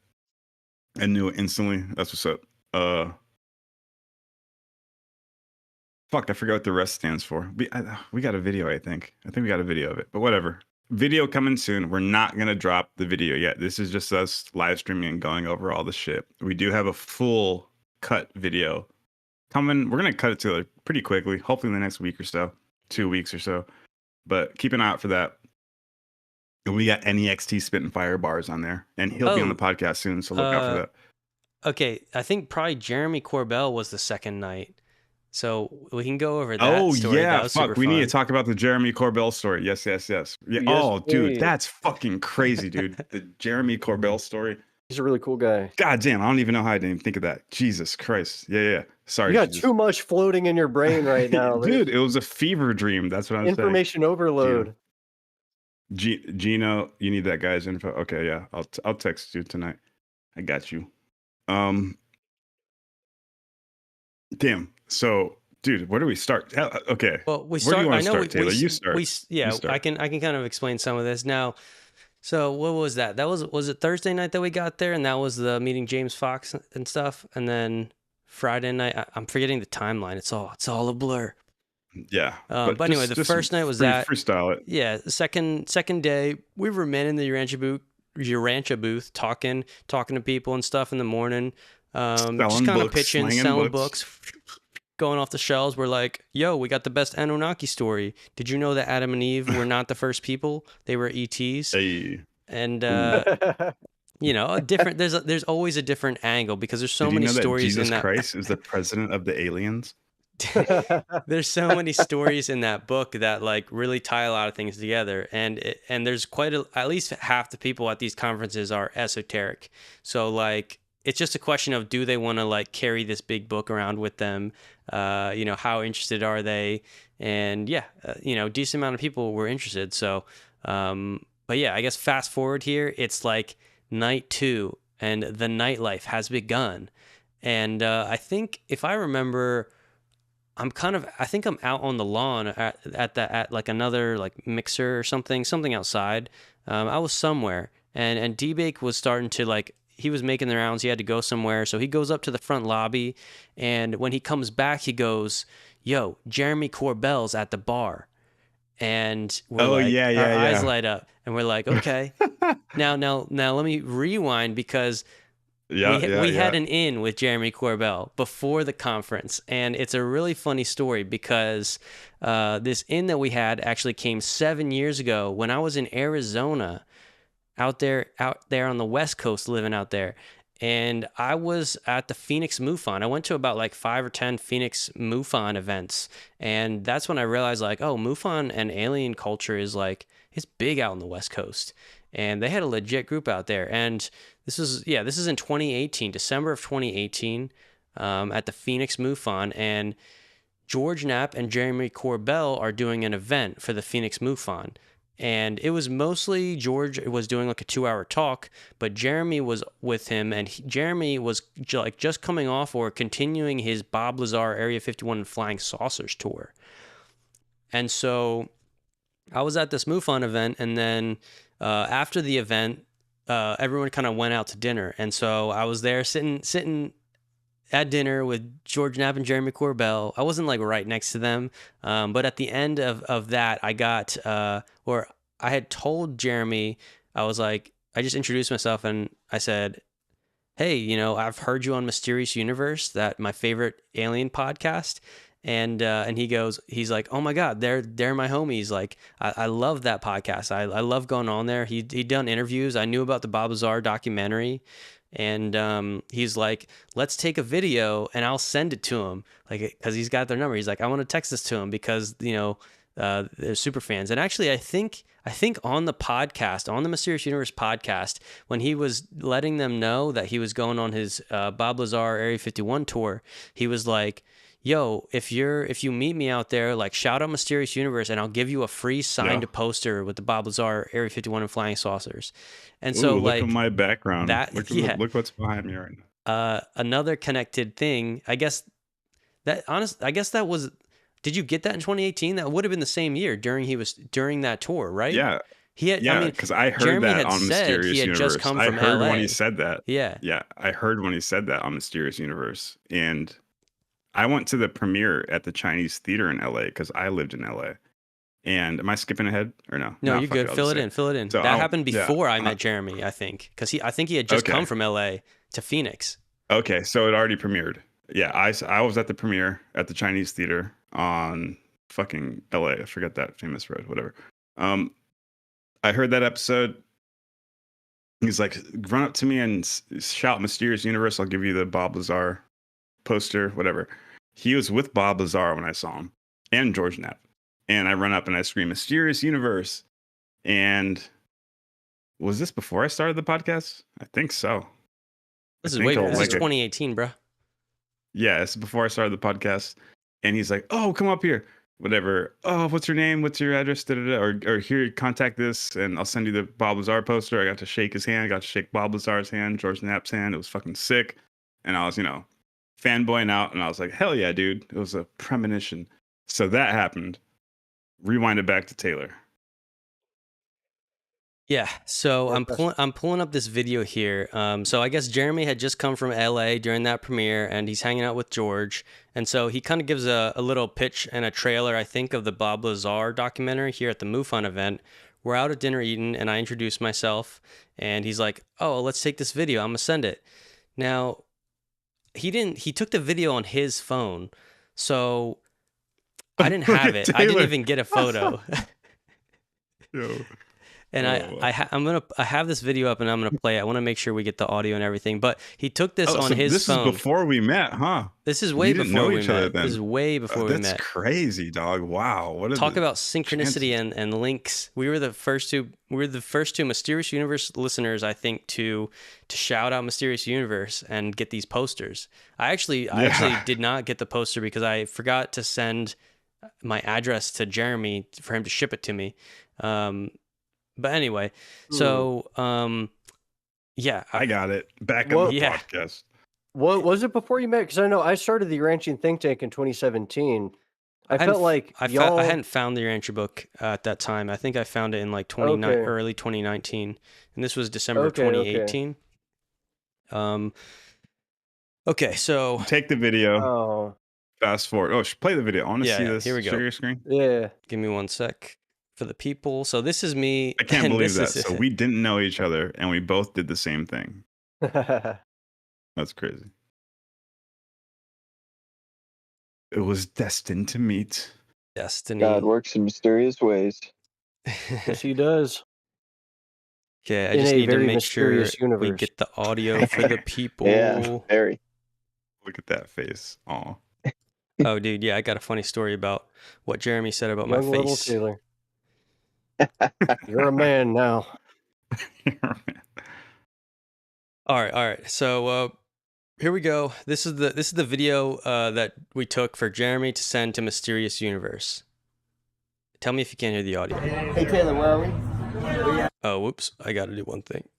Speaker 1: I knew it instantly. That's what's up. Fuck, I forgot what the rest stands for. We got a video, I think. We got a video of it, but whatever. Video coming soon. We're not going to drop the video yet. This is just us live streaming and going over all the shit. We do have a full cut video coming. We're going to cut it together pretty quickly, hopefully in the next week or so, 2 weeks or so. But keep an eye out for that. And we got NEXT spitting fire bars on there. And he'll be on the podcast soon, so look out for that.
Speaker 2: Okay, I think probably Jeremy Corbell was the second night. So we can go over that
Speaker 1: Oh
Speaker 2: story.
Speaker 1: yeah,
Speaker 2: That was super
Speaker 1: fuck. We need to
Speaker 2: fun.
Speaker 1: talk about the Jeremy Corbell story. Yes. Yeah.
Speaker 5: Yes,
Speaker 1: Oh, dude,
Speaker 5: please.
Speaker 1: that's fucking crazy, dude. The Jeremy Corbell story.
Speaker 5: He's a really cool guy.
Speaker 1: God damn, I don't even know how I didn't think of that. Jesus Christ. Yeah. Sorry.
Speaker 5: You got too much floating in your brain right now,
Speaker 1: dude. It was a fever dream. That's what I'm saying.
Speaker 5: Information overload.
Speaker 1: Gino, you need that guy's info. Okay, yeah. I'll text you tonight. I got you. Damn. So, dude, where do we start? Okay.
Speaker 2: Well,
Speaker 1: where do you want to start, Taylor? You start.
Speaker 2: Yeah,
Speaker 1: You start.
Speaker 2: I can kind of explain some of this now. So what was that? That was it Thursday night that we got there, and that was the meeting James Fox and stuff, and then Friday night. I'm forgetting the timeline. It's all a blur.
Speaker 1: Yeah.
Speaker 2: But anyway, the first night was that
Speaker 1: freestyle it.
Speaker 2: Yeah. Second day, we were men in the Urantia booth talking to people and stuff in the morning. Just kind of pitching, selling books, going off the shelves. We're like, yo, we got the best Anunnaki story. Did you know that Adam and Eve were not the first people? They were ETs.
Speaker 1: Hey.
Speaker 2: And you know, a different. There's always a different angle because there's so many stories
Speaker 1: Jesus
Speaker 2: in that.
Speaker 1: Christ is the president of the aliens.
Speaker 2: There's so many stories in that book that like really tie a lot of things together, and there's at least half the people at these conferences are esoteric. So like it's just a question of, do they want to like carry this big book around with them? You know, how interested are they? And yeah, you know, decent amount of people were interested. So, but yeah, I guess fast forward here, it's like night 2 and the nightlife has begun. And I think if I remember, I think I'm out on the lawn at like another like mixer or something outside. I was somewhere, and D-Bake was starting to like, he was making the rounds. He had to go somewhere. So he goes up to the front lobby, and when he comes back, he goes, yo, Jeremy Corbell's at the bar. And we're our eyes light up, and we're like, okay. now let me rewind, because we had an in with Jeremy Corbell before the conference, and it's a really funny story because this in that we had actually came 7 years ago when I was in Arizona, out there on the West Coast, living out there, and I was at the Phoenix MUFON. I went to about like 5 or 10 Phoenix MUFON events, and that's when I realized like, oh, MUFON and alien culture is like, it's big out on the West Coast. And they had a legit group out there. And this is in 2018, December of 2018, at the Phoenix MUFON. And George Knapp and Jeremy Corbell are doing an event for the Phoenix MUFON. And it was mostly George was doing like a 2-hour talk, but Jeremy was with him, and Jeremy was like just coming off or continuing his Bob Lazar Area 51 and Flying Saucers tour. And so I was at this MUFON event, and then after the event, everyone kind of went out to dinner. And so I was there sitting at dinner with George Knapp and Jeremy Corbell. I wasn't like right next to them, but at the end of that, I got, or I had told Jeremy, I was like, I just introduced myself and I said, hey, you know, I've heard you on Mysterious Universe, that my favorite alien podcast. And he's like, oh my God, they're my homies. Like, I love that podcast. I love going on there. He'd done interviews. I knew about the Bob Lazar documentary. And he's like, let's take a video and I'll send it to him, like, because he's got their number. He's like, I want to text this to him because, you know, they're super fans. And actually, I think on the podcast, on the Mysterious Universe podcast, when he was letting them know that he was going on his Bob Lazar Area 51 tour, he was like, yo, if you meet me out there, like, shout out Mysterious Universe and I'll give you a free signed poster with the Bob Lazar Area 51 and Flying Saucers. And so,
Speaker 1: look
Speaker 2: like,
Speaker 1: at my background.
Speaker 2: Look
Speaker 1: what's behind me right now.
Speaker 2: Another connected thing, I guess that was, did you get that in 2018? That would have been the same year during that tour, right?
Speaker 1: Yeah. Because I heard
Speaker 2: Jeremy
Speaker 1: that
Speaker 2: had
Speaker 1: on
Speaker 2: said
Speaker 1: Mysterious
Speaker 2: he had
Speaker 1: Universe.
Speaker 2: just come
Speaker 1: I
Speaker 2: from
Speaker 1: heard
Speaker 2: LA.
Speaker 1: when he said that.
Speaker 2: Yeah.
Speaker 1: I heard when he said that on Mysterious Universe. And I went to the premiere at the Chinese Theater in LA because I lived in LA. And am I skipping ahead or no?
Speaker 2: No, you're good. Fill it in. So that happened before I met Jeremy, I think. Because I think he had just come from LA to Phoenix.
Speaker 1: Okay, so it already premiered. Yeah, I was at the premiere at the Chinese Theater on fucking LA. I forget that famous road, whatever. I heard that episode. He's like, run up to me and shout Mysterious Universe. I'll give you the Bob Lazar poster, whatever. He was with Bob Lazar when I saw him, and George Knapp. And I run up and I scream, "Mysterious Universe!" And was this before I started the podcast? I think so.
Speaker 2: This is 2018, bro.
Speaker 1: Yeah, it's before I started the podcast. And he's like, "Oh, come up here." Whatever. "Oh, what's your name? What's your address? Da-da-da. Or here, contact this, and I'll send you the Bob Lazar poster." I got to shake his hand. I got to shake Bob Lazar's hand, George Knapp's hand. It was fucking sick. And I was, fanboying out. And I was like, hell yeah, dude. It was a premonition. So that happened. Rewind it back to Taylor.
Speaker 2: Yeah, so I'm pulling up this video here. So I guess Jeremy had just come from LA during that premiere, and he's hanging out with George. And so he kind of gives a little pitch and a trailer, I think, of the Bob Lazar documentary here at the MUFON event. We're out at dinner eating, and I introduce myself, and he's like, "Oh, let's take this video. I'm gonna send it." Now, he took the video on his phone, so I didn't have it. I didn't even get a photo.
Speaker 1: Yo.
Speaker 2: And I have this video up and I'm gonna play it. I want to make sure we get the audio and everything. But he took this on his phone.
Speaker 1: This is before we met, huh?
Speaker 2: This is way before we met. This is way before we met.
Speaker 1: That's crazy, dog. Wow.
Speaker 2: Talk about synchronicity and links. We were the first two. Mysterious Universe listeners, I think, to shout out Mysterious Universe and get these posters. I actually did not get the poster because I forgot to send my address to Jeremy for him to ship it to me. But anyway, so yeah,
Speaker 1: I got it back on the podcast.
Speaker 5: What was it before you met? Because I know I started the Urantian think tank in 2017. I felt like
Speaker 2: I hadn't found the Urantia book at that time. I think I found it in like early 2019, and this was December 2018. Okay, so
Speaker 1: take the video. Fast forward. Oh, play the video. I want to see this.
Speaker 2: Here we go.
Speaker 1: Share your screen.
Speaker 5: Yeah.
Speaker 2: Give me 1 sec. For the people. So this is me.
Speaker 1: I can't believe that. So we didn't know each other and we both did the same thing. That's crazy. It was destined to meet.
Speaker 2: Destiny.
Speaker 4: God works in mysterious ways.
Speaker 5: Yes, he does.
Speaker 2: Okay, I just need to make sure we get the audio for the people.
Speaker 4: Yeah, very.
Speaker 1: Look at that face. Aw.
Speaker 2: Oh, dude, yeah, I got a funny story about what Jeremy said about my face.
Speaker 5: Little Taylor. You're a man now.
Speaker 2: All right. So here we go. This is the video that we took for Jeremy to send to Mysterious Universe. Tell me if you can't hear the audio.
Speaker 6: Hey Taylor, where are we?
Speaker 2: Oh, whoops! I got to do one thing.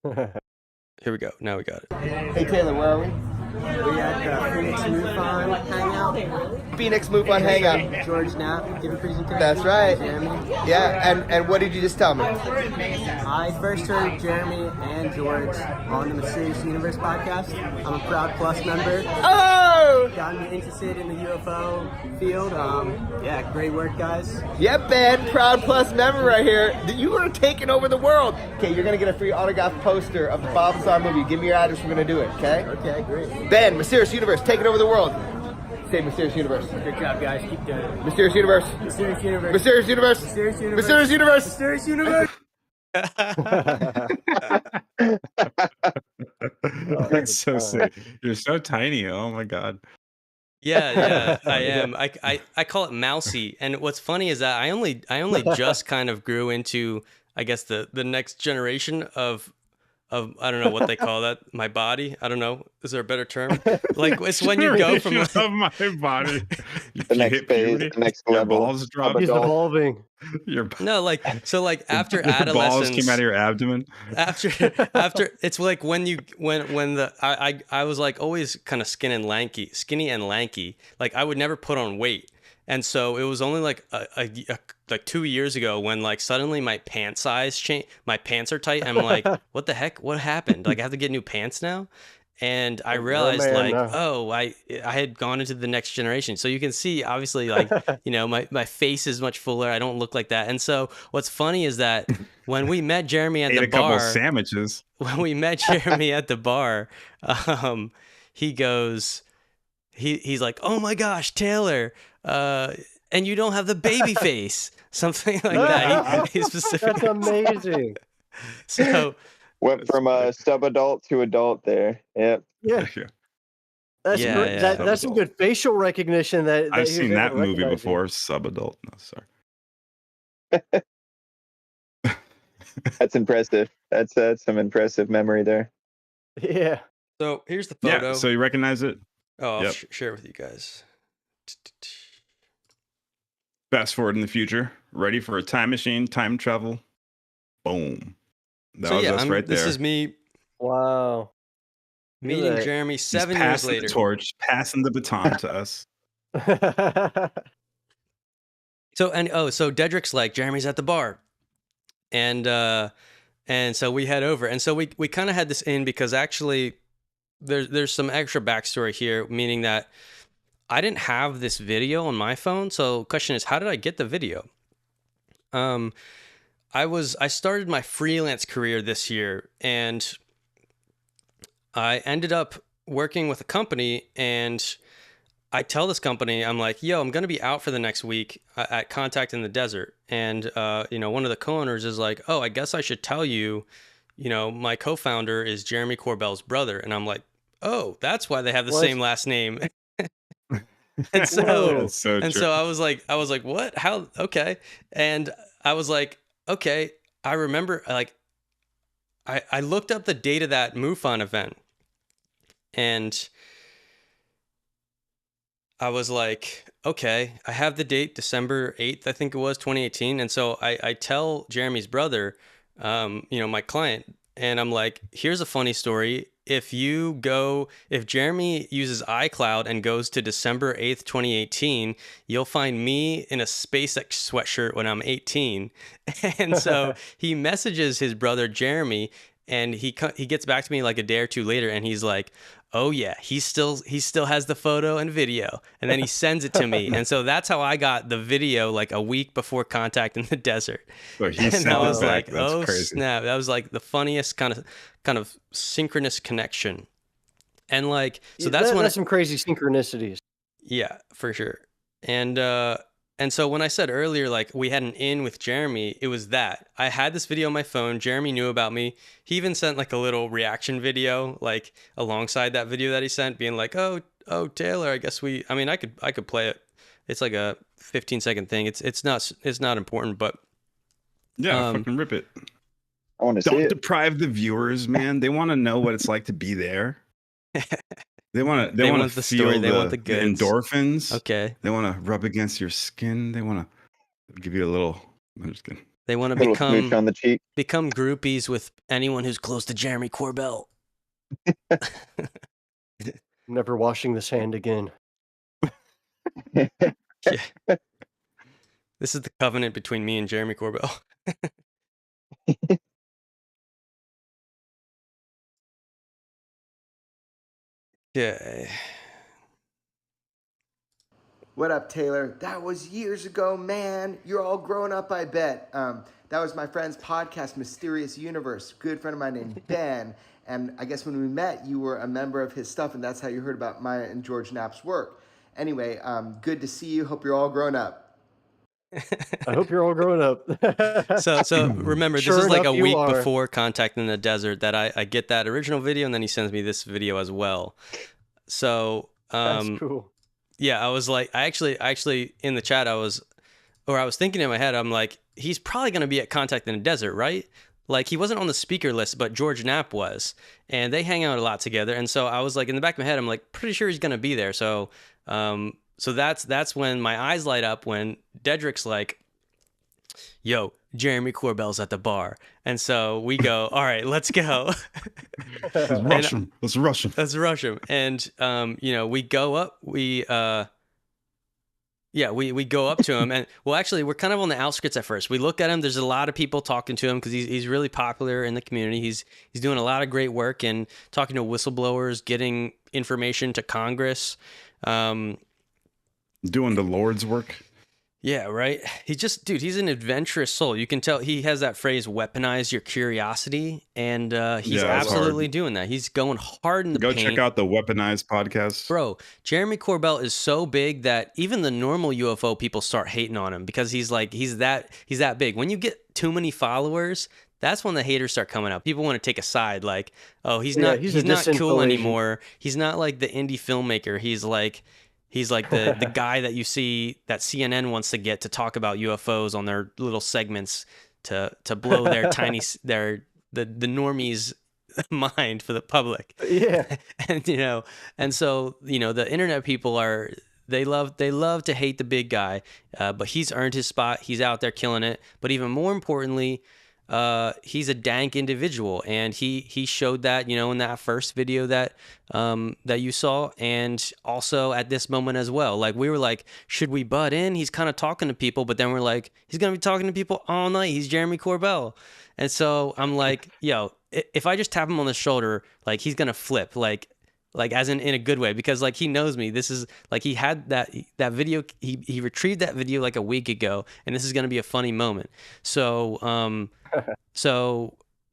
Speaker 2: Here we go. Now we got it.
Speaker 6: Hey Taylor, where are we? We at Phoenix MUFON Hangout. Phoenix MUFON Hangout. George Knapp, give a presentation. That's right. Jeremy. Yeah, and what did you just tell me? I first heard Jeremy and George on the Mysterious Universe podcast. I'm a Proud Plus member. Oh! Got me interested in the UFO field. Yeah, great work, guys. Yep, man. Proud Plus member right here. You are taking over the world. Okay, you're going to get a free autographed poster of the Bob Lazar movie. Give me your address. We're going to do it, okay? Okay, great. Ben, Mysterious Universe, taking over the world. Say Mysterious Universe. Good job, guys. Keep doing it. Mysterious Universe. Mysterious Universe. Mysterious Universe. Mysterious Universe. Mysterious Universe. Mysterious Universe.
Speaker 1: That's so sick. You're so tiny. Oh my god.
Speaker 2: Yeah, I am. I call it mousy. And what's funny is that I only just kind of grew into, I guess, the next generation of I don't know what they call that, my body. I don't know. Is there a better term? Like it's when you go from
Speaker 1: of my body.
Speaker 4: The next phase, the next level.
Speaker 1: Balls drop.
Speaker 5: He's evolving.
Speaker 2: No, like after adolescence,
Speaker 1: balls came out of your abdomen.
Speaker 2: After it's like when I was like always kind of skinny and lanky. Like I would never put on weight. And so it was only like like 2 years ago when like suddenly my pant size changed. My pants are tight. And I'm like, what the heck? What happened? Like I have to get new pants now. And I realized I had gone into the next generation. So you can see obviously like, my face is much fuller. I don't look like that. And so what's funny is that when we met Jeremy at the bar,
Speaker 1: a couple sandwiches.
Speaker 2: When we met Jeremy at the bar, he goes, he's like, "Oh my gosh, Taylor, and you don't have the baby face," something like that. He specifically.
Speaker 5: That's amazing.
Speaker 2: So
Speaker 4: went from a sub-adult to adult there. Yep.
Speaker 5: Yeah. That's that's some good facial recognition. That
Speaker 1: I've seen that movie before. Subadult. No, sorry.
Speaker 4: That's impressive. That's some impressive memory there.
Speaker 5: Yeah.
Speaker 2: So here's the photo.
Speaker 1: Yeah. So you recognize it?
Speaker 2: Oh, I'll share it with you guys.
Speaker 1: Fast forward in the future, ready for a time machine, time travel. Boom. That was us right there.
Speaker 2: This is me.
Speaker 5: Wow.
Speaker 2: Meeting Jeremy 7 years later.
Speaker 1: The torch, passing the baton to us.
Speaker 2: So Deadrick's like, Jeremy's at the bar, and so we head over, and so we kind of had this in because actually there's some extra backstory here, meaning that I didn't have this video on my phone. So the question is, how did I get the video? I started my freelance career this year, and I ended up working with a company, and I tell this company, I'm like, yo, I'm going to be out for the next week at Contact in the Desert. And, one of the co-owners is like, oh, I guess I should tell you, my co-founder is Jeremy Corbell's brother. And I'm like, oh, that's why they have the same last name. And so, so I was like, what? How? Okay. And I was like, okay, I remember, like, I looked up the date of that MUFON event, and I was like, okay, I have the date, December 8th, I think it was, 2018. And so I tell Jeremy's brother, my client, and I'm like, here's a funny story. If Jeremy uses iCloud and goes to December 8th, 2018, you'll find me in a SpaceX sweatshirt when I'm 18. And so he messages his brother, Jeremy, and he gets back to me like a day or two later, and he's like, oh yeah, he still has the photo and video. And then he sends it to me. And so that's how I got the video like a week before Contact in the Desert.
Speaker 1: And I was like, that's oh crazy.
Speaker 2: Snap. That was like the funniest kind of synchronous connection. And like, so that's
Speaker 5: some crazy synchronicities.
Speaker 2: Yeah, for sure. And so when I said earlier, like we had an in with Jeremy, it was that I had this video on my phone. Jeremy knew about me. He even sent like a little reaction video, like alongside that video that he sent, being like, "Oh, Taylor, I guess I could play it. It's like a 15-second thing. It's not important, but
Speaker 1: yeah, fucking rip it.
Speaker 4: I want to see it.
Speaker 1: Don't deprive the viewers, man. They want to know what it's like to be there. They want to feel
Speaker 2: story. They want the
Speaker 1: endorphins.
Speaker 2: Okay.
Speaker 1: They want to rub against your skin. They want to give you a little. I'm just kidding.
Speaker 2: They want to become on the cheek. Become groupies with anyone who's close to Jeremy Corbell.
Speaker 5: Never washing this hand again.
Speaker 2: Yeah. This is the covenant between me and Jeremy Corbell. Yeah.
Speaker 6: What up, Taylor? That was years ago, man. You're all grown up, I bet. That was my friend's podcast, Mysterious Universe. Good friend of mine named Ben. And I guess when we met, you were a member of his stuff, and that's how you heard about Maya and George Knapp's work. Anyway, good to see you. Hope you're all grown up.
Speaker 5: I hope you're all grown up.
Speaker 2: So remember, this is like a week before Contact in the Desert that I get that original video, and then he sends me this video as well. So
Speaker 5: that's cool.
Speaker 2: Yeah, I was like, I actually in the chat, I was thinking in my head, I'm like, he's probably going to be at Contact in the Desert, right? Like he wasn't on the speaker list, but George Knapp was, and they hang out a lot together. And so I was like, in the back of my head, I'm like, pretty sure he's going to be there. So that's when my eyes light up when Deadrick's like, yo, Jeremy Corbell's at the bar. And so we go, all right, let's go.
Speaker 1: Let's rush him.
Speaker 2: And, we go up, we go up to him, and well, actually we're kind of on the outskirts at first. We look at him. There's a lot of people talking to him because he's really popular in the community. He's doing a lot of great work and talking to whistleblowers, getting information to Congress, doing
Speaker 1: the Lord's work.
Speaker 2: Yeah, right. He's an adventurous soul. You can tell he has that phrase, weaponize your curiosity. And he's absolutely doing that. He's going hard in the paint.
Speaker 1: Go check out the Weaponized podcast.
Speaker 2: Bro, Jeremy Corbell is so big that even the normal UFO people start hating on him because he's that big. When you get too many followers, that's when the haters start coming out. People want to take a side, like, oh, he's not cool anymore. He's not like the indie filmmaker. He's like the guy that you see that CNN wants to get to talk about UFOs on their little segments to blow their the normies mind for the public.
Speaker 5: Yeah.
Speaker 2: And so the internet people they love to hate the big guy, but he's earned his spot. He's out there killing it. But even more importantly, he's a dank individual, and he showed that in that first video that you saw, and also at this moment as well. Like, we were like, should we butt in? He's kind of talking to people, but then we're like, he's gonna be talking to people all night. He's Jeremy Corbell. And so I'm like, yo, if I just tap him on the shoulder, like, he's gonna flip, like as in a good way, because like, he knows me. This is like, he had that video, he retrieved that video like a week ago, and this is gonna be a funny moment. So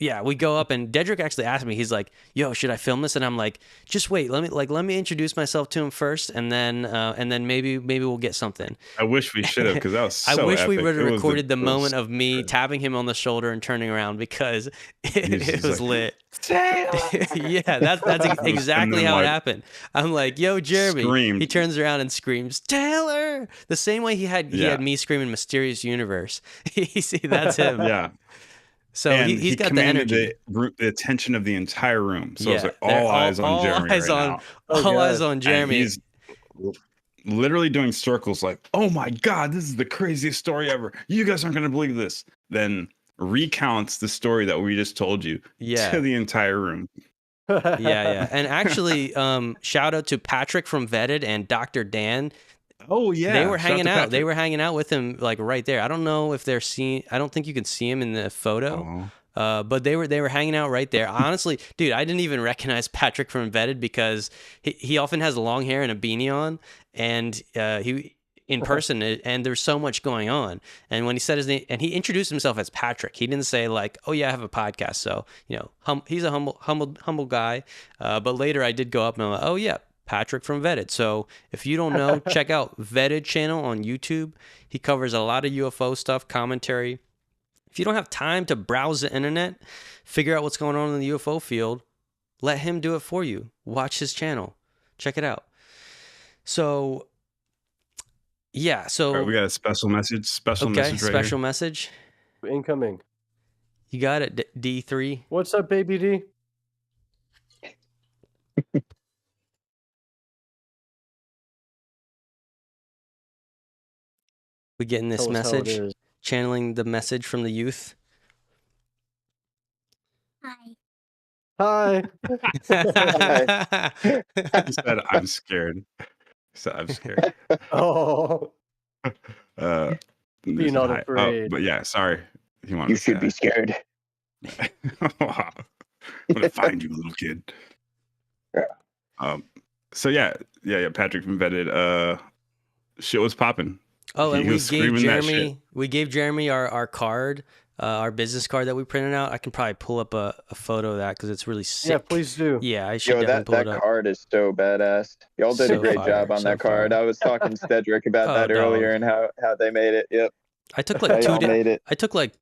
Speaker 2: yeah, we go up, and Deadrick actually asked me, he's like, yo, should I film this? And I'm like, just wait, let me introduce myself to him first, and then maybe we'll get something.
Speaker 1: I wish we should have, because that was so
Speaker 2: I wish
Speaker 1: epic.
Speaker 2: We would have recorded the moment of me tapping him on the shoulder and turning around, because it was like, lit. Yeah, that's exactly how it happened. I'm like, yo, Jeremy.
Speaker 1: Screamed.
Speaker 2: He turns around and screams, Taylor! The same way he had me screaming Mysterious Universe. See, that's him.
Speaker 1: Yeah.
Speaker 2: So he's got the energy.
Speaker 1: The attention of the entire room. So it's like all eyes on Jeremy right now.
Speaker 2: All eyes on Jeremy.
Speaker 1: And he's literally doing circles like, oh my God, this is the craziest story ever. You guys aren't going to believe this. Then recounts the story that we just told you to the entire room.
Speaker 2: Yeah. And actually, shout out to Patrick from Vetted and Dr. Dan.
Speaker 1: Oh yeah,
Speaker 2: they were hanging out. They were hanging out with him, like, right there. I don't know if they're seeing. I don't think you can see him in the photo. But they were hanging out right there. Honestly, dude, I didn't even recognize Patrick from Vetted, because he often has long hair and a beanie on, and he in person, and there's so much going on. And when he said his name, and he introduced himself as Patrick, he didn't say like, oh yeah, I have a podcast. So he's a humble guy. But later I did go up and I'm like, oh yeah, Patrick from Vetted. So if you don't know, check out Vetted channel on YouTube. He covers a lot of UFO stuff, commentary. If you don't have time to browse the internet, figure out what's going on in the UFO field, let him do it for you. Watch his channel. Check it out. So, yeah. So
Speaker 1: all right, we got a special message.
Speaker 2: Special message.
Speaker 5: Incoming.
Speaker 2: You got it, D3.
Speaker 5: What's up, baby D?
Speaker 2: We getting this message, channeling the message from the youth.
Speaker 5: Hi.
Speaker 1: He said, I'm scared.
Speaker 5: Oh. Be not afraid.
Speaker 1: But yeah, sorry.
Speaker 4: You should be scared.
Speaker 1: I'm gonna find you, little kid. So yeah, Patrick from Vetted. Shit was popping.
Speaker 2: Oh, and we gave Jeremy our card, our business card that we printed out. I can probably pull up a photo of that because it's really sick.
Speaker 5: Yeah, please do.
Speaker 2: Yeah, I should definitely pull it up.
Speaker 4: That card is so badass. Y'all did a great job on that card. I was talking to Deadrick about that earlier and how they made it. Yep.
Speaker 2: I took like 2 days. I took like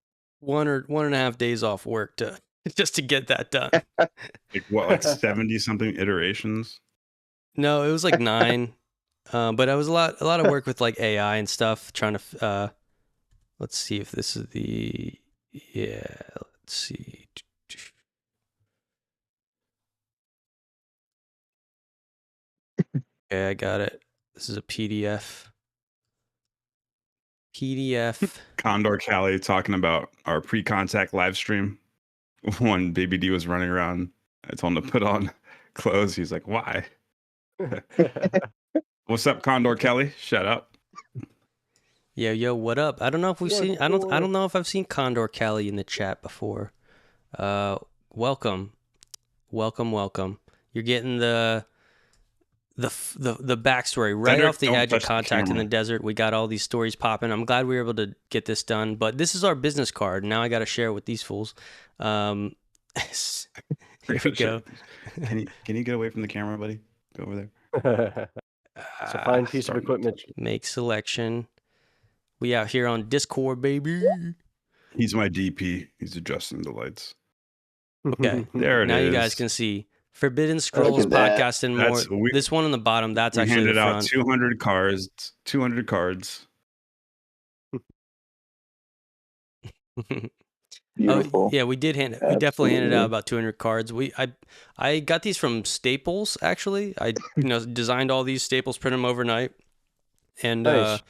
Speaker 2: 1.5 days off work just to get that done.
Speaker 1: Like 70 something iterations?
Speaker 2: No, it was like 9. But it was a lot of work with like AI and stuff, trying to let's see if this is let's see. Okay, I got it. This is a PDF.
Speaker 1: Condor Cali talking about our pre-contact live stream when Baby D was running around. I told him to put on clothes. He's like, why? What's up, Condor Kelly? Shut up.
Speaker 2: Yo, what up? I don't know if we've seen. I don't know if I've seen Condor Kelly in the chat before. Welcome. You're getting the backstory right off the edge of contact in the desert. We got all these stories popping. I'm glad we were able to get this done. But this is our business card. Now I got to share it with these fools. Here we go.
Speaker 1: Can you get away from the camera, buddy? Go over there.
Speaker 5: It's a fine piece of equipment.
Speaker 2: Make selection. We out here on Discord, baby.
Speaker 1: He's my DP. He's adjusting the lights.
Speaker 2: Okay.
Speaker 1: There it
Speaker 2: now
Speaker 1: is.
Speaker 2: you guys can see Forbidden Scrolls
Speaker 4: at that.
Speaker 2: podcast and more. This one on the bottom, that's
Speaker 1: we
Speaker 2: actually
Speaker 1: handed
Speaker 2: the
Speaker 1: out
Speaker 2: front.
Speaker 1: 200 cards. 200 cards.
Speaker 4: Beautiful.
Speaker 2: Oh, yeah, we definitely handed out about 200 cards. I got these from Staples, actually. I designed all these Staples, print them overnight. And
Speaker 5: Nice.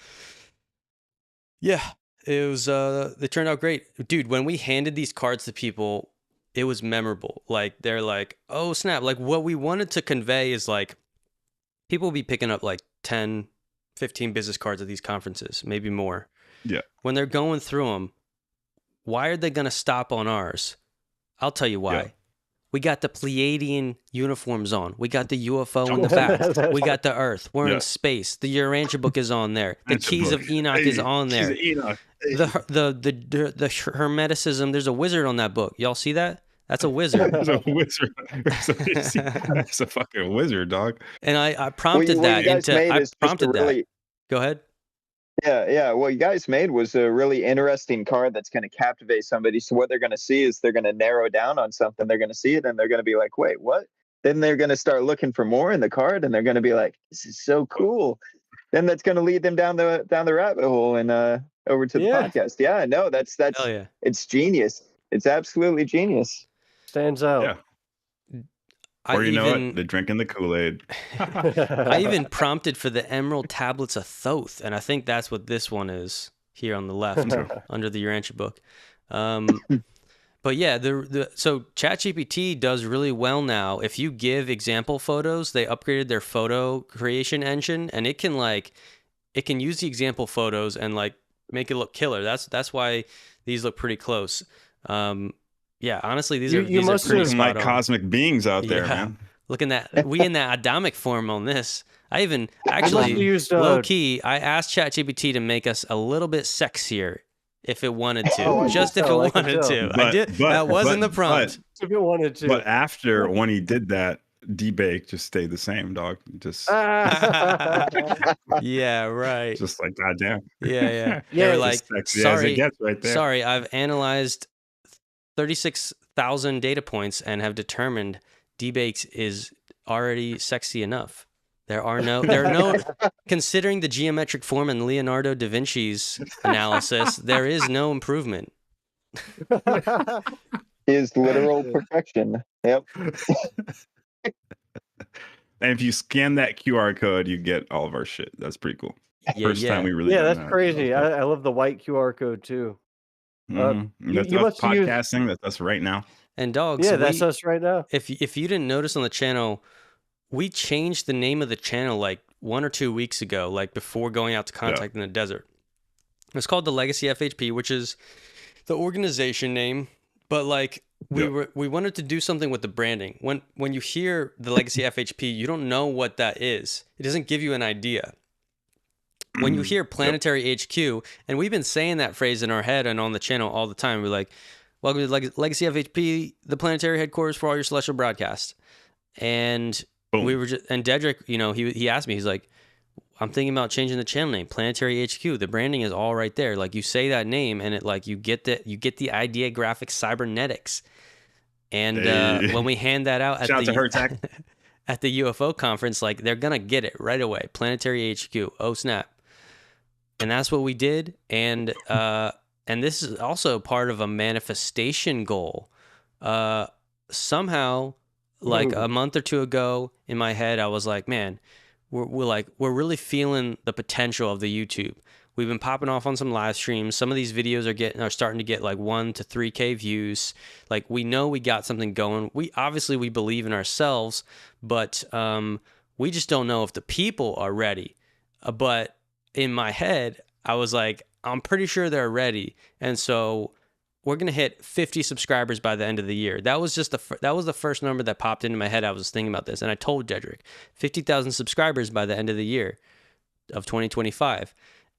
Speaker 2: yeah, it was they turned out great. Dude, when we handed these cards to people, it was memorable. Like they're like, "Oh, snap." Like what we wanted to convey is like people will be picking up like 10, 15 business cards at these conferences, maybe more.
Speaker 1: Yeah.
Speaker 2: When they're going through them, why are they going to stop on ours? I'll tell you why.
Speaker 1: Yeah.
Speaker 2: We got the Pleiadian uniforms on. We got the UFO in the back. We got the Earth. We're in space. The Urantia book is on there. The Keys of Enoch is on there.
Speaker 1: Keys of Enoch.
Speaker 2: The Hermeticism. There's a wizard on that book. Y'all see that? That's a wizard.
Speaker 1: There's a wizard. There's a fucking wizard, dog.
Speaker 2: And I prompted that into. I prompted that. Go ahead.
Speaker 4: Yeah. What you guys made was a really interesting card that's going to captivate somebody. So what they're going to see is they're going to narrow down on something. They're going to see it and they're going to be like, wait, what? Then they're going to start looking for more in the card and they're going to be like, this is so cool. Then that's going to lead them down the rabbit hole and over to the podcast. Yeah, no, that's
Speaker 2: Hell yeah.
Speaker 4: It's genius. It's absolutely genius.
Speaker 5: Stands out.
Speaker 1: Yeah. Or you know what? They're drinking the Kool-Aid.
Speaker 2: I even prompted for the Emerald Tablets of Thoth, and I think that's what this one is here on the left under the Urantia book. But yeah, so ChatGPT does really well now. If you give example photos, they upgraded their photo creation engine, and it can use the example photos and like make it look killer. That's why these look pretty close. Yeah, honestly, these are pretty
Speaker 1: like cosmic beings out there, man.
Speaker 2: Looking at we in that Adamic form on this. I even actually low key. I asked ChatGPT to make us a little bit sexier if it wanted to, just if it wanted to. I did. That wasn't the prompt.
Speaker 5: If it wanted to.
Speaker 1: But after when he did that, D-Bake just stayed the same, dog. Just
Speaker 2: yeah, right.
Speaker 1: Just like goddamn.
Speaker 2: Yeah. They were like,
Speaker 1: sorry, as it gets right there.
Speaker 2: Sorry, I've analyzed 36,000 data points and have determined D-Bakes is already sexy enough. There are no, considering the geometric form in Leonardo da Vinci's analysis, there is no improvement.
Speaker 4: Is literal perfection. Yep.
Speaker 1: And if you scan that QR code, you get all of our shit. That's pretty cool. First time we really
Speaker 5: that's crazy. I love the white QR code too.
Speaker 1: That's us podcasting. That's us right now.
Speaker 2: And dogs.
Speaker 5: Yeah, that's us right now.
Speaker 2: If you didn't notice on the channel, we changed the name of the channel like 1 or 2 weeks ago, like before going out to contact in the desert. It's called TheLegacyFHP, which is the organization name. But like we wanted to do something with the branding. When you hear TheLegacyFHP, you don't know what that is. It doesn't give you an idea. When you hear Planetary HQ, and we've been saying that phrase in our head and on the channel all the time, we're like, welcome to Legacy FHP, the planetary headquarters for all your celestial broadcasts. And we were just, and Deadrick, he asked me, he's like, I'm thinking about changing the channel name, Planetary HQ. The branding is all right there. Like you say that name and it like you get the idea graphic cybernetics. And when we hand that out
Speaker 1: Shout out to Hurtak.
Speaker 2: at the UFO conference, like they're gonna get it right away. Planetary HQ. Oh snap. And that's what we did. And this is also part of a manifestation goal. Somehow, like a month or two ago in my head, I was like, man, we're really feeling the potential of the YouTube. We've been popping off on some live streams. Some of these videos are starting to get like 1 to 3K views. Like we know we got something going. We believe in ourselves, but we just don't know if the people are ready. But in my head, I was like, I'm pretty sure they're ready. And so we're going to hit 50 subscribers by the end of the year. That was just that was the first number that popped into my head. I was thinking about this and I told Deadrick 50,000 subscribers by the end of the year of 2025.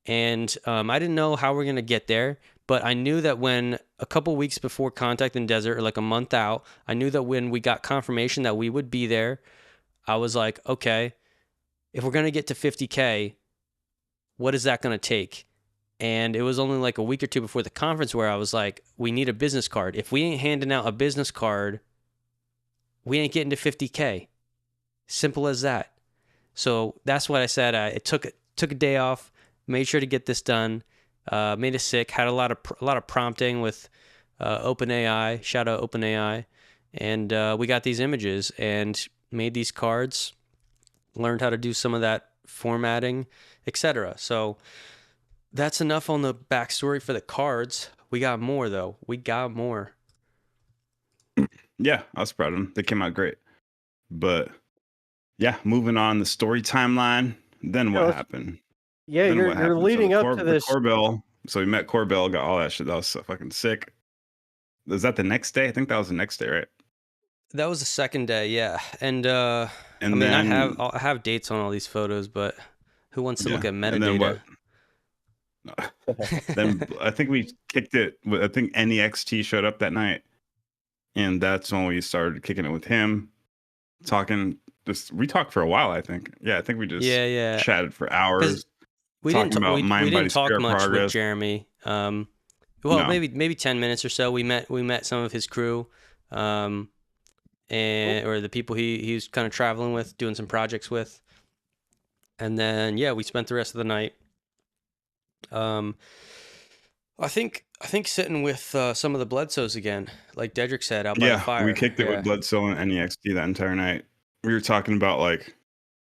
Speaker 2: And I didn't know how we're going to get there, but I knew that when a couple weeks before Contact in Desert, or like a month out, I knew that when we got confirmation that we would be there, I was like, okay, if we're going to get to 50K, what is that going to take? And it was only like a week or two before the conference where I was like, we need a business card. If we ain't handing out a business card, we ain't getting to 50K. Simple as that. So that's what I said. I took a day off, made sure to get this done, made it sick, had a lot of prompting with OpenAI, shout out OpenAI. And we got these images and made these cards, learned how to do some of that formatting, etc. So that's enough on the backstory for the cards. We got more, though. We got more.
Speaker 1: Yeah, I was proud of them. They came out great. But yeah, moving on the story timeline. Then what happened?
Speaker 5: Yeah,
Speaker 1: Then
Speaker 5: you're leading up to this.
Speaker 1: Corbell. So we met Corbell, got all that shit. That was so fucking sick. Was that the next day? I think that was the next day, right?
Speaker 2: That was the second day, yeah. And I mean,
Speaker 1: then,
Speaker 2: I have dates on all these photos, but who wants to look at metadata?
Speaker 1: And then what? Then I think we kicked it. I think NXT showed up that night, and that's when we started kicking it with him, talking. We talked for a while. I think. Yeah, I think we just chatted for hours.
Speaker 2: We didn't talk much
Speaker 1: progress
Speaker 2: with Jeremy. Well,
Speaker 1: No.
Speaker 2: maybe 10 minutes or so. We met some of his crew, or the people he was kind of traveling with, doing some projects with, and then we spent the rest of the night. I think sitting with some of the Bledsoes again, like Deadrick said, out by the fire.
Speaker 1: We kicked it with Bledsoe and NXT that entire night. We were talking about, like,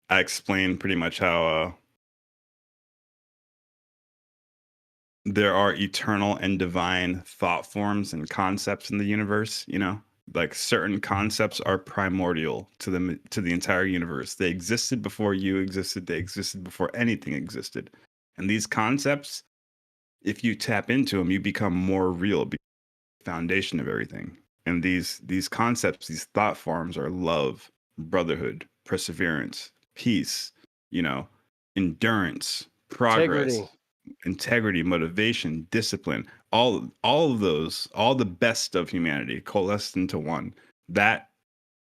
Speaker 1: I explained pretty much how there are eternal and divine thought forms and concepts in the universe. You know, like certain concepts are primordial to the entire universe. They existed before you existed. They existed before anything existed. And these concepts, if you tap into them, you become more real. The foundation of everything. And these concepts, these thought forms are love, brotherhood, perseverance, peace, endurance, progress, integrity, motivation, discipline, all of those, all the best of humanity coalesced into one. That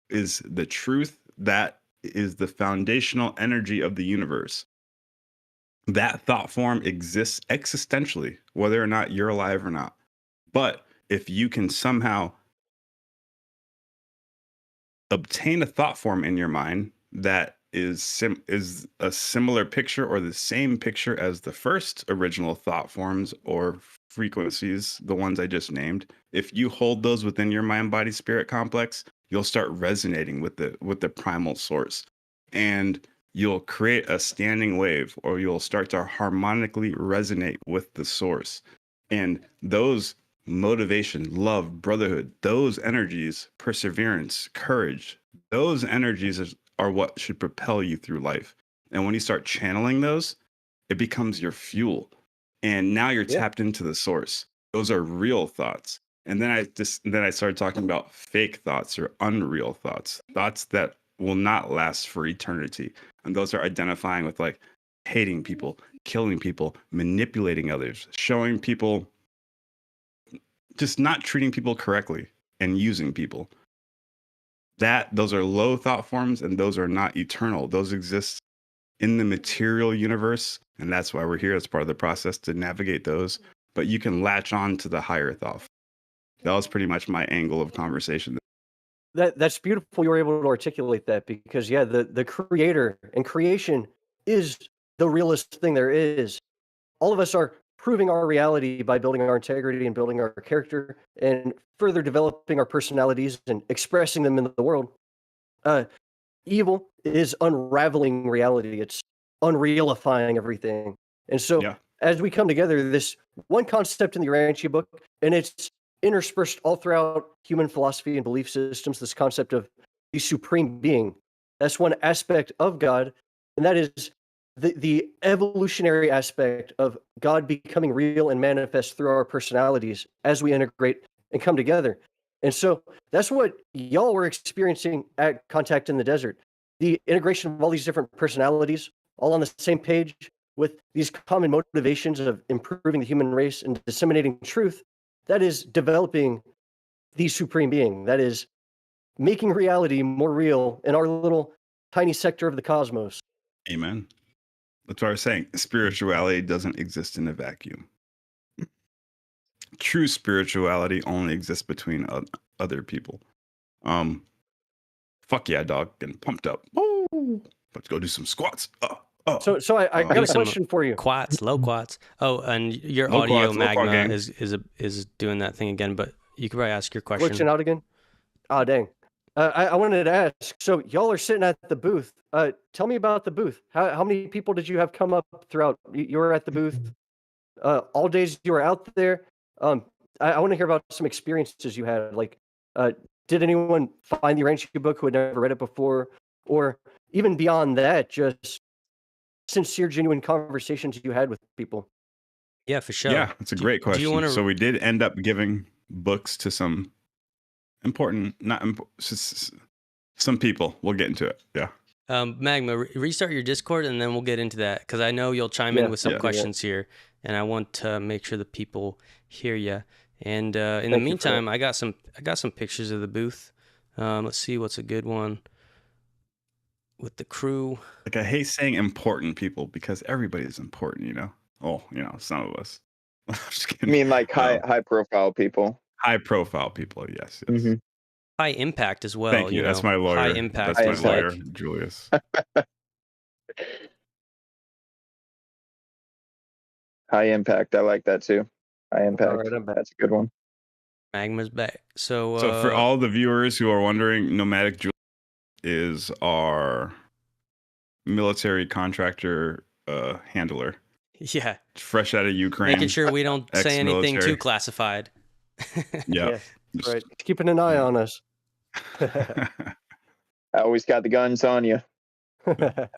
Speaker 1: is the truth. That is the foundational energy of the universe. That thought form exists existentially, whether or not you're alive or not. But if you can somehow obtain a thought form in your mind that is a similar picture or the same picture as the first original thought forms or frequencies, the ones I just named, if you hold those within your mind, body, spirit complex, you'll start resonating with the primal source, and you'll create a standing wave, or you'll start to harmonically resonate with the source. And those motivation, love, brotherhood, those energies, perseverance, courage, those energies are what should propel you through life. And when you start channeling those, it becomes your fuel. And now you're tapped into the source. Those are real thoughts. And then I started talking about fake thoughts or unreal thoughts, thoughts that will not last for eternity. And those are identifying with, like, hating people, killing people, manipulating others, showing people, just not treating people correctly and using people. Those are low thought forms, and those are not eternal. Those exist in the material universe, and that's why we're here as part of the process to navigate those. But you can latch on to the higher thought. That was pretty much my angle of conversation.
Speaker 5: That's beautiful. You were able to articulate that, because the creator and creation is the realest thing there is. All of us are proving our reality by building our integrity and building our character and further developing our personalities and expressing them in the world. Evil is unraveling reality. It's unrealifying everything. And so as we come together, this one concept in the Urantia book, and it's interspersed all throughout human philosophy and belief systems, this concept of the supreme being. That's one aspect of God, and that is the evolutionary aspect of God becoming real and manifest through our personalities as we integrate and come together. And so that's what y'all were experiencing at Contact in the Desert. The integration of all these different personalities, all on the same page, with these common motivations of improving the human race and disseminating truth. That is developing the supreme being. That is making reality more real in our little tiny sector of the cosmos.
Speaker 1: Amen. That's what I was saying. Spirituality doesn't exist in a vacuum. true spirituality only exists between other people. Fuck yeah, dog, getting pumped up. Woo! Let's go do some squats.
Speaker 5: So I got a question for you.
Speaker 2: Quats, low quats. Oh, and your
Speaker 1: Low
Speaker 2: audio
Speaker 1: quads, low quad
Speaker 2: magma
Speaker 1: game.
Speaker 2: is doing that thing again. But you could probably ask your question.
Speaker 5: Glitching out again. Oh dang. I wanted to ask. So y'all are sitting at the booth. Tell me about the booth. How many people did you have come up throughout? You were at the booth all days you were out there. I want to hear about some experiences you had. Like, did anyone find the Urantia book who had never read it before, or even beyond that, just sincere, genuine conversations you had with people?
Speaker 2: Yeah, for sure.
Speaker 1: Yeah, that's a great question.
Speaker 2: Do you want to?
Speaker 1: So we did end up giving books to some important, some people. We'll get into it. Yeah.
Speaker 2: Magma, restart your Discord and then we'll get into that because I know you'll chime in with some questions here, and I want to make sure the people hear you. And in the meantime, I got some pictures of the booth. Let's see what's a good one with the crew.
Speaker 1: Like, I hate saying important people because everybody's important, you know. Oh, you know, some of us. I'm just kidding.
Speaker 4: I mean, like high profile people.
Speaker 1: High profile people, yes.
Speaker 4: Mm-hmm.
Speaker 2: High impact as well.
Speaker 1: Thank you. That's my lawyer.
Speaker 2: High impact.
Speaker 1: That's my lawyer, Julius.
Speaker 4: High impact. I like that too. High impact.
Speaker 5: All right, I'm back.
Speaker 4: That's a good one.
Speaker 2: Magma's back. So
Speaker 1: for all the viewers who are wondering, Nomadic Julius is our military contractor handler.
Speaker 2: Yeah.
Speaker 1: Fresh out of Ukraine.
Speaker 2: Making sure we don't say anything too classified.
Speaker 1: Yeah.
Speaker 5: Right. Keeping an eye on us.
Speaker 4: I always got the guns on you.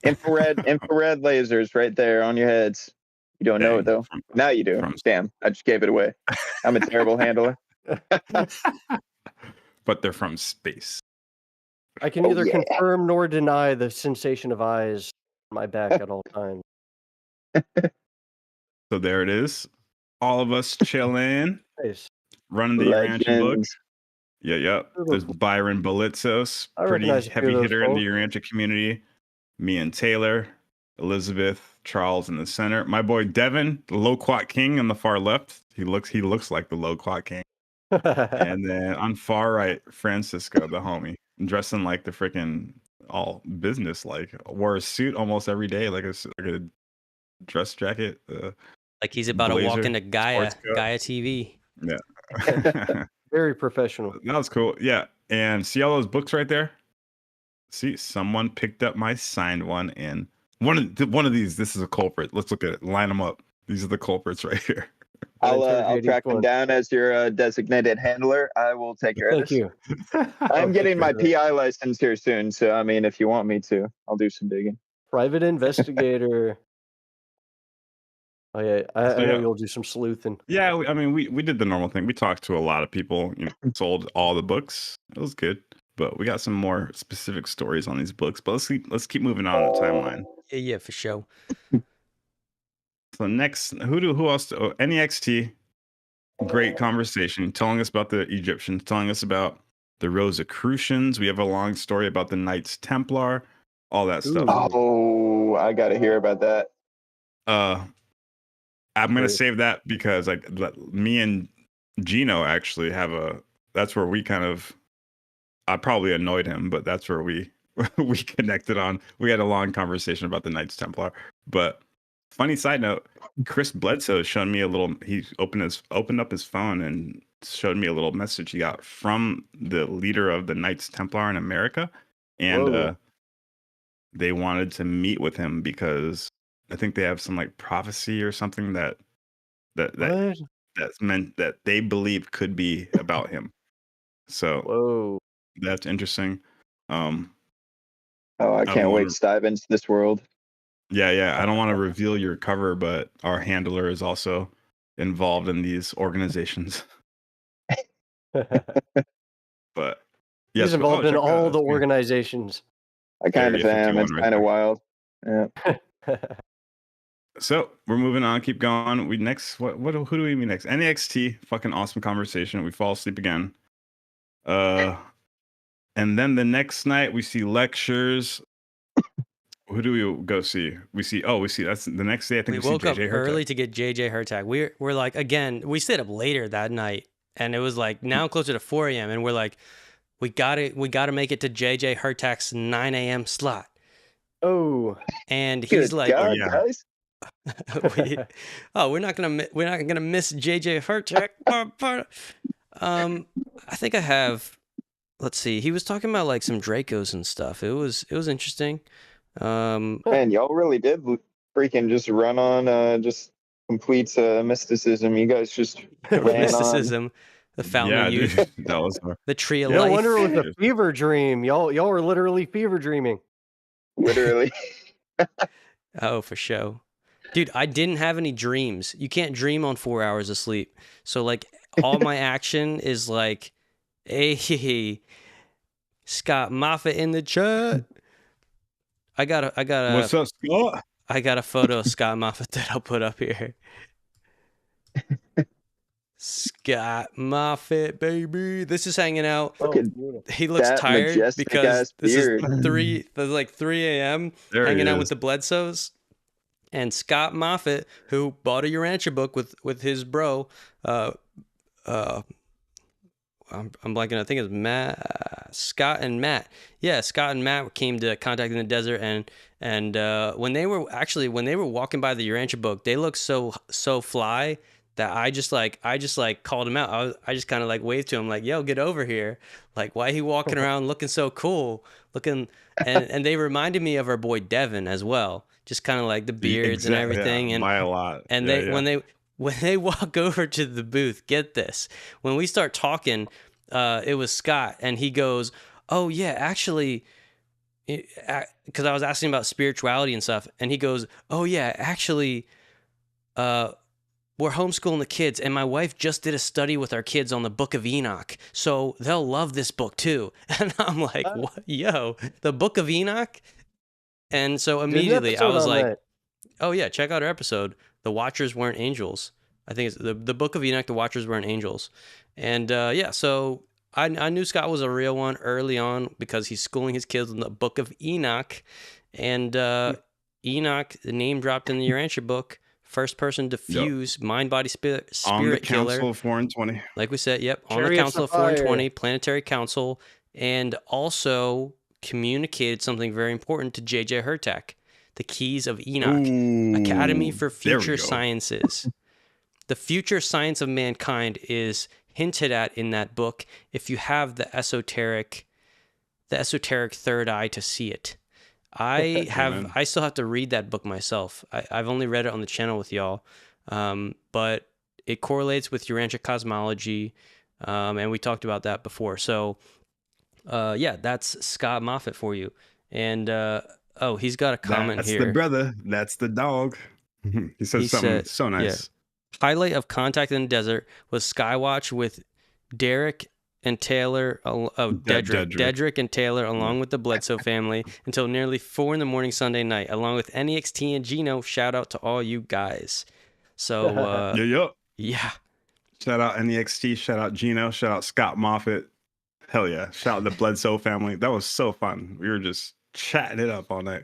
Speaker 4: infrared lasers right there on your heads. You don't know it though. Now you do. Damn, I just gave it away. I'm a terrible handler.
Speaker 1: But they're from space.
Speaker 5: I can neither confirm nor deny the sensation of eyes on my back at all times.
Speaker 1: So there it is. All of us chilling.
Speaker 5: Nice.
Speaker 1: Running the Urantia book. Yeah. There's Byron Bledsoe, pretty heavy hitter in the Urantia community. Me and Taylor, Elizabeth, Charles in the center. My boy Devin, the low quat king on the far left. He looks like the low quat king. And then on far right, Francisco, the homie, dressing like the freaking all business, like wore a suit almost every day, like a dress jacket.
Speaker 2: Like he's about to walk into Gaia TV.
Speaker 1: Yeah.
Speaker 5: Very professional.
Speaker 1: That was cool. Yeah. And see all those books right there? See, someone picked up my signed one, and one of these, this is a culprit. Let's look at it. Line them up. These are the culprits right here.
Speaker 4: I'll track them down as your designated handler. I will take care of this. Thank you. I'm getting my PI license here soon, so I mean, if you want me to, I'll do some digging.
Speaker 5: Private investigator. Oh yeah, I know you'll do some sleuthing.
Speaker 1: Yeah, I mean, we did the normal thing. We talked to a lot of people. You know, sold all the books. It was good, but we got some more specific stories on these books. But let's keep moving on the timeline.
Speaker 2: Yeah, for sure.
Speaker 1: So next, who else? NXT. Great conversation, telling us about the Egyptians, telling us about the Rosicrucians. We have a long story about the Knights Templar, all that stuff.
Speaker 4: Oh, I got to hear about that.
Speaker 1: I'm gonna save that because me and Gino actually that's where we kind of, I probably annoyed him, but that's where we connected on. We had a long conversation about the Knights Templar. But funny side note, Chris Bledsoe showed me he opened up his phone and showed me a little message he got from the leader of the Knights Templar in America. And they wanted to meet with him because I think they have some like prophecy or something that's meant that they believe could be about him. So that's interesting. I
Speaker 4: can't wait to dive into this world.
Speaker 1: Yeah. I don't want to reveal your cover, but our handler is also involved in these organizations. But
Speaker 5: he's involved in all the organizations.
Speaker 4: I kind of am. It's kind of wild. Yeah.
Speaker 1: So we're moving on. Keep going. Who do we meet next? NXT. Fucking awesome conversation. We fall asleep again. And then the next night we see lectures. Who do we go see? We see that's the next day. I think
Speaker 2: we woke up
Speaker 1: JJ Hurtak.
Speaker 2: early to get JJ Hurtak. We're like, again, we stayed up later that night, and it was like now closer to 4 a.m. and we're like, we gotta make it to JJ Hurtak's 9 a.m. slot.
Speaker 5: Oh,
Speaker 2: and he's like,
Speaker 4: God, guys.
Speaker 2: we're not gonna miss JJ Hurtak. I think I have. Let's see. He was talking about like some Dracos and stuff. It was interesting.
Speaker 4: Man, y'all really did freaking just run on just complete mysticism. You guys just ran
Speaker 2: mysticism.
Speaker 4: On.
Speaker 2: The fountain of youth.
Speaker 1: Dude, that was
Speaker 2: the tree of
Speaker 5: no
Speaker 2: life.
Speaker 5: wonder it was a fever dream. Y'all were literally fever dreaming.
Speaker 4: Literally.
Speaker 2: Oh, for sure. Dude, I didn't have any dreams. You can't dream on 4 hours of sleep. So like all my action is like, hey, Scott Moffat in the chat. I got a
Speaker 1: What's up, Scott?
Speaker 2: I got a photo of Scott Moffat that I'll put up here. Scott Moffat, baby. This is hanging out. He looks tired because this is 3 a.m. hanging out with the Bledsoes. And Scott Moffat, who bought a Urantia book with his bro, I'm blanking. I think it's Matt, Scott and Matt. Yeah, Scott and Matt came to Contact in the Desert, and when they were walking by the Urantia book, they looked so fly that I just called him out. I just kind of like waved to him like, "Yo, get over here!" Like, why he walking around looking so cool, and they reminded me of our boy Devin as well. Just kind of like the beards and everything,
Speaker 1: and by a lot.
Speaker 2: And when they walk over to the booth, get this. When we start talking, it was Scott, and he goes, "Oh yeah, actually," because I was asking about spirituality and stuff, and he goes, "Oh yeah, actually, we're homeschooling the kids, and my wife just did a study with our kids on the Book of Enoch, so they'll love this book too." And I'm like, "What? Yo, the Book of Enoch?" And so immediately I was like, "Oh yeah, check out our episode. The Watchers Weren't Angels." I think it's the Book of Enoch. The Watchers Weren't Angels. And yeah, so I knew Scott was a real one early on because he's schooling his kids in the Book of Enoch, and Enoch, the name dropped in the Urantia book. First person to fuse mind, body, spirit
Speaker 1: on the
Speaker 2: killer.
Speaker 1: Council of 420.
Speaker 2: Like we said, yep, on the
Speaker 5: Chariots
Speaker 2: Council of 420, Planetary Council, and also communicated something very important to JJ Hurtak, the Keys of Enoch, Academy for Future Sciences. The future science of mankind is hinted at in that book if you have the esoteric third eye to see it. I still have to read that book myself. I've only read it on the channel with y'all, but it correlates with Urantia cosmology, and we talked about that before. So, yeah, that's Scott Moffat for you. And he's got a comment here.
Speaker 1: That's the brother. That's the dog. He said something so nice.
Speaker 2: Yeah. Highlight of Contact in the Desert was Skywatch with Derek and Taylor, Deadrick and Taylor, along with the Bledsoe family, until nearly 4 a.m. Sunday night, along with NXT and Gino. Shout out to all you guys. So, yeah.
Speaker 1: Shout out NXT, shout out Gino, shout out Scott Moffat. Hell yeah. Shout out the Bledsoe family. That was so fun. We were just chatting it up all night.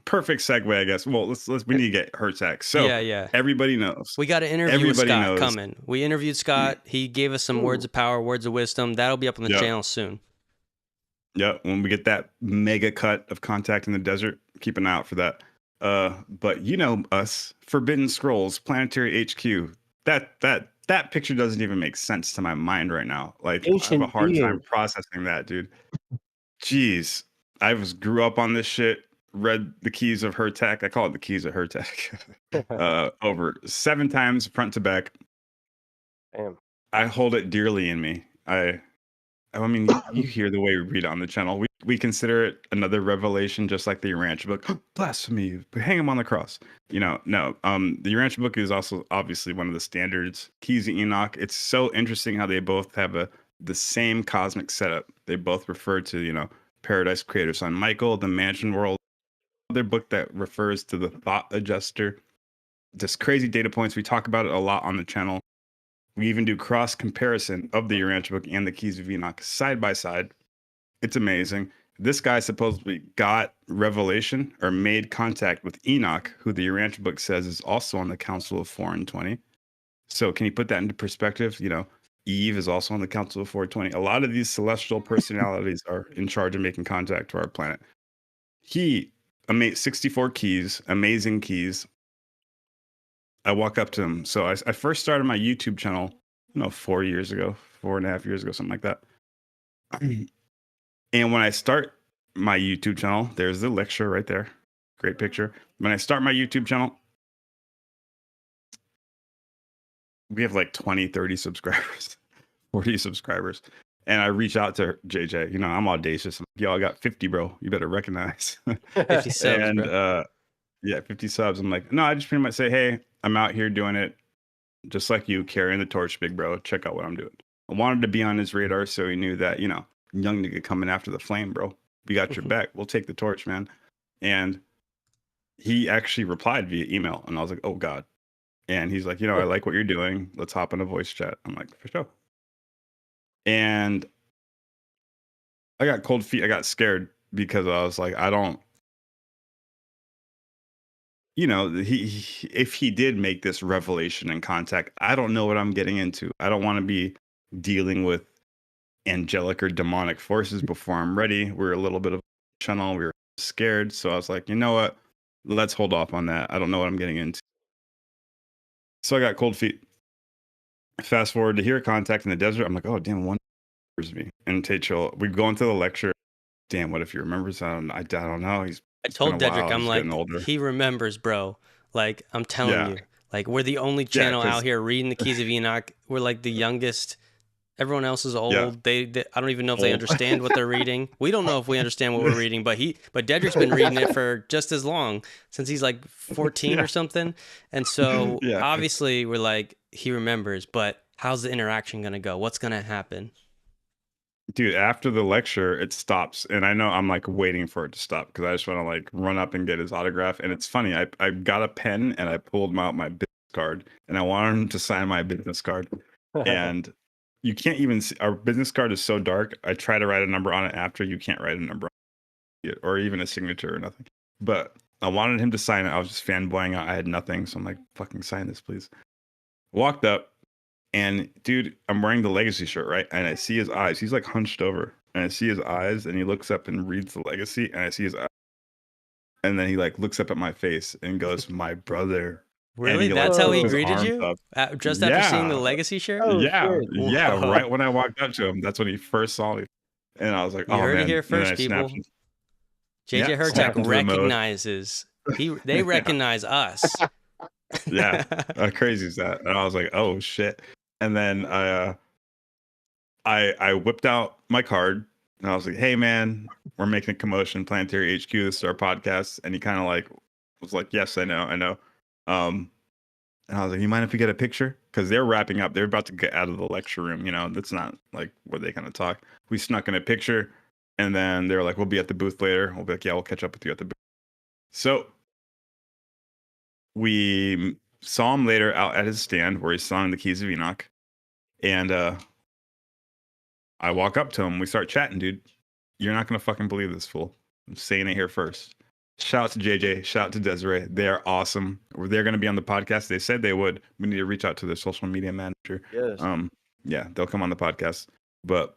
Speaker 1: Perfect segue, I guess. Well, we need to get Hurtak. So
Speaker 2: yeah.
Speaker 1: Everybody knows.
Speaker 2: We got to interview with Scott coming. We interviewed Scott. He gave us some words of power, words of wisdom. That'll be up on the channel soon.
Speaker 1: Yep. When we get that mega cut of Contact in the Desert, keep an eye out for that. But you know us, Forbidden Scrolls, Planetary HQ. That picture doesn't even make sense to my mind right now. Like, I have a hard time processing that, dude. Jeez. Grew up on this shit. Read the Keys of Hurtak. I call it the Keys of Hurtak. Over 7 times front to back.
Speaker 5: Damn.
Speaker 1: I hold it dearly in me. I mean, you hear the way we read it on the channel. We consider it another revelation, just like the Urantia book. Blasphemy! Hang him on the cross. No. The Urantia book is also obviously one of the standards. Keys of Enoch. It's so interesting how they both have the same cosmic setup. They both refer to Paradise Creator Son Michael, the Mansion World. Another book that refers to the Thought Adjuster. Just crazy data points. We talk about it a lot on the channel. We even do cross comparison of the Urantia book and the Keys of Enoch side by side. It's amazing. this guy supposedly got revelation or made contact with Enoch, who the Urantia book says is also on the Council of 4 and 20. So can you put that into perspective? You know, Eve is also on the Council of 420. A lot of these celestial personalities are in charge of making contact to our planet. He made 64 keys, amazing keys. I walk up to him. So I first started my YouTube channel, 4.5 years ago, something like that. And when I start my YouTube channel, there's the lecture right there. Great picture. When I start my YouTube channel, we have like 20, 30 subscribers, 40 subscribers. And I reach out to JJ. I'm audacious. I'm like, yo, I got 50, bro. You better recognize.
Speaker 2: 50 subs,
Speaker 1: and
Speaker 2: bro.
Speaker 1: 50 subs. I'm like, no, I just pretty much say, hey, I'm out here doing it just like you, carrying the torch, big bro. Check out what I'm doing. I wanted to be on his radar so he knew that, young nigga coming after the flame, bro. We got your back. We'll take the torch, man. And he actually replied via email. And I was like, oh, God. And he's like, I like what you're doing. Let's hop on a voice chat. I'm like, for sure. And I got cold feet. I got scared because I was like, I don't, if he did make this revelation and contact, I don't know what I'm getting into. I don't want to be dealing with angelic or demonic forces before I'm ready. We're a little bit of a channel. We were scared. So I was like, you know what? Let's hold off on that. I don't know what I'm getting into. So I got cold feet. Fast forward to here, contact in the desert. I'm like, oh, damn, one remembers me. And Tachel, we go into the lecture. Damn, what if he remembers? I don't know.
Speaker 2: I told Deadrick, I'm like, he remembers, bro. Like, I'm telling you. Like, we're the only channel out here reading the Keys of Enoch. We're like the youngest. Everyone else is old. Yeah. They I don't even know if they understand what they're reading. We don't know if we understand what we're reading, but Deadrick's been reading it for just as long, since he's like 14 or something. And so obviously we're like, he remembers, but how's the interaction going to go? What's going to happen?
Speaker 1: Dude, after the lecture, it stops. And I know I'm like waiting for it to stop because I just want to like run up and get his autograph. And it's funny. I got a pen and I pulled out my business card and I wanted him to sign my business card. And you can't even see, our business card is so dark. I try to write a number on it after. You can't write a number on it or even a signature or nothing. But I wanted him to sign it. I was just fanboying out. I had nothing. So I'm like, fucking sign this, please. Walked up. And dude, I'm wearing the Legacy shirt, right? And I see his eyes. He's like hunched over. And I see his eyes and he looks up and reads the Legacy. And I see his eyes. And then he like looks up at my face and goes, my brother.
Speaker 2: Really? That's how he greeted you? Just after seeing the Legacy shirt?
Speaker 1: Oh, yeah. Right when I walked up to him, that's when he first saw me. And I was like,
Speaker 2: you heard it here first, people. JJ Hurtak recognizes. They recognize us.
Speaker 1: Yeah. How crazy is that? And I was like, oh shit. And then I whipped out my card and I was like, hey man, we're making a commotion, Planetary HQ, this is our podcast. And he kind of like was like, yes, I know. And I was like, you mind if we get a picture? Because they're wrapping up. They're about to get out of the lecture room. That's not like where they kind of talk. We snuck in a picture and then they were like, we'll be at the booth later. We'll be like, yeah, we'll catch up with you at the booth. So we saw him later out at his stand where he's selling the Keys of Enoch. And I walk up to him. We start chatting, dude. You're not going to fucking believe this, fool. I'm saying it here first. Shout out to JJ. Shout out to Desiree. They're awesome. They're going to be on the podcast. They said they would. We need to reach out to their social media manager.
Speaker 5: Yes.
Speaker 1: Yeah, they'll come on the podcast. But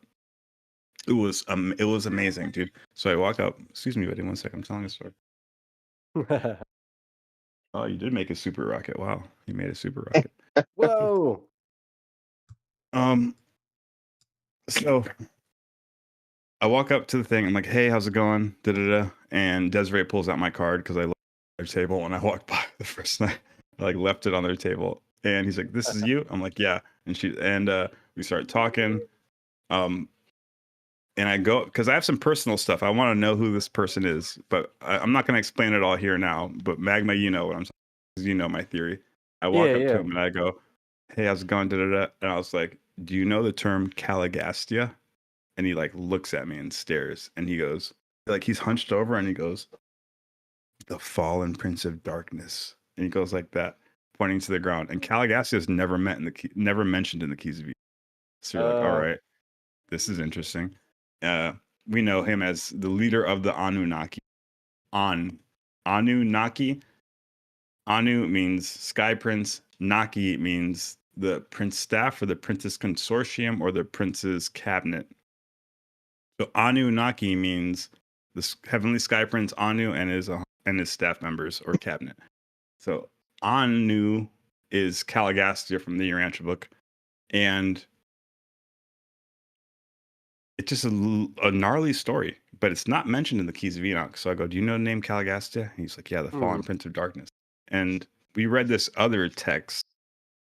Speaker 1: it was amazing, dude. So I walk up. Excuse me, buddy. 1 second. I'm telling a story. Oh, you did make a super rocket. Wow. You made a super rocket.
Speaker 5: Whoa.
Speaker 1: So I walk up to the thing. I'm like, hey, how's it going? Da-da-da. And Desiree pulls out my card because I left their table when I walked by the first night. I like left it on their table. And he's like, this is you? I'm like, yeah. And we start talking. And I go, because I have some personal stuff. I want to know who this person is, but I'm not going to explain it all here now. But Magma, you know what I'm saying. You know my theory. I walk up to him and I go, hey, how's it going? Da-da-da. And I was like, do you know the term Caligastia? And he like looks at me and stares. And he goes, like he's hunched over and he goes, the fallen prince of darkness. And he goes like that, pointing to the ground. And Caligastia is never mentioned in the Keys of Enoch. So you're like, all right, this is interesting. we know him as the leader of the Anunnaki. Anunnaki. Anu means Sky Prince. Naki means the Prince Staff or the Prince's Consortium or the Prince's Cabinet. So Anunnaki means the Heavenly Sky Prince Anu and his staff members or cabinet. So Anu is Caligastia from the Urantia book, and it's just a gnarly story, but it's not mentioned in the Keys of Enoch. So I go, do you know the name Caligastia? And he's like, yeah, the fallen Prince of Darkness. And we read this other text,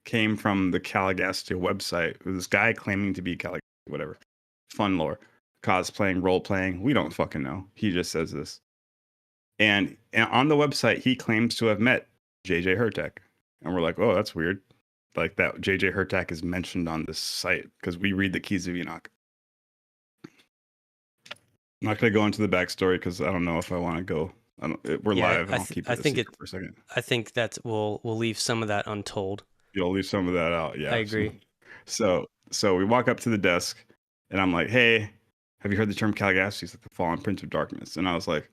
Speaker 1: came from the Caligastia website. This guy claiming to be Caligastia, whatever. Fun lore. Cosplaying, role-playing. We don't fucking know. He just says this. And on the website, he claims to have met JJ Hurtak. And we're like, oh, that's weird. Like that JJ Hurtak is mentioned on this site because we read the Keys of Enoch. I'm not going to go into the backstory because I don't know if I want to go. We're live. I'll keep it a secret for a second.
Speaker 2: I think that we'll leave some of that untold.
Speaker 1: You'll leave some of that out. Yeah,
Speaker 2: I agree.
Speaker 1: So we walk up to the desk, and I'm like, "Hey, have you heard the term Caligastia?" He's like, "The fallen Prince of Darkness." And I was like,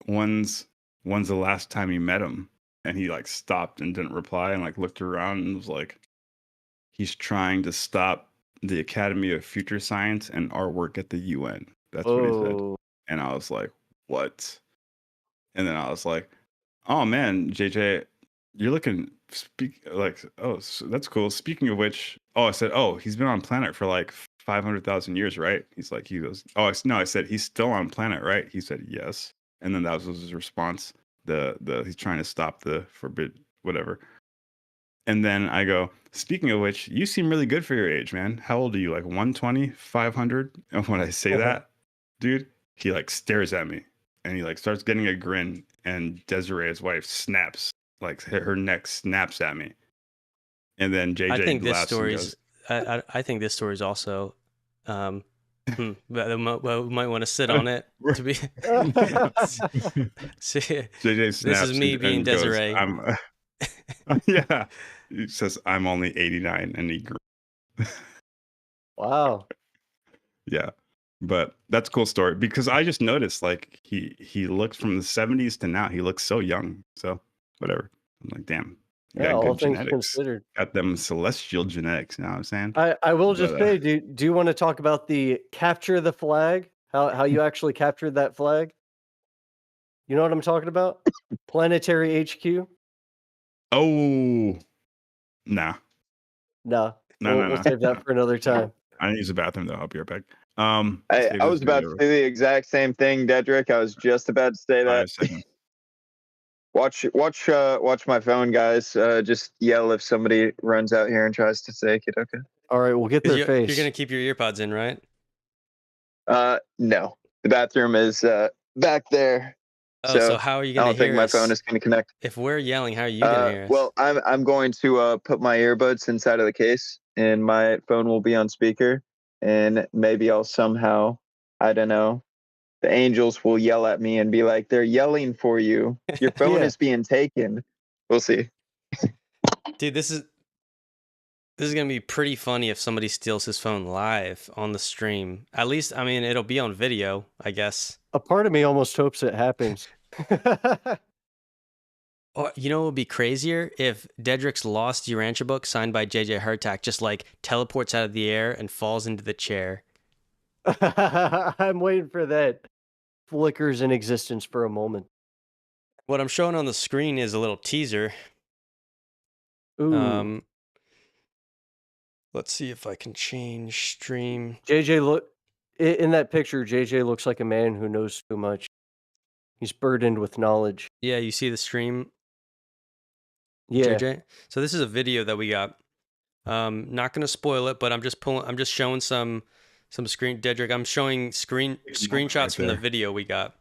Speaker 1: when's the last time you met him?" And he like stopped and didn't reply, and like looked around and was like, "He's trying to stop the Academy of Future Science and our work at the UN." That's what he said. And I was like, "What?" And then I was like, "Oh man, JJ, you're looking oh, so that's cool. Speaking of which, I said, oh, he's been on planet for like 500,000 years, right?" He goes, oh, no, I said, he's still on planet, right? He said, yes. And then that was his response. He's trying to stop the forbid, whatever. And then I go, speaking of which, you seem really good for your age, man. How old are you? Like 120, 500? And when I say that, dude, he like stares at me and he like starts getting a grin, and Desiree, his wife, snaps. Like her neck snaps at me, and then JJ.
Speaker 2: I think this story's. I think this story is also. But we might want to sit on it to be.
Speaker 1: JJ snaps.
Speaker 2: This is me being Desiree.
Speaker 1: Yeah, he says I'm only 89, and he.
Speaker 5: Wow.
Speaker 1: Yeah, but that's a cool story because I just noticed like he looks from the 70s to now. He looks so young. So. Whatever. I'm like, damn.
Speaker 5: Yeah, all things considered.
Speaker 1: Got them celestial genetics, you know what I'm saying?
Speaker 5: I will just say, do you want to talk about the capture the flag? How you actually captured that flag? You know what I'm talking about? Planetary HQ?
Speaker 1: Oh. Nah.
Speaker 5: No. We'll save that for another time.
Speaker 1: I need to use the bathroom though. I'll be right back.
Speaker 4: I was about to say the exact same thing, Deadrick. I was just about to say that. Watch my phone, guys. Just yell if somebody runs out here and tries to take it. Okay.
Speaker 5: All right, we'll get their face.
Speaker 2: You're gonna keep your earpods in, right?
Speaker 4: No. The bathroom is back there.
Speaker 2: Oh, so how are you gonna hear us?
Speaker 4: I don't think my phone is gonna connect.
Speaker 2: If we're yelling, how are you gonna hear us?
Speaker 4: Well, I'm going to put my earbuds inside of the case, and my phone will be on speaker, and maybe I'll somehow, I don't know. The angels will yell at me and be like, they're yelling for you. Your phone is being taken. We'll see.
Speaker 2: Dude, this is going to be pretty funny if somebody steals his phone live on the stream. At least, I mean, it'll be on video, I guess.
Speaker 5: A part of me almost hopes it happens.
Speaker 2: Or, you know what would be crazier? If Deadrick's lost Urantia book signed by JJ Hurtak just like teleports out of the air and falls into the chair.
Speaker 5: I'm waiting for that. Flickers in existence for a moment.
Speaker 2: What I'm showing on the screen is a little teaser.
Speaker 5: Ooh.
Speaker 2: Let's see if I can change stream.
Speaker 5: JJ in that picture. JJ looks like a man who knows too much. He's burdened with knowledge.
Speaker 2: Yeah, you see the stream.
Speaker 5: Yeah.
Speaker 2: JJ. So this is a video that we got. Not gonna spoil it, but I'm just showing some screen. Deadrick, I'm showing screenshots from the video we got.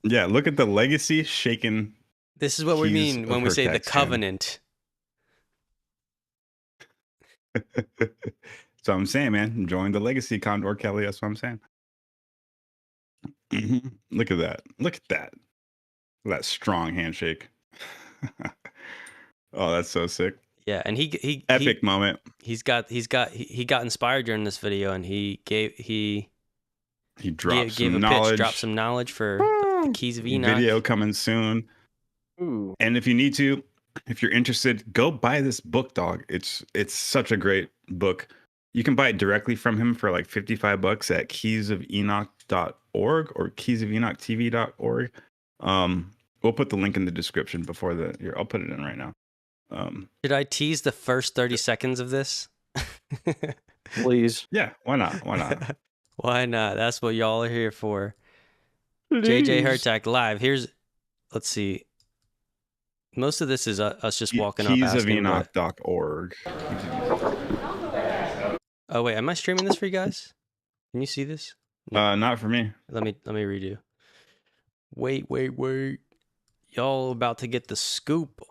Speaker 1: Yeah, look at the legacy shaken.
Speaker 2: This is what we mean when we say the covenant.
Speaker 1: So I'm saying, man, join the legacy, Condor Kelly. That's what I'm saying. Look at that. Look at that. That strong handshake. Oh, that's so sick.
Speaker 2: Yeah, and he
Speaker 1: epic moment.
Speaker 2: He got inspired during this video, and he
Speaker 1: He dropped
Speaker 2: Gave
Speaker 1: some
Speaker 2: a
Speaker 1: knowledge.
Speaker 2: pitch, dropped some knowledge for the Keys of Enoch.
Speaker 1: Video coming soon.
Speaker 5: Ooh.
Speaker 1: And if you need to, if you're interested, go buy this book, dog. It's such a great book. You can buy it directly from him for like $55 at keysofenoch.org or keysofenochtv.org. We'll put the link in the description before here. I'll put it in right now.
Speaker 2: Should I tease the first 30 seconds of this?
Speaker 5: Please.
Speaker 1: Yeah, why not? Why not?
Speaker 2: Why not? That's what y'all are here for. JJ Hurtak live. Let's see. Most of this is us just walking up asking.
Speaker 1: Keysofenoch.org.
Speaker 2: Oh wait, am I streaming this for you guys? Can you see this?
Speaker 1: Not for me.
Speaker 2: Let me redo. Wait. Y'all about to get the scoop.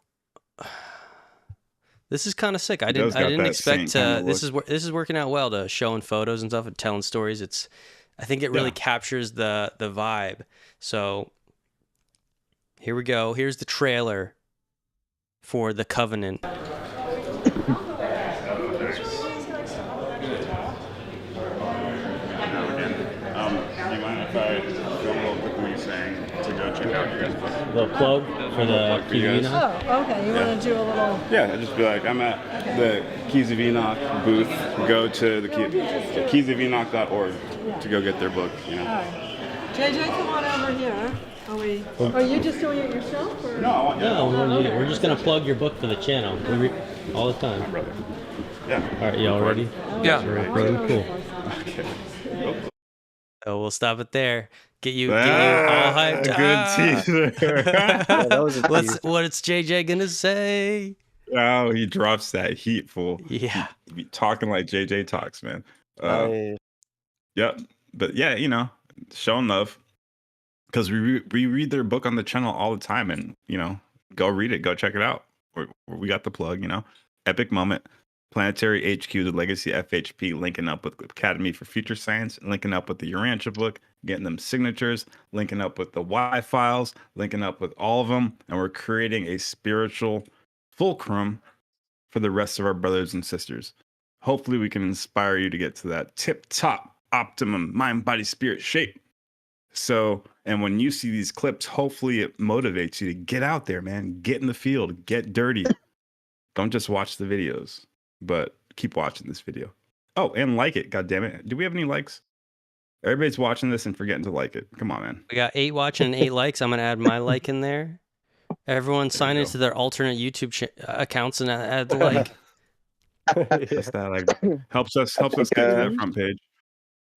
Speaker 2: This is kind of sick. I didn't expect this is working out well to showing photos and stuff and telling stories. I think it really captures the vibe. So here we go. Here's the trailer for The Covenant.
Speaker 1: Do you mind if I film real quick when you're saying to go check out your guys' book?
Speaker 7: The plug for the Keys of Enoch?
Speaker 8: Oh, okay. You want to do a little...
Speaker 1: Yeah, I'd just be like, I'm at the Keys of Enoch booth. Go to the keysofenoch.org to go get their book. You know.
Speaker 8: All right. JJ, come on over here. Are you just doing it yourself? Or?
Speaker 1: No,
Speaker 7: We're just going to plug your book for the channel. We read all the time.
Speaker 1: Yeah.
Speaker 7: All right, y'all ready?
Speaker 2: Yeah.
Speaker 7: Cool.
Speaker 1: Okay.
Speaker 2: So we'll stop it there. Get you all hyped.
Speaker 1: Good teaser.
Speaker 5: That was a tease.
Speaker 2: What's JJ gonna say?
Speaker 1: Oh, he drops that heat full.
Speaker 2: Yeah.
Speaker 1: He be talking like JJ talks, man.
Speaker 5: Nice.
Speaker 1: Yep. But yeah, showing love. Because we read their book on the channel all the time, and go read it, go check it out. We got the plug, epic moment. Planetary HQ, the Legacy FHP, linking up with Academy for Future Science, linking up with the Urantia book, getting them signatures, linking up with the Y files, linking up with all of them, and we're creating a spiritual fulcrum for the rest of our brothers and sisters. Hopefully, we can inspire you to get to that tip-top, optimum mind, body, spirit shape. So, and when you see these clips, hopefully it motivates you to get out there, man. Get in the field, get dirty. Don't just watch the videos, but keep watching this video. Oh, and like it. God damn it. Do we have any likes? Everybody's watching this and forgetting to like it. Come on, man.
Speaker 2: We got 8 watching and 8 likes. I'm gonna add my like in there. Everyone sign into their alternate YouTube accounts and add the like.
Speaker 1: Just that helps us get to that front page.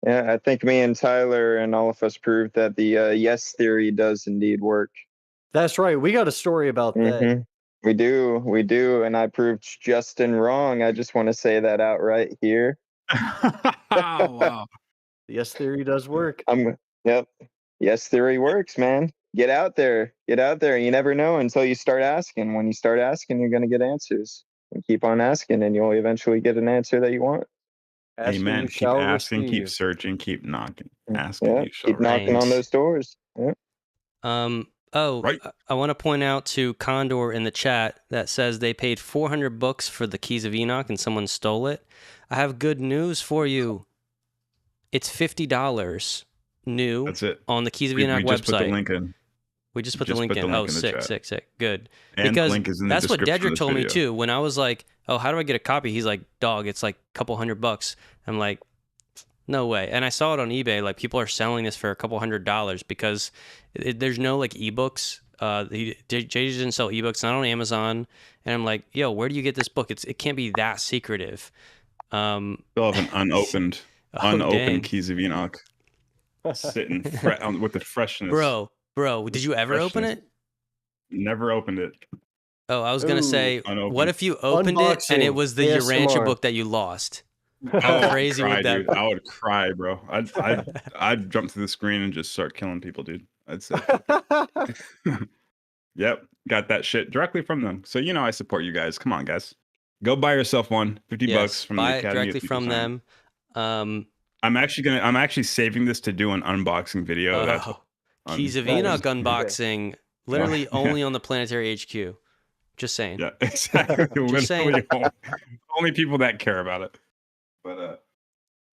Speaker 4: Yeah, I think me and Tyler and all of us proved that the yes theory does indeed work.
Speaker 5: That's right. We got a story about that.
Speaker 4: We do, and I proved Justin wrong. I just want to say that out right here.
Speaker 1: Wow.
Speaker 5: Yes theory does work.
Speaker 4: Yep. Yes theory works, man. Get out there. You never know until you start asking. When you start asking, you're going to get answers. And keep on asking, and you'll eventually get an answer that you want.
Speaker 1: Amen. Keep asking, keep searching, keep knocking. Asking, you shall
Speaker 4: keep knocking on those doors. Yeah.
Speaker 1: Right.
Speaker 2: I want to point out to Condor in the chat that says they paid $400 for the Keys of Enoch and someone stole it. I have good news for you. It's $50 new.
Speaker 1: That's it.
Speaker 2: On the Keys of Enoch
Speaker 1: we just
Speaker 2: website.
Speaker 1: Put the link in.
Speaker 2: We just put the link in. Oh, sick. Good.
Speaker 1: And
Speaker 2: because
Speaker 1: link is in the
Speaker 2: that's what
Speaker 1: description
Speaker 2: Deadrick
Speaker 1: of
Speaker 2: told me
Speaker 1: this
Speaker 2: too. When I was like, "Oh, how do I get a copy?" He's like, "Dog, it's like a couple $100." I'm like, "No way!" And I saw it on eBay. Like people are selling this for a couple $100 because there's no like ebooks. JJ didn't sell ebooks, not on Amazon. And I'm like, "Yo, where do you get this book? It can't be that secretive."
Speaker 1: Still have an unopened Keys of Enoch sitting with the freshness.
Speaker 2: Bro, did you ever open it?
Speaker 1: Never opened it.
Speaker 2: Oh, I was gonna say,
Speaker 1: unopened.
Speaker 2: what if you opened it and it was the
Speaker 5: ASMR.
Speaker 2: Urantia book that you lost? How crazy would that be?
Speaker 1: I would cry, bro. I'd jump to the screen and just start killing people, dude. I'd say. Yep, got that shit directly from them. So I support you guys. Come on, guys, go buy yourself one. $50 from the
Speaker 2: buy it
Speaker 1: Academy
Speaker 2: directly from them.
Speaker 1: I'm actually saving this to do an unboxing video.
Speaker 2: Keys of Enoch unboxing, literally only on the Planetary HQ. Just saying.
Speaker 1: Yeah, exactly.
Speaker 2: Just saying.
Speaker 1: Only people that care about it. But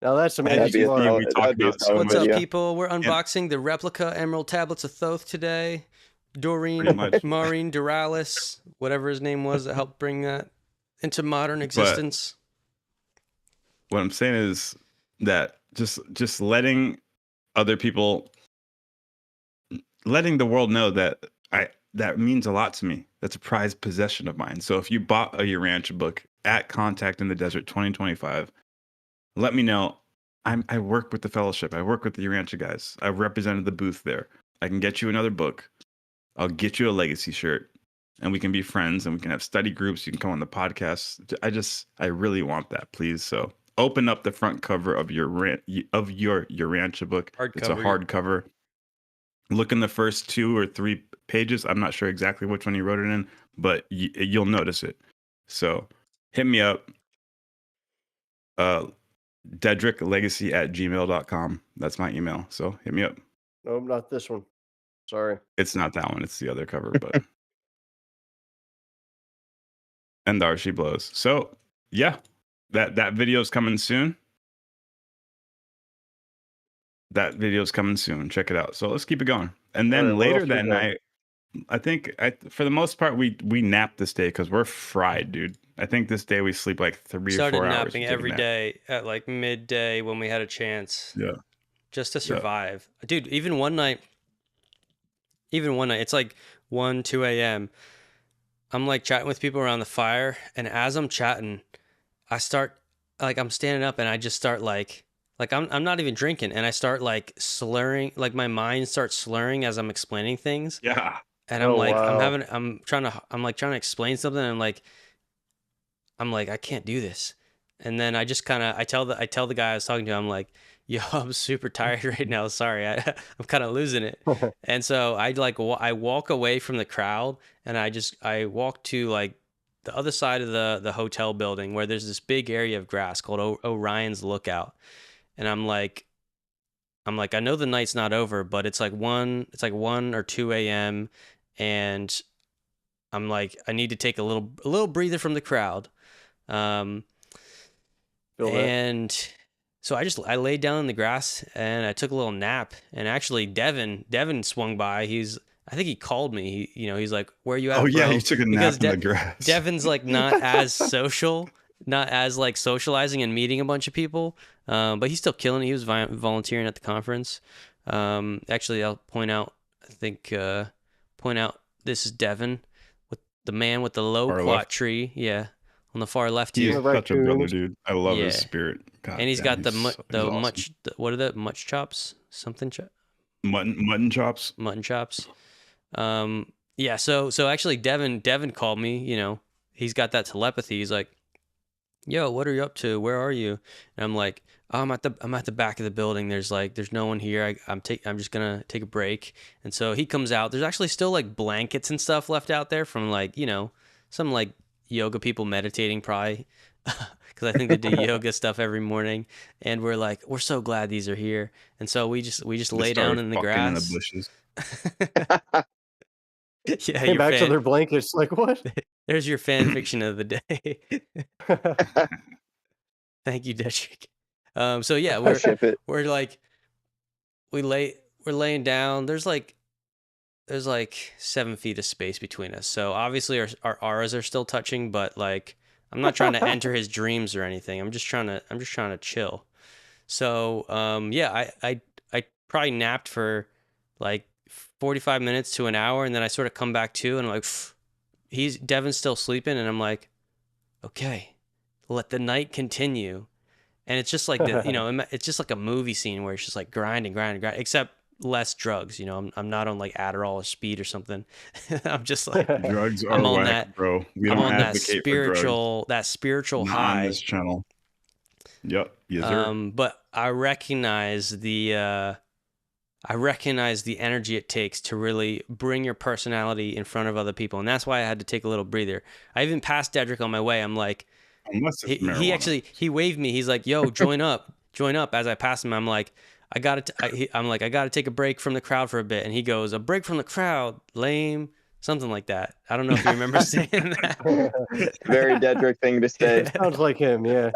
Speaker 5: Now that's
Speaker 1: As
Speaker 5: amazing.
Speaker 1: you can see, we
Speaker 4: that'd
Speaker 1: talked
Speaker 4: be a
Speaker 1: about so
Speaker 4: solid
Speaker 2: What's
Speaker 1: much.
Speaker 2: up,
Speaker 4: video.
Speaker 2: people? We're unboxing the replica Emerald Tablets of Thoth today.
Speaker 1: Pretty
Speaker 2: Doreen,
Speaker 1: much.
Speaker 2: Maureen Duralis, whatever his name was, that helped bring that into modern existence.
Speaker 1: What I'm saying is that just letting other people, letting the world know that that means a lot to me. That's a prized possession of mine. So if you bought a Urantia book at Contact in the Desert 2025, let me know. I work with the Fellowship. I work with the Urantia guys. I represented the booth there. I can get you another book. I'll get you a Legacy shirt, and we can be friends, and we can have study groups. You can come on the podcast. I really want that, please. So open up the front cover of your Urantia book. It's a hardcover. Look in the first 2 or 3 pages. I'm not sure exactly which one you wrote it in, but you'll notice it. So hit me up. DedrickLegacy@gmail.com. That's my email. So hit me up.
Speaker 5: Nope, not this one. Sorry.
Speaker 1: It's not that one. It's the other cover, but. And there she blows. So yeah, that video's coming soon. That video's coming soon. Check it out. So let's keep it going. And then later that night, I think for the most part we napped this day because we're fried, dude. I think this day we sleep like 3 or 4 hours.
Speaker 2: Started napping every day at like midday when we had a chance.
Speaker 1: Yeah.
Speaker 2: Just to survive. Yeah. Dude, even one night, it's like 1, 2 a.m. I'm like chatting with people around the fire, and as I'm chatting, I start like I'm standing up and I just start like I'm not even drinking, and I start like slurring, like my mind starts slurring as I'm explaining things.
Speaker 1: Yeah.
Speaker 2: And I'm I'm trying to explain something, and I'm like I can't do this. And then I just I tell the guy I was talking to, I'm like, yo, I'm super tired right now. Sorry, I'm kind of losing it. And so I walk away from the crowd, and I walk to like the other side of the hotel building where there's this big area of grass called Orion's Lookout. And I'm like, I know the night's not over, but it's like 1 or 2 a.m. and I'm like, I need to take a little breather from the crowd. And so I laid down in the grass and I took a little nap, and actually Devin swung by. I think he called me. He's like, "Where are you at?"
Speaker 1: Oh yeah,
Speaker 2: bro?
Speaker 1: you took a nap in the grass.
Speaker 2: Devin's like not as social, not as like socializing and meeting a bunch of people, but he's still killing it. He was volunteering at the conference. Actually, I'll point out. This is Devin, with the man with the loquat tree. Yeah. On the far left
Speaker 1: He's
Speaker 2: here.
Speaker 1: such a brother, dude. I love his spirit. God
Speaker 2: and he's got
Speaker 1: awesome.
Speaker 2: what are the much chops? Something
Speaker 1: mutton chops.
Speaker 2: Mutton chops. Yeah. So actually, Devin called me. He's got that telepathy. He's like, "Yo, what are you up to? Where are you?" And I'm like, oh, I'm at the back of the building. There's no one here. I'm just gonna take a break. And so he comes out. There's actually still like blankets and stuff left out there from some like yoga people meditating probably, because I think they do yoga stuff every morning. And we're so glad these are here. And so we just lay down in the grass.
Speaker 1: In the bushes.
Speaker 2: Yeah,
Speaker 5: came back to their blankets. Like, what?
Speaker 2: There's your fan fiction of the day. Thank you, Deadrick. So yeah, we're laying down. There's like 7 feet of space between us. So obviously our auras are still touching, but like I'm not trying to enter his dreams or anything. I'm just trying to chill. So yeah, I probably napped for like 45 minutes to an hour, and then I sort of come back to, and I'm like, Devin's still sleeping, and I'm like, okay, let the night continue. And it's just like it's just like a movie scene where it's just like grinding, except less drugs. I'm not on like Adderall or speed or something. I'm just like
Speaker 1: drugs are whack, bro. We don't advocate for drugs.
Speaker 2: That spiritual
Speaker 1: not
Speaker 2: high
Speaker 1: on this channel. Yep. Yes, sir.
Speaker 2: But I recognize the energy it takes to really bring your personality in front of other people, and that's why I had to take a little breather. I even passed Deadrick on my way. I'm like, he waved me. He's like, "Yo, join up." As I passed him, I'm like, I gotta take a break from the crowd for a bit. And he goes, "A break from the crowd, lame," something like that. I don't know if you remember saying that.
Speaker 4: Very Deadrick thing to say.
Speaker 5: Sounds like him, yeah.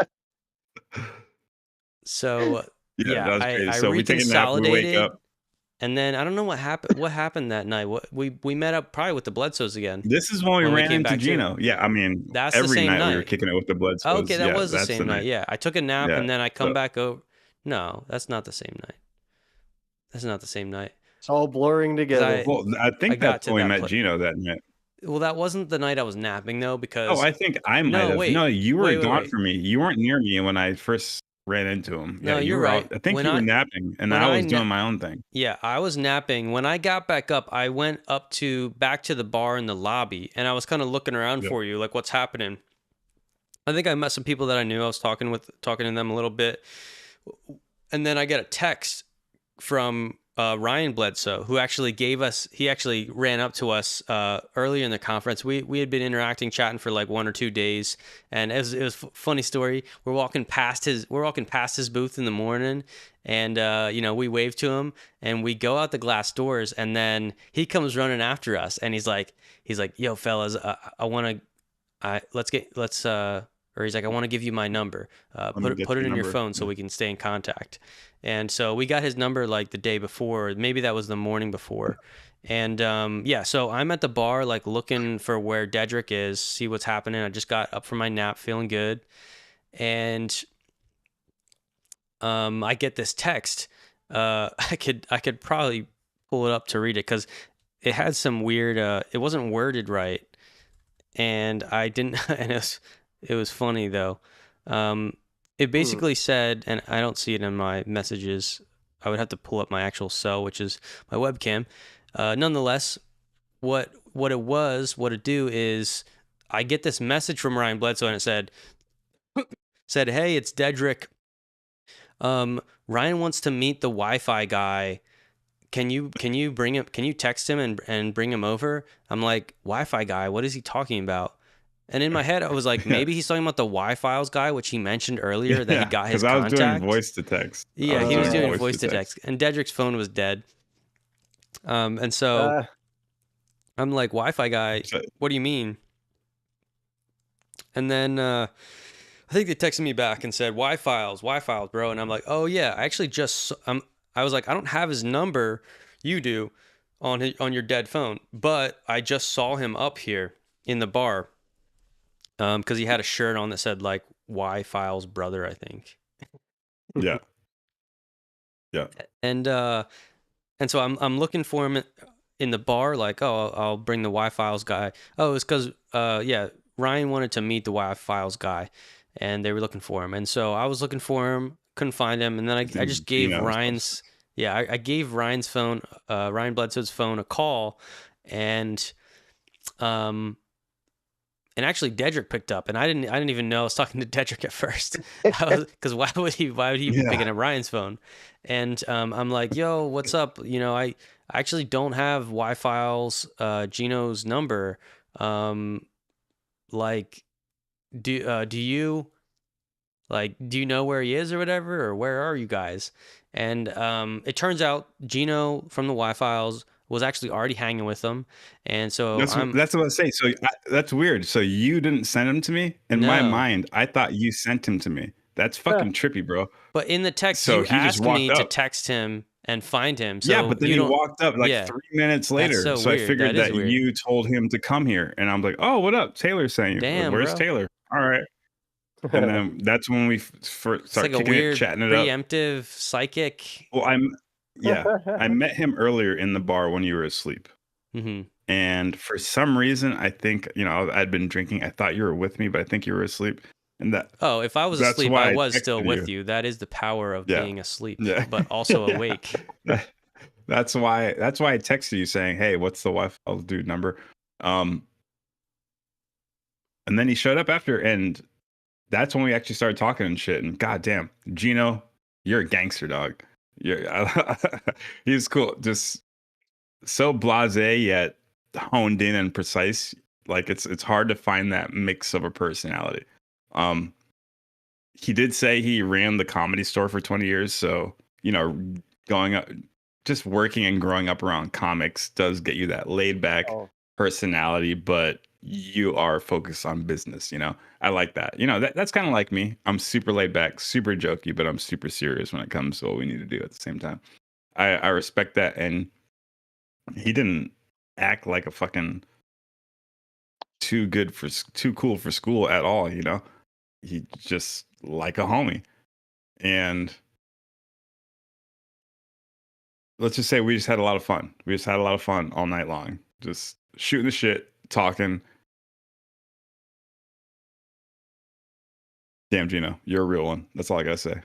Speaker 2: So
Speaker 1: Yeah, that was crazy.
Speaker 2: I
Speaker 1: So we take a nap, we wake
Speaker 2: reconsolidated,
Speaker 1: up.
Speaker 2: and then I don't know what happened. What happened that night? We met up probably with the Bledsoes again.
Speaker 1: This is when we ran
Speaker 2: came
Speaker 1: into
Speaker 2: back too.
Speaker 1: Gino. Yeah, I mean,
Speaker 2: That's the
Speaker 1: every
Speaker 2: same
Speaker 1: night we were
Speaker 2: night.
Speaker 1: kicking it with the Bledsoes.
Speaker 2: Oh, okay, that
Speaker 1: Yeah,
Speaker 2: was the
Speaker 1: that's
Speaker 2: same night. Yeah, I took a nap
Speaker 1: Yeah,
Speaker 2: and then I come
Speaker 1: so-
Speaker 2: back over. No, that's not the same night. That's not the same night.
Speaker 5: It's all blurring together.
Speaker 1: Well, I think
Speaker 2: got
Speaker 1: that's
Speaker 2: to
Speaker 1: when we
Speaker 2: that
Speaker 1: met Gino that night.
Speaker 2: Well, that wasn't the night I was napping though, because
Speaker 1: Oh, I think I might have.
Speaker 2: wait.
Speaker 1: No, you were
Speaker 2: Wait,
Speaker 1: gone
Speaker 2: wait.
Speaker 1: from me. You weren't near me when I first ran into him.
Speaker 2: No,
Speaker 1: Yeah, you
Speaker 2: you're
Speaker 1: were
Speaker 2: right.
Speaker 1: out. I think
Speaker 2: When
Speaker 1: you were
Speaker 2: I-
Speaker 1: napping, and
Speaker 2: when
Speaker 1: I
Speaker 2: I
Speaker 1: was
Speaker 2: na-
Speaker 1: doing my own thing.
Speaker 2: Yeah, I was napping. When I got back up, I went back to the bar in the lobby, and I was kind of looking around for you, like what's happening. I think I met some people that I knew. I was talking to them a little bit, and then I get a text from Ryan Bledsoe, who actually ran up to us earlier in the conference. We had been interacting, chatting for like 1 or 2 days, and it was a funny story. We're walking past his booth in the morning, and we wave to him, and we go out the glass doors, and then he comes running after us, and he's like, "Yo, fellas, I want to, or he's like, I want to give you my number. Put it in your phone so we can stay in contact." And so we got his number like the day before, maybe that was the morning before. And so I'm at the bar like looking for where Deadrick is, see what's happening. I just got up from my nap, feeling good. And I get this text. I could probably pull it up to read it because it had some weird, it wasn't worded right. And I didn't, and it was funny though. It basically said, and I don't see it in my messages. I would have to pull up my actual cell, which is my webcam. Nonetheless, what it do is I get this message from Ryan Bledsoe, and it said, "Hey, it's Deadrick. Ryan wants to meet the Wi-Fi guy. Can you bring him? Can you text him and bring him over?" I'm like, "Wi-Fi guy? What is he talking about?" And in my head, I was like, maybe he's talking about the Wi-Files guy, which he mentioned earlier that he got his contact.
Speaker 1: Because I was doing voice to text.
Speaker 2: Yeah, he was doing voice to text. And Deadrick's phone was dead. And so I'm like, Wi-Fi guy, what do you mean? And then I think they texted me back and said, Wi-Files, bro. And I'm like, oh yeah, I actually I was like, I don't have his number. You do on your dead phone, but I just saw him up here in the bar. Because he had a shirt on that said like Wi-Files brother, I think.
Speaker 1: Yeah.
Speaker 2: And so I'm looking for him in the bar, like, oh, I'll bring the Wi-Files guy. Oh, it's because Ryan wanted to meet the Wi-Files guy, and they were looking for him. And so I was looking for him, couldn't find him, and then I just gave Ryan's I gave Ryan's phone, Ryan Bledsoe's phone, a call, and actually Deadrick picked up, and I didn't even know I was talking to Deadrick at first, because why would he be picking up Ryan's phone? And I'm like, yo, what's up? I actually don't have Wi-Files Gino's number. Like, do you know where he is or whatever, or where are you guys? And it turns out Gino from the Wi-Files was actually already hanging with them, and so
Speaker 1: that's what I say. So that's weird. So you didn't send him to me? In my mind, I thought you sent him to me. That's fucking trippy, bro.
Speaker 2: But in the text,
Speaker 1: so
Speaker 2: you asked me to text him and find him. So
Speaker 1: yeah, but then he walked up like 3 minutes later.
Speaker 2: So
Speaker 1: I figured that
Speaker 2: weird.
Speaker 1: you told him to come here, and I'm like, oh, what up? Taylor's saying,
Speaker 2: damn,
Speaker 1: where's
Speaker 2: bro.
Speaker 1: Taylor? All right. And then that's when we start
Speaker 2: like
Speaker 1: kicking it, chatting it up.
Speaker 2: Preemptive psychic.
Speaker 1: Well, I met him earlier in the bar when you were asleep.
Speaker 2: Mm-hmm.
Speaker 1: And for some reason, I think, I'd been drinking. I thought you were with me, but I think you were asleep. And
Speaker 2: if I was asleep, I was still with you. That is the power of being asleep, but also awake.
Speaker 1: That's why I texted you saying, hey, what's the Wi-Fi dude number? And then he showed up after, and that's when we actually started talking and shit. And goddamn, Gino, you're a gangster, dog. He's cool. Just so blasé yet honed in and precise. Like it's hard to find that mix of a personality. He did say he ran the Comedy Store for 20 years, so going up, just working and growing up around comics does get you that laid back personality, but you are focused on business. I like that. That's kind of like me. I'm super laid back, super jokey, but I'm super serious when it comes to what we need to do at the same time. I respect that. And he didn't act like a fucking too cool for school at all. He just like a homie. And let's just say we just had a lot of fun. We just had a lot of fun all night long, just shooting the shit, talking. Damn, Gino, you're a real one. That's all I gotta say.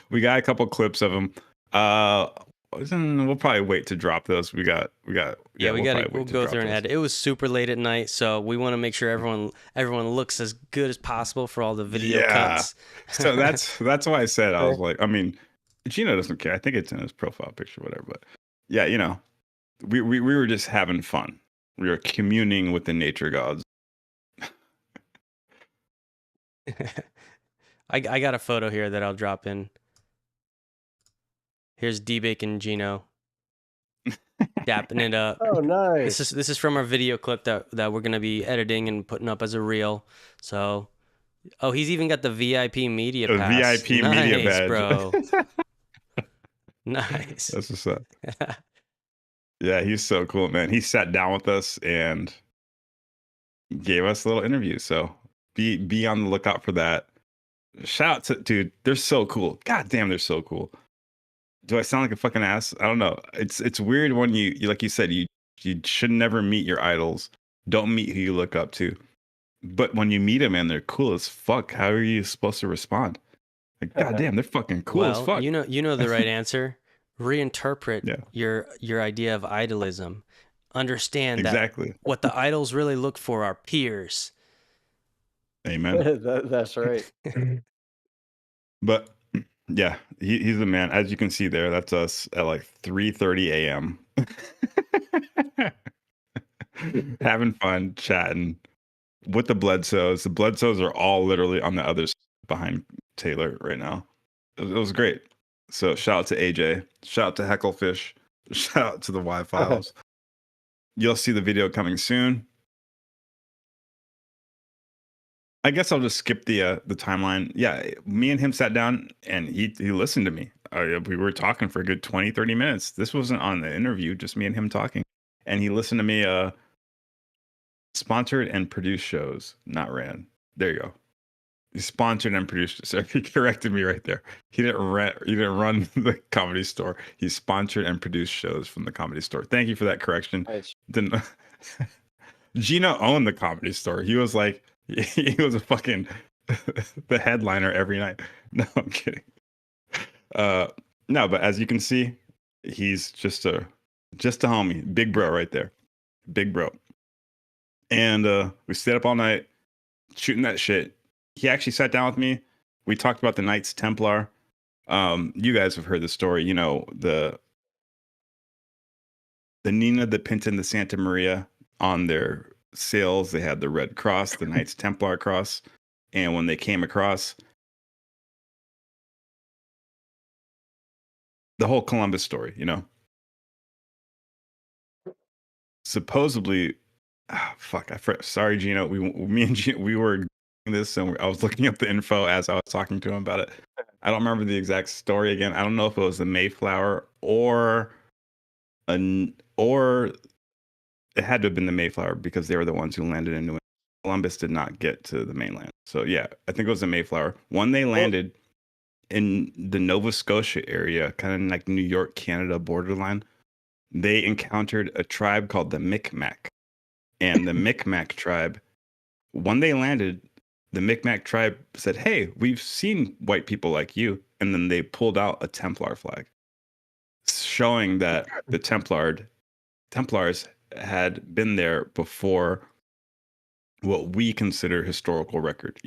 Speaker 1: We got a couple clips of him. We'll probably wait to drop those. We'll go
Speaker 2: through and edit. It was super late at night, so we want to make sure everyone looks as good as possible for all the video cuts.
Speaker 1: So that's why I said, I was like, I mean, Gino doesn't care. I think it's in his profile picture, whatever. But yeah, we were just having fun. We were communing with the nature gods.
Speaker 2: I got a photo here that I'll drop in. Here's D-Bacon and Gino dapping it up.
Speaker 5: Oh, nice.
Speaker 2: This is from our video clip that we're gonna be editing and putting up as a reel. So, he's even got the VIP media pass.
Speaker 1: VIP media badge,
Speaker 2: bro. Nice.
Speaker 1: That's what's up. Yeah, he's so cool, man. He sat down with us and gave us a little interview. So be on the lookout for that. Shout out to dude, they're so cool. God damn, they're so cool. Do I sound like a fucking ass? I don't know. It's weird when you like you said, you should never meet your idols. Don't meet who you look up to. But when you meet them and they're cool as fuck, how are you supposed to respond? Like, God damn, they're fucking cool as fuck.
Speaker 2: You know the right answer. Reinterpret your idea of idolism. Understand
Speaker 1: exactly
Speaker 2: that what the idols really look for are peers.
Speaker 1: Amen.
Speaker 5: That's right.
Speaker 1: But yeah, he's the man. As you can see there, that's us at like 3:30 a.m. having fun, chatting with the Bledsoes. The Bledsoes are all literally on the other side behind Taylor right now. It was great. So shout out to AJ, shout out to Hecklefish, shout out to the Y-Files. You'll see the video coming soon. I guess I'll just skip the timeline. Yeah, me and him sat down and he listened to me. We were talking for a good 20, 30 minutes. This wasn't on the interview, just me and him talking. And he listened to me sponsored and produced shows, not ran. There you go. He sponsored and produced. So he corrected me right there. He didn't run the Comedy Store. He sponsored and produced shows from the Comedy Store. Thank you for that correction.
Speaker 5: Nice.
Speaker 1: Gino owned the Comedy Store. He was like, he was a fucking the headliner every night. No, I'm kidding. No, but as you can see, he's just a homie, big bro right there, big bro. And we stayed up all night shooting that shit. He actually sat down with me. We talked about the Knights Templar. You guys have heard the story. The Nina, the Pinta, and the Santa Maria on their sails, they had the Red Cross, the Knights Templar cross. And when they came across, the whole Columbus story, supposedly, sorry, Gino. Me and Gino, we were this, and I was looking up the info as I was talking to him about it. I don't remember the exact story again. I don't know if it was the Mayflower or it had to have been the Mayflower because they were the ones who landed in New England. Columbus did not get to the mainland. So yeah, I think it was the Mayflower. When they landed in the Nova Scotia area, kind of like New York, Canada borderline, they encountered a tribe called the Micmac. And the Micmac tribe, when they landed, the Micmac tribe said, "Hey, we've seen white people like you." And then they pulled out a Templar flag, showing that the Templars had been there before what we consider historical record,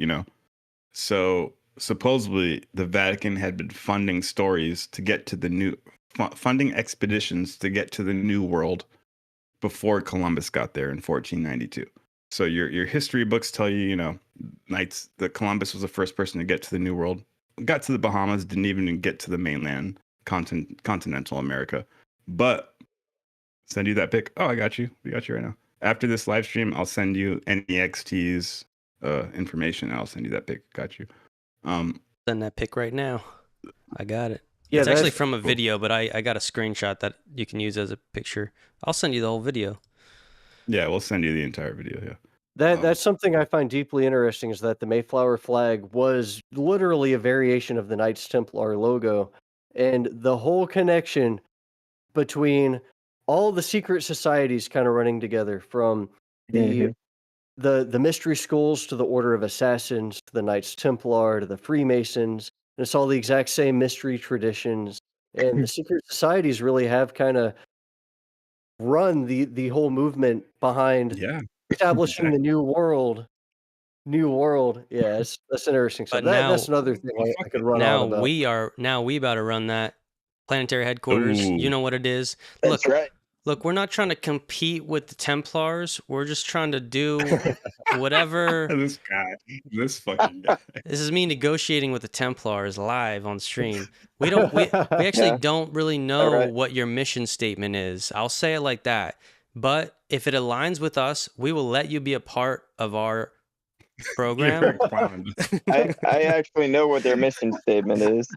Speaker 1: So supposedly the Vatican had been funding stories to get to funding expeditions to get to the New World before Columbus got there in 1492. So your history books tell you, that Columbus was the first person to get to the New World, got to the Bahamas, didn't even get to the mainland, continental America. But Send you that pic. Oh, I got you. We got you right now. After this live stream, I'll send you NXT's information. I'll send you that pic. Got you.
Speaker 2: Send that pic right now. I got it.
Speaker 5: Yeah,
Speaker 2: It's actually
Speaker 5: that's
Speaker 2: from a
Speaker 1: cool.
Speaker 2: video, but I got a screenshot that you can use as a picture. I'll send you the whole video.
Speaker 1: Yeah, we'll send you the entire video. Yeah.
Speaker 5: That's something I find deeply interesting, is that the Mayflower flag was literally a variation of the Knights Templar logo, and the whole connection between all the secret societies kind of running together, from the the mystery schools to the Order of Assassins to the Knights Templar to the Freemasons, and it's all the exact same mystery traditions. And the secret societies really have kind of run the whole movement behind
Speaker 1: Yeah.
Speaker 5: establishing the new world. New world, yeah, that's interesting. So
Speaker 2: But
Speaker 5: that's
Speaker 2: now,
Speaker 5: another thing
Speaker 1: Well,
Speaker 5: I
Speaker 1: fuck
Speaker 5: could
Speaker 1: it.
Speaker 5: run on about.
Speaker 2: we about to run that planetary headquarters. You
Speaker 1: Ooh.
Speaker 2: know what it is.
Speaker 4: That's right.
Speaker 2: Look, we're not trying to compete with the Templars. We're just trying to do whatever.
Speaker 1: This guy. This fucking guy.
Speaker 2: This is me negotiating with the Templars live on stream. We actually
Speaker 4: Yeah.
Speaker 2: don't really know
Speaker 4: Alright.
Speaker 2: what your mission statement is. I'll say it like that. But if it aligns with us, we will let you be a part of our
Speaker 1: You're
Speaker 2: program.
Speaker 1: a clown.
Speaker 4: I actually know what their mission statement is.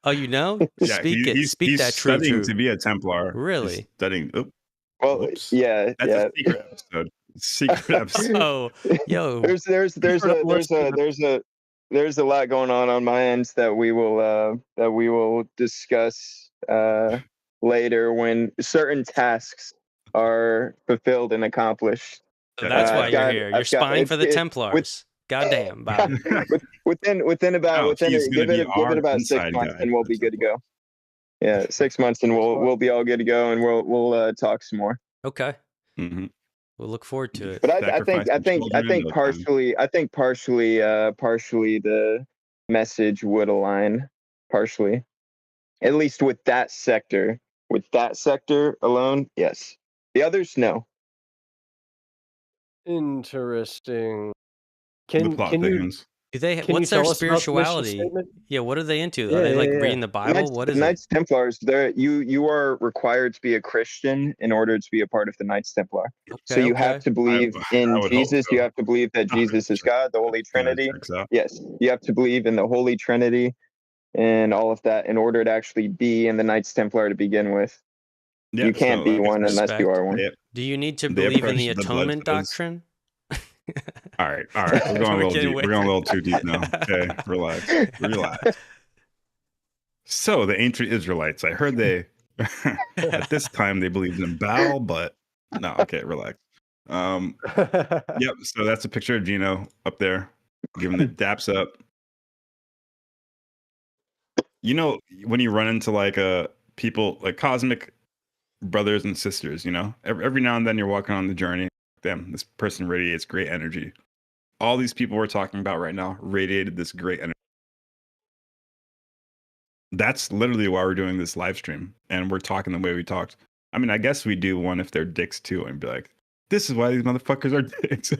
Speaker 2: Oh, you know?
Speaker 1: Yeah,
Speaker 2: Speak it.
Speaker 1: he's
Speaker 2: Speak that true
Speaker 1: studying
Speaker 2: truth.
Speaker 1: to be a Templar.
Speaker 2: Really?
Speaker 1: He's studying. Oh,
Speaker 4: Well,
Speaker 1: whoops.
Speaker 4: yeah,
Speaker 1: That's
Speaker 4: yeah.
Speaker 1: a secret episode. Secret episode.
Speaker 2: Oh, yo.
Speaker 4: There's a lot going on my end that we will discuss later when certain tasks are fulfilled and accomplished.
Speaker 2: So that's why
Speaker 4: I've
Speaker 2: you're
Speaker 4: got-
Speaker 2: here.
Speaker 4: I've
Speaker 2: You're
Speaker 4: got-
Speaker 2: spying for the
Speaker 4: it's-
Speaker 2: Templars. Goddamn, Bob.
Speaker 4: Within
Speaker 1: No,
Speaker 4: give
Speaker 1: he's gonna
Speaker 4: it
Speaker 1: be
Speaker 4: give
Speaker 1: our
Speaker 4: it about 6
Speaker 1: inside
Speaker 4: months
Speaker 1: guy
Speaker 4: and we'll
Speaker 1: for
Speaker 4: be good to
Speaker 1: Templar.
Speaker 4: go. Yeah, 6 months and we'll be all good to go, and we'll talk some more.
Speaker 2: Okay.
Speaker 1: Mhm.
Speaker 2: We'll look forward to it.
Speaker 4: But I
Speaker 1: Sacrifice
Speaker 4: think
Speaker 1: some children in no time.
Speaker 4: partially the message would align, partially, at least with that sector. With that sector alone, yes. The others, no.
Speaker 5: Interesting.
Speaker 1: The
Speaker 5: Can
Speaker 1: plot
Speaker 5: can you
Speaker 1: thickens.
Speaker 2: Do they?
Speaker 5: can you
Speaker 2: What's their
Speaker 5: tell us about the mission
Speaker 2: spirituality?
Speaker 5: statement?
Speaker 2: Yeah, what are they into?
Speaker 5: Yeah,
Speaker 2: Are they like
Speaker 5: yeah, yeah.
Speaker 2: reading the Bible? What is
Speaker 4: the
Speaker 2: it?
Speaker 4: Knights Templars, you are required to be a Christian in order to be a part of the Knights Templar. So
Speaker 2: Okay,
Speaker 4: you have
Speaker 2: okay.
Speaker 4: to believe
Speaker 1: I
Speaker 4: in
Speaker 1: would hope
Speaker 4: Jesus.
Speaker 1: so.
Speaker 4: You have to believe that Jesus is God, the Holy Trinity.
Speaker 1: Checks out.
Speaker 4: Yes, you have to believe in the Holy Trinity and all of that in order to actually be in the Knights Templar to begin with.
Speaker 1: Yeah,
Speaker 4: You can't
Speaker 1: so,
Speaker 4: be one unless you
Speaker 2: Respect.
Speaker 4: are one.
Speaker 2: Do you need to
Speaker 1: They
Speaker 2: believe in the
Speaker 1: approached the
Speaker 2: atonement
Speaker 1: Bledsoes.
Speaker 2: doctrine?
Speaker 1: All right. We're going a little
Speaker 2: getting
Speaker 1: deep.
Speaker 2: way-
Speaker 1: We're going a little too deep now. Okay, relax. So the ancient Israelites, I heard they at this time they believed in Baal, but no. Okay, relax. Yep. So that's a picture of Gino up there, giving the daps up. You know, when you run into like people like cosmic brothers and sisters, you know, every now and then you're walking on the journey. Damn, this person radiates great energy. All these people we're talking about right now radiated this great energy. That's literally why we're doing this live stream, and we're talking the way we talked. I mean, I guess we do one if they're dicks too, and be like, "This is why these motherfuckers are dicks."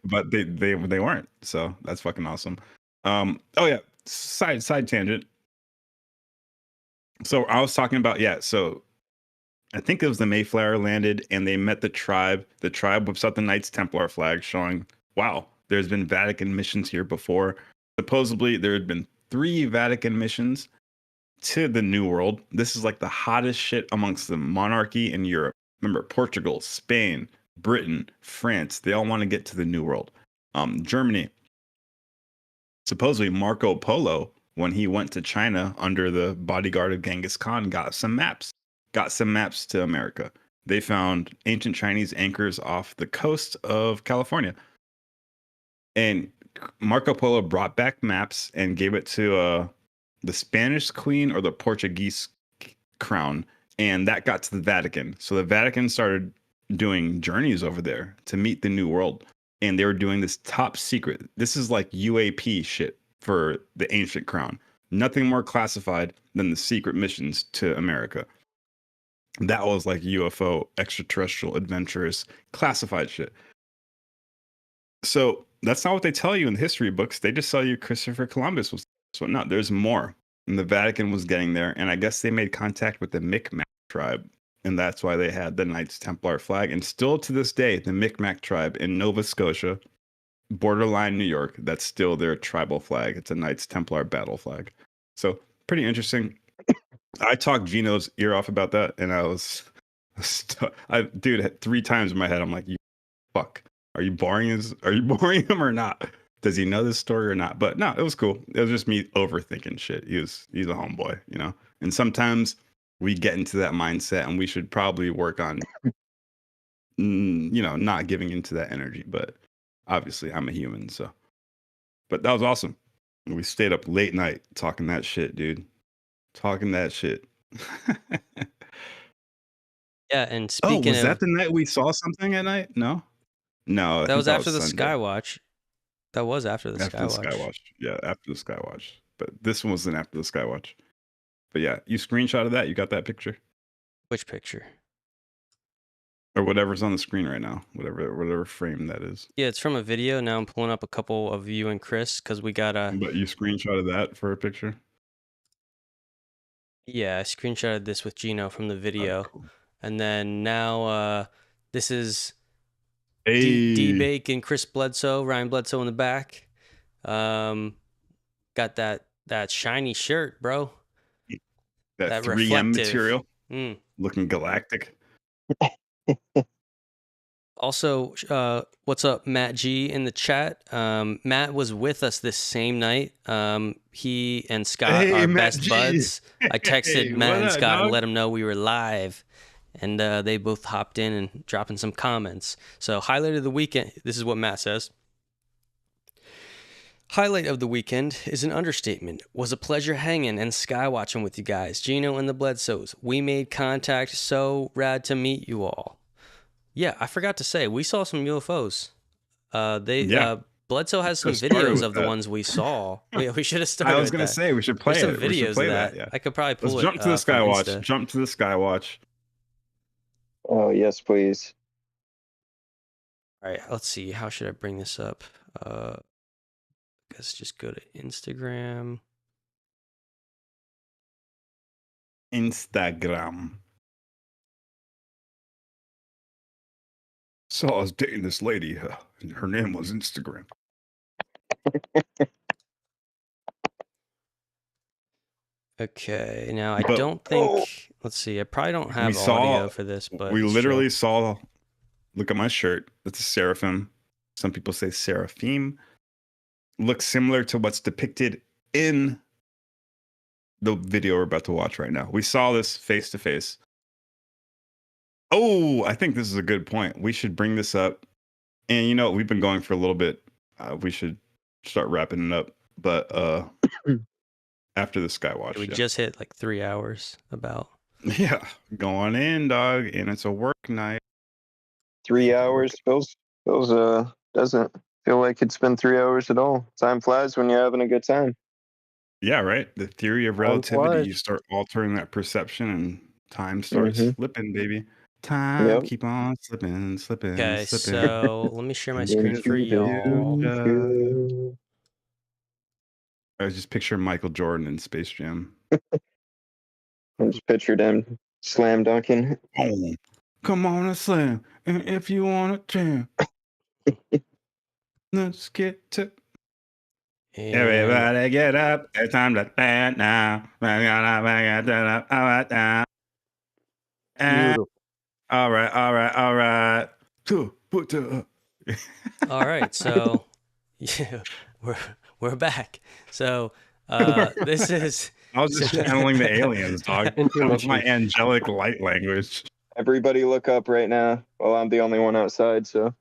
Speaker 1: but they weren't, so that's fucking awesome. Oh yeah, side tangent. So I was talking about so I think it was the Mayflower landed and they met the tribe. The tribe whips out the Knights Templar flag, showing, wow, there's been Vatican missions here before. Supposedly, there had been 3 Vatican missions to the New World. This is like the hottest shit amongst the monarchy in Europe. Remember, Portugal, Spain, Britain, France, they all want to get to the New World. Germany. Supposedly, Marco Polo, when he went to China under the bodyguard of Genghis Khan, got some maps to America. They found ancient Chinese anchors off the coast of California. And Marco Polo brought back maps and gave it to the Spanish queen or the Portuguese crown. And that got to the Vatican. So the Vatican started doing journeys over there to meet the New World. And they were doing this top secret. This is like UAP shit for the ancient crown. Nothing more classified than the secret missions to America. That was like UFO, extraterrestrial, adventurous, classified shit. So that's not what they tell you in the history books. They just tell you Christopher Columbus was whatnot. There's more. And the Vatican was getting there. And I guess they made contact with the Micmac tribe. And that's why they had the Knights Templar flag. And still to this day, the Micmac tribe in Nova Scotia, borderline New York, that's still their tribal flag. It's a Knights Templar battle flag. So pretty interesting. I talked Gino's ear off about that, and I was, dude, 3 times in my head, I'm like, you fuck. Are you boring him or not? Does he know this story or not? But no, it was cool. It was just me overthinking shit. He's a homeboy, you know? And sometimes we get into that mindset, and we should probably work on, you know, not giving into that energy. But obviously, I'm a human, so. But that was awesome. We stayed up late night talking that shit, dude. Talking that shit.
Speaker 2: Yeah, and speaking
Speaker 1: was that the night we saw something at night? No, I
Speaker 2: that
Speaker 1: think
Speaker 2: was after the
Speaker 1: Sunday.
Speaker 2: Skywatch. That was after the Skywatch.
Speaker 1: Yeah, after the Skywatch. But this one wasn't after the Skywatch. But yeah, you screenshotted that. You got that picture,
Speaker 2: Which picture?
Speaker 1: or whatever's on the screen right now, whatever frame that is.
Speaker 2: Yeah, it's from a video. Now I'm pulling up a couple of you and Chris because we got a.
Speaker 1: But you screenshotted that for a picture.
Speaker 2: Yeah, I screenshotted this with Gino from the video,
Speaker 1: Oh, cool.
Speaker 2: and then now this is
Speaker 1: Hey,
Speaker 2: D-Bake and Chris Bledsoe, Ryan Bledsoe in the back. Got that shiny shirt, bro.
Speaker 1: that 3M
Speaker 2: reflective.
Speaker 1: material,
Speaker 2: Mm.
Speaker 1: looking galactic.
Speaker 2: Also, what's up, Matt G in the chat? Matt was with us this same night. He and Scott are
Speaker 1: Matt
Speaker 2: best
Speaker 1: G.
Speaker 2: buds. I texted
Speaker 1: Hey,
Speaker 2: Matt
Speaker 1: what
Speaker 2: and
Speaker 1: up,
Speaker 2: Scott and
Speaker 1: dog?
Speaker 2: let them know we were live, and they both hopped in and dropping some comments. So, highlight of the weekend. This is what Matt says. Highlight of the weekend is an understatement. Was a pleasure hanging and skywatching with you guys, Gino and the Bledsoes. We made contact. So rad to meet you all. Yeah, I forgot to say, we saw some UFOs. Bledsoe has some
Speaker 1: Should've started
Speaker 2: videos
Speaker 1: with
Speaker 2: of the
Speaker 1: that.
Speaker 2: ones we saw. We should have started.
Speaker 1: I was gonna say we should play
Speaker 2: There's some
Speaker 1: it. We should
Speaker 2: videos
Speaker 1: play
Speaker 2: of that.
Speaker 1: Yeah.
Speaker 2: I could probably pull
Speaker 1: Let's
Speaker 2: it.
Speaker 1: jump to the
Speaker 2: from
Speaker 1: Skywatch.
Speaker 2: Insta.
Speaker 1: Jump to the Skywatch.
Speaker 4: Oh, yes, please.
Speaker 2: All right, let's see. How should I bring this up? I guess just go to Instagram.
Speaker 1: Instagram. So I was dating this lady. And her name was Instagram.
Speaker 2: Okay, now I
Speaker 1: But-
Speaker 2: don't think. Let's see. I probably don't have
Speaker 1: saw-
Speaker 2: audio for this, but
Speaker 1: we
Speaker 2: let's
Speaker 1: literally
Speaker 2: show.
Speaker 1: saw. Look at my shirt. It's a seraphim. Some people say seraphim. Looks similar to what's depicted in the video we're about to watch right now. We saw this face to face. Oh, I think this is a good point. We should bring this up. And you know, we've been going for a little bit. We should start wrapping it up. But after the Skywatch.
Speaker 2: We
Speaker 1: yeah.
Speaker 2: just hit like 3 hours about.
Speaker 1: Yeah, going in, dog, and it's a work night.
Speaker 4: 3 hours feels doesn't feel like it's been 3 hours at all. Time flies when you're having a good time.
Speaker 1: Yeah, right. The theory of
Speaker 5: Time
Speaker 1: relativity,
Speaker 5: flies.
Speaker 1: you start altering that perception and time starts slipping, baby. Time
Speaker 4: Yep.
Speaker 1: keep on slipping.
Speaker 2: Okay,
Speaker 1: slipping.
Speaker 2: so let me share my screen for y'all.
Speaker 1: I was just picturing Michael Jordan in Space Jam.
Speaker 4: I just pictured him slam dunking.
Speaker 1: Oh, come on and slam. And if you want to jam, let's get to.
Speaker 2: And
Speaker 1: Everybody get up. It's time to stand now.
Speaker 5: Beautiful.
Speaker 1: All right.
Speaker 2: all right, so yeah, we're back. So this is
Speaker 1: I was just channeling the aliens, dog. That was my
Speaker 5: Intuition.
Speaker 1: angelic light language.
Speaker 4: Everybody look up right now. Well, I'm the only one outside, so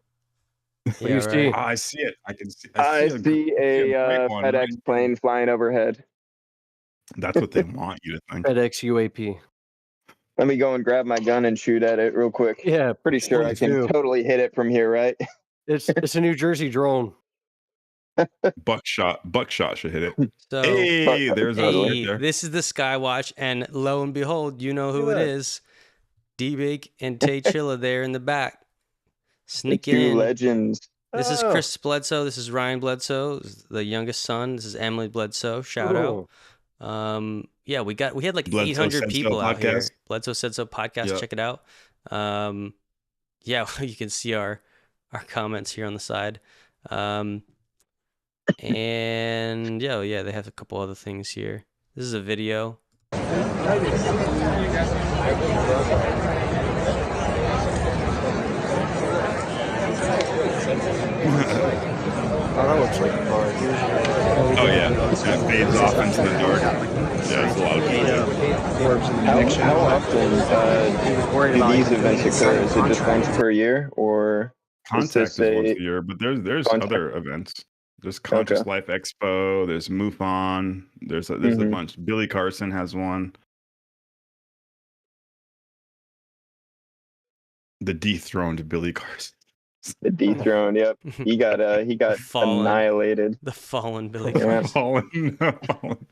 Speaker 5: What do
Speaker 2: yeah,
Speaker 5: you see?
Speaker 1: Oh, I see it. I can see.
Speaker 4: I
Speaker 1: see
Speaker 4: see a
Speaker 1: great one.
Speaker 4: FedEx plane flying overhead.
Speaker 1: That's what they want you to think.
Speaker 5: FedEx UAP.
Speaker 4: Let me go and grab my gun and shoot at it real quick.
Speaker 5: Yeah,
Speaker 4: Pretty sure I
Speaker 5: please
Speaker 4: can
Speaker 5: do.
Speaker 4: totally hit it from here, right?
Speaker 5: It's a New Jersey drone.
Speaker 1: Buckshot should hit it.
Speaker 2: so
Speaker 1: Hey, there's us right
Speaker 2: hey,
Speaker 1: there.
Speaker 2: this is the Skywatch, and lo and behold, you know who
Speaker 5: Look
Speaker 2: it
Speaker 5: at that.
Speaker 2: is. D-Big and Tay Chilla there in the back.
Speaker 4: The
Speaker 2: Sneaking
Speaker 4: two
Speaker 2: in.
Speaker 4: legends.
Speaker 2: This is
Speaker 5: Oh.
Speaker 2: Chris Bledsoe. This is Ryan Bledsoe, the youngest son. This is Emily Bledsoe. Shout out.
Speaker 5: Cool.
Speaker 2: yeah, we had like
Speaker 1: Bledsoe
Speaker 2: 800
Speaker 1: Said So
Speaker 2: people out here.
Speaker 1: podcast.
Speaker 2: Bledsoe Said So podcast.
Speaker 1: Yep.
Speaker 2: Check it out. Yeah, you can see our comments here on the side. And yeah, they have a couple other things here. This is a video.
Speaker 5: Oh, that looks like a car.
Speaker 1: Oh yeah, that fades off into the dark. Yeah, there's a lot of people.
Speaker 4: How often do these events occur? Is it just once per year, or
Speaker 1: Contact is once a year, but there's other events. There's Conscious Life Expo. There's MUFON. There's a bunch. Billy Carson has one. The dethroned Billy Carson.
Speaker 4: The dethroned? Yep, he got annihilated.
Speaker 2: The fallen Billy Carson.
Speaker 1: Fallen.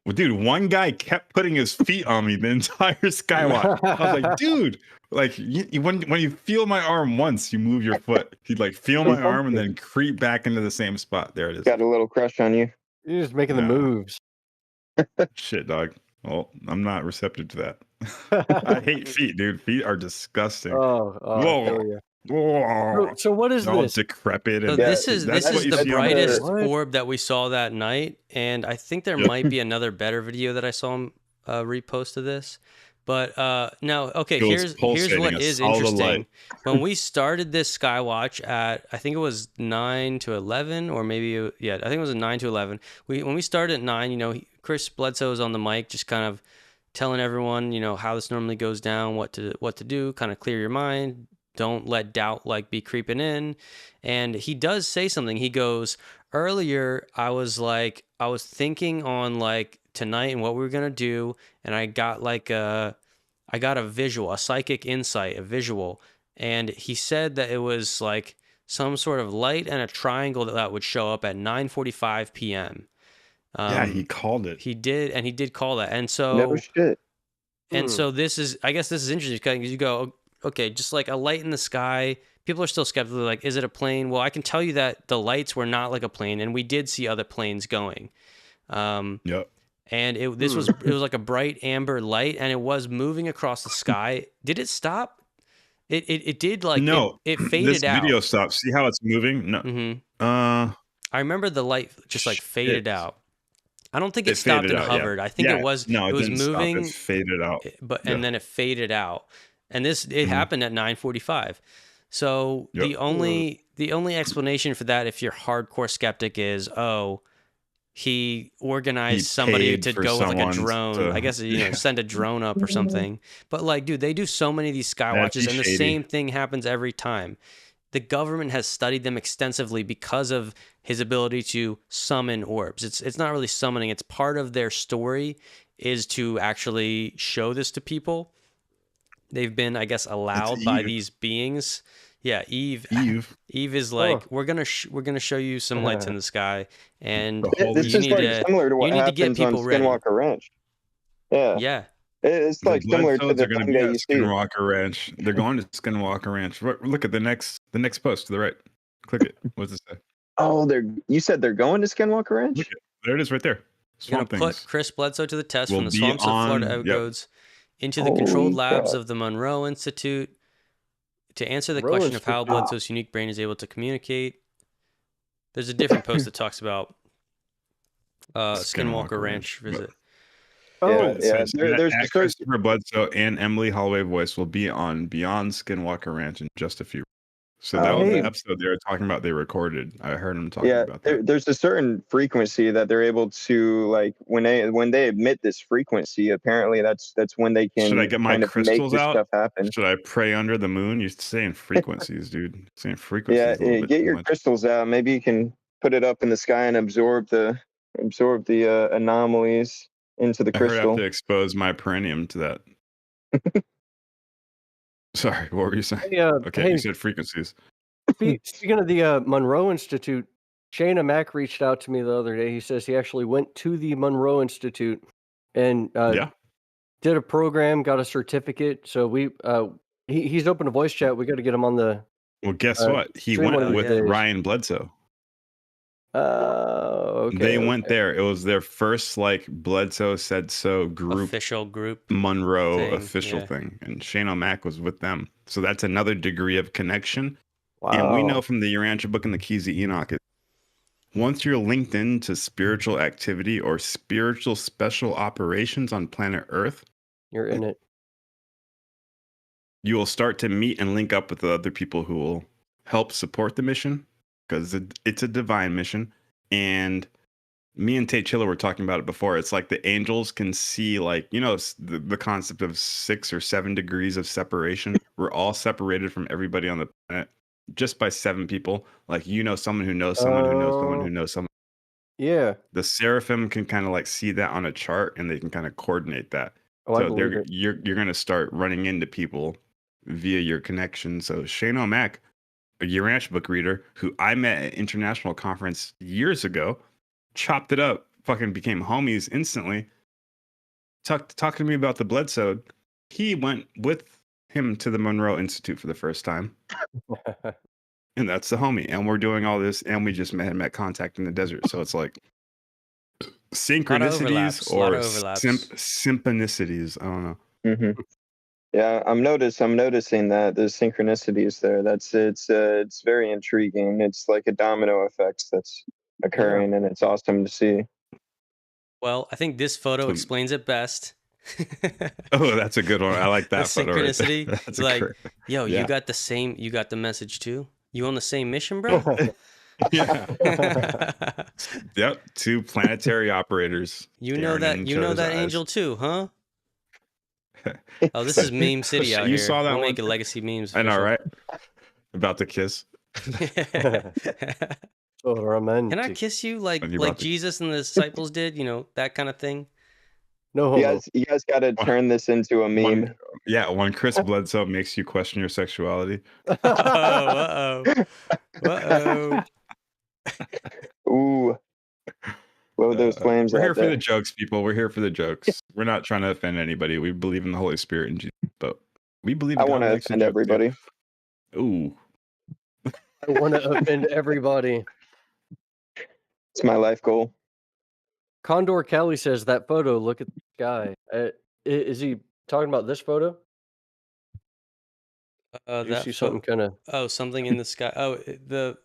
Speaker 1: Well, dude, one guy kept putting his feet on me the entire skywatch. I was like, dude, like when you feel my arm once, you move your foot. He'd like feel my arm and then creep back into the same spot. There it is.
Speaker 4: Got a little crush on you.
Speaker 5: You're just making the moves.
Speaker 1: Shit, dog. Well, I'm not receptive to that. I hate feet, dude. Feet are disgusting.
Speaker 5: Whoa.
Speaker 1: Whoa.
Speaker 5: So what is
Speaker 1: all
Speaker 5: this?
Speaker 1: decrepit.
Speaker 2: So
Speaker 1: And
Speaker 2: this is the brightest
Speaker 5: What?
Speaker 2: orb that we saw that night, and I think there might be another better video that I saw him repost of this. But now, okay, here's what is interesting. When we started this skywatch at, I think it was 9 to 11, or maybe I think it was 9 to 11. When we started at 9, Chris Bledsoe was on the mic, just kind of telling everyone, how this normally goes down, what to do, kind of clear your mind. Don't let doubt be creeping in. And he does say something. He goes, earlier I was thinking on tonight and what we were going to do, and I got a visual, a psychic insight, a visual. And he said that it was like some sort of light and a triangle that would show up at 9:45 p.m.
Speaker 1: Yeah, he called it.
Speaker 2: He did call that. And so
Speaker 4: Never shit.
Speaker 2: And so I guess this is interesting because you go, okay, just like a light in the sky. People are still skeptical. Like, is it a plane? Well, I can tell you that the lights were not like a plane, and we did see other planes going.
Speaker 1: Yep.
Speaker 2: And it was like a bright amber light, and it was moving across the sky. Did it stop? It did
Speaker 1: no.
Speaker 2: It faded out.
Speaker 1: This video stopped. See how it's moving? No.
Speaker 2: Mm-hmm. I remember the light just faded out. I don't think it stopped and hovered. Yeah. I think it was moving.
Speaker 1: It faded out.
Speaker 2: And then it faded out. And it happened at 9:45. So the only explanation for that, if you're hardcore skeptic, is he organized somebody to go with a drone. I guess send a drone up or something. But dude, they do so many of these skywatches, and the same thing happens every time. The government has studied them extensively because of his ability to summon orbs. It's not really summoning. It's part of their story is to actually show this to people. They've been, I guess, allowed by these beings. Yeah, Eve is we're gonna show you some lights in the sky, and
Speaker 4: this is similar to what happens on Skinwalker Ranch. Yeah. It's similar to the thing that you see.
Speaker 1: Skinwalker Ranch. They're going to Skinwalker Ranch. Look at the next post to the right. Click it. What's it say?
Speaker 4: Oh, you said they're going to Skinwalker Ranch?
Speaker 1: Look there it is right there.
Speaker 2: You're going to put Chris Bledsoe to the test from the swamps of Florida outgoes into the controlled labs of the Monroe Institute to answer the question of how Bledsoe's unique brain is able to communicate. There's a different post that talks about Skinwalker Ranch visit.
Speaker 4: There's
Speaker 1: Christopher Bledsoe and Emily Holloway Voice will be on Beyond Skinwalker Ranch in just a few. So that was the episode they were talking about. They recorded. I heard them talking about that.
Speaker 4: There's a certain frequency that they're able to when they emit this frequency. Apparently, that's when they can.
Speaker 1: Should I get my crystals out?
Speaker 4: Stuff happen.
Speaker 1: Should I pray under the moon? You're saying frequencies, dude. You're saying frequencies.
Speaker 4: Yeah, get your crystals out. Maybe you can put it up in the sky and absorb the anomalies into the crystal.
Speaker 1: I have to expose my perineum to that. Sorry, what were you saying? You said frequencies.
Speaker 5: Speaking of the Monroe Institute, Shana Mack reached out to me the other day. He says he actually went to the Monroe Institute and did a program, got a certificate. So he's open to voice chat. We got to get him on the.
Speaker 1: Well, guess what? He went with Ryan Bledsoe.
Speaker 5: Okay.
Speaker 1: They went there. It was their first like Bledsoe said so group,
Speaker 2: official group
Speaker 1: Monroe
Speaker 2: thing,
Speaker 1: official
Speaker 2: yeah.
Speaker 1: thing, and Shane O'Mac was with them. So that's another degree of connection.
Speaker 5: Wow.
Speaker 1: And we know from the Urantia book and the Keys of Enoch, once you're linked into spiritual activity or spiritual special operations on planet Earth,
Speaker 5: You're in it.
Speaker 1: you will start to meet and link up with the other people who will help support the mission, because it's a divine mission. And me and Tate Chiller were talking about it before. It's like the angels can see, like, you know, the concept of 6 or 7 degrees of separation. We're all separated from everybody on the planet just by 7 people. Like, you know, someone who knows someone who knows someone who knows someone.
Speaker 5: Yeah.
Speaker 1: The seraphim can kind of like see that on a chart, and they can kind of coordinate that.
Speaker 5: Oh, I
Speaker 1: So
Speaker 5: believe it.
Speaker 1: you're going to start running into people via your connection. So Shane O'Mac, a Urantia book reader who I met at international conference years ago, chopped it up, fucking became homies instantly. Talking to me about the Bledsoe. He went with him to the Monroe Institute for the first time. And that's the homie. And we're doing all this, and we just met him at Contact in the Desert. So it's like synchronicities or synchronicities. I don't know.
Speaker 4: Mm-hmm. Yeah, I'm noticing that the synchronicities there. It's very intriguing. It's like a domino effect that's occurring, and it's awesome to see.
Speaker 2: Well, I think this photo explains it best.
Speaker 1: Oh, that's a good one. I like that photo.
Speaker 2: Synchronicity.
Speaker 1: Right, that's
Speaker 2: like,
Speaker 1: yo,
Speaker 2: you got the message too. You on the same mission, bro?
Speaker 1: Yeah. Yep. 2 planetary operators.
Speaker 2: You know that angel too, huh? Oh, this is meme city out here.
Speaker 1: You saw that
Speaker 2: we'll
Speaker 1: one?
Speaker 2: make a legacy memes.
Speaker 1: I know, right? About to kiss.
Speaker 5: So romantic.
Speaker 2: Can I kiss you like Jesus and the disciples did? You know, that kind of thing.
Speaker 5: No
Speaker 4: You
Speaker 5: homo.
Speaker 4: guys got to turn this into a meme.
Speaker 1: When Chris Bledsoe makes you question your sexuality.
Speaker 2: Uh-oh.
Speaker 4: Ooh. Blow those flames.
Speaker 1: We're here for the jokes, people. We're here for the jokes. We're not trying to offend anybody. We believe in the Holy Spirit and Jesus, but we believe
Speaker 4: I want to offend everybody.
Speaker 1: Ooh.
Speaker 5: I want to offend everybody.
Speaker 4: It's my life goal.
Speaker 5: Condor Kelly says that photo. Look at the sky. Is he talking about this photo? You see something kind of.
Speaker 2: Something in the sky. Oh, the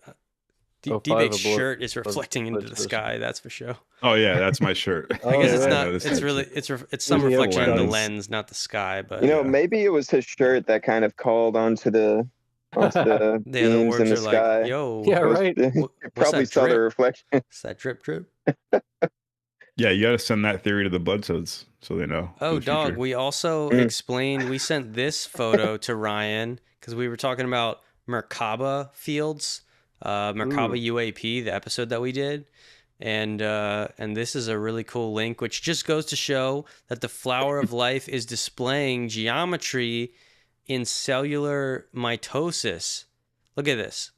Speaker 2: D-Bake's shirt is reflecting into the sky. That's for sure.
Speaker 1: Oh yeah, that's my shirt.
Speaker 2: I guess it's not. It's really it's some reflection in the lens, not the sky. But
Speaker 4: maybe it was his shirt that kind of called onto the beams in the sky.
Speaker 2: Like, yo,
Speaker 5: yeah, right.
Speaker 4: You probably saw the reflection.
Speaker 2: It's that drip.
Speaker 1: Yeah, you got to send that theory to the Bledsoes so they know.
Speaker 2: Oh, dog. We also explained. We sent this photo to Ryan because we were talking about Merkaba fields, Merkaba UAP, the episode that we did, and this is a really cool link, which just goes to show that the flower of life is displaying geometry in cellular mitosis. Look at this,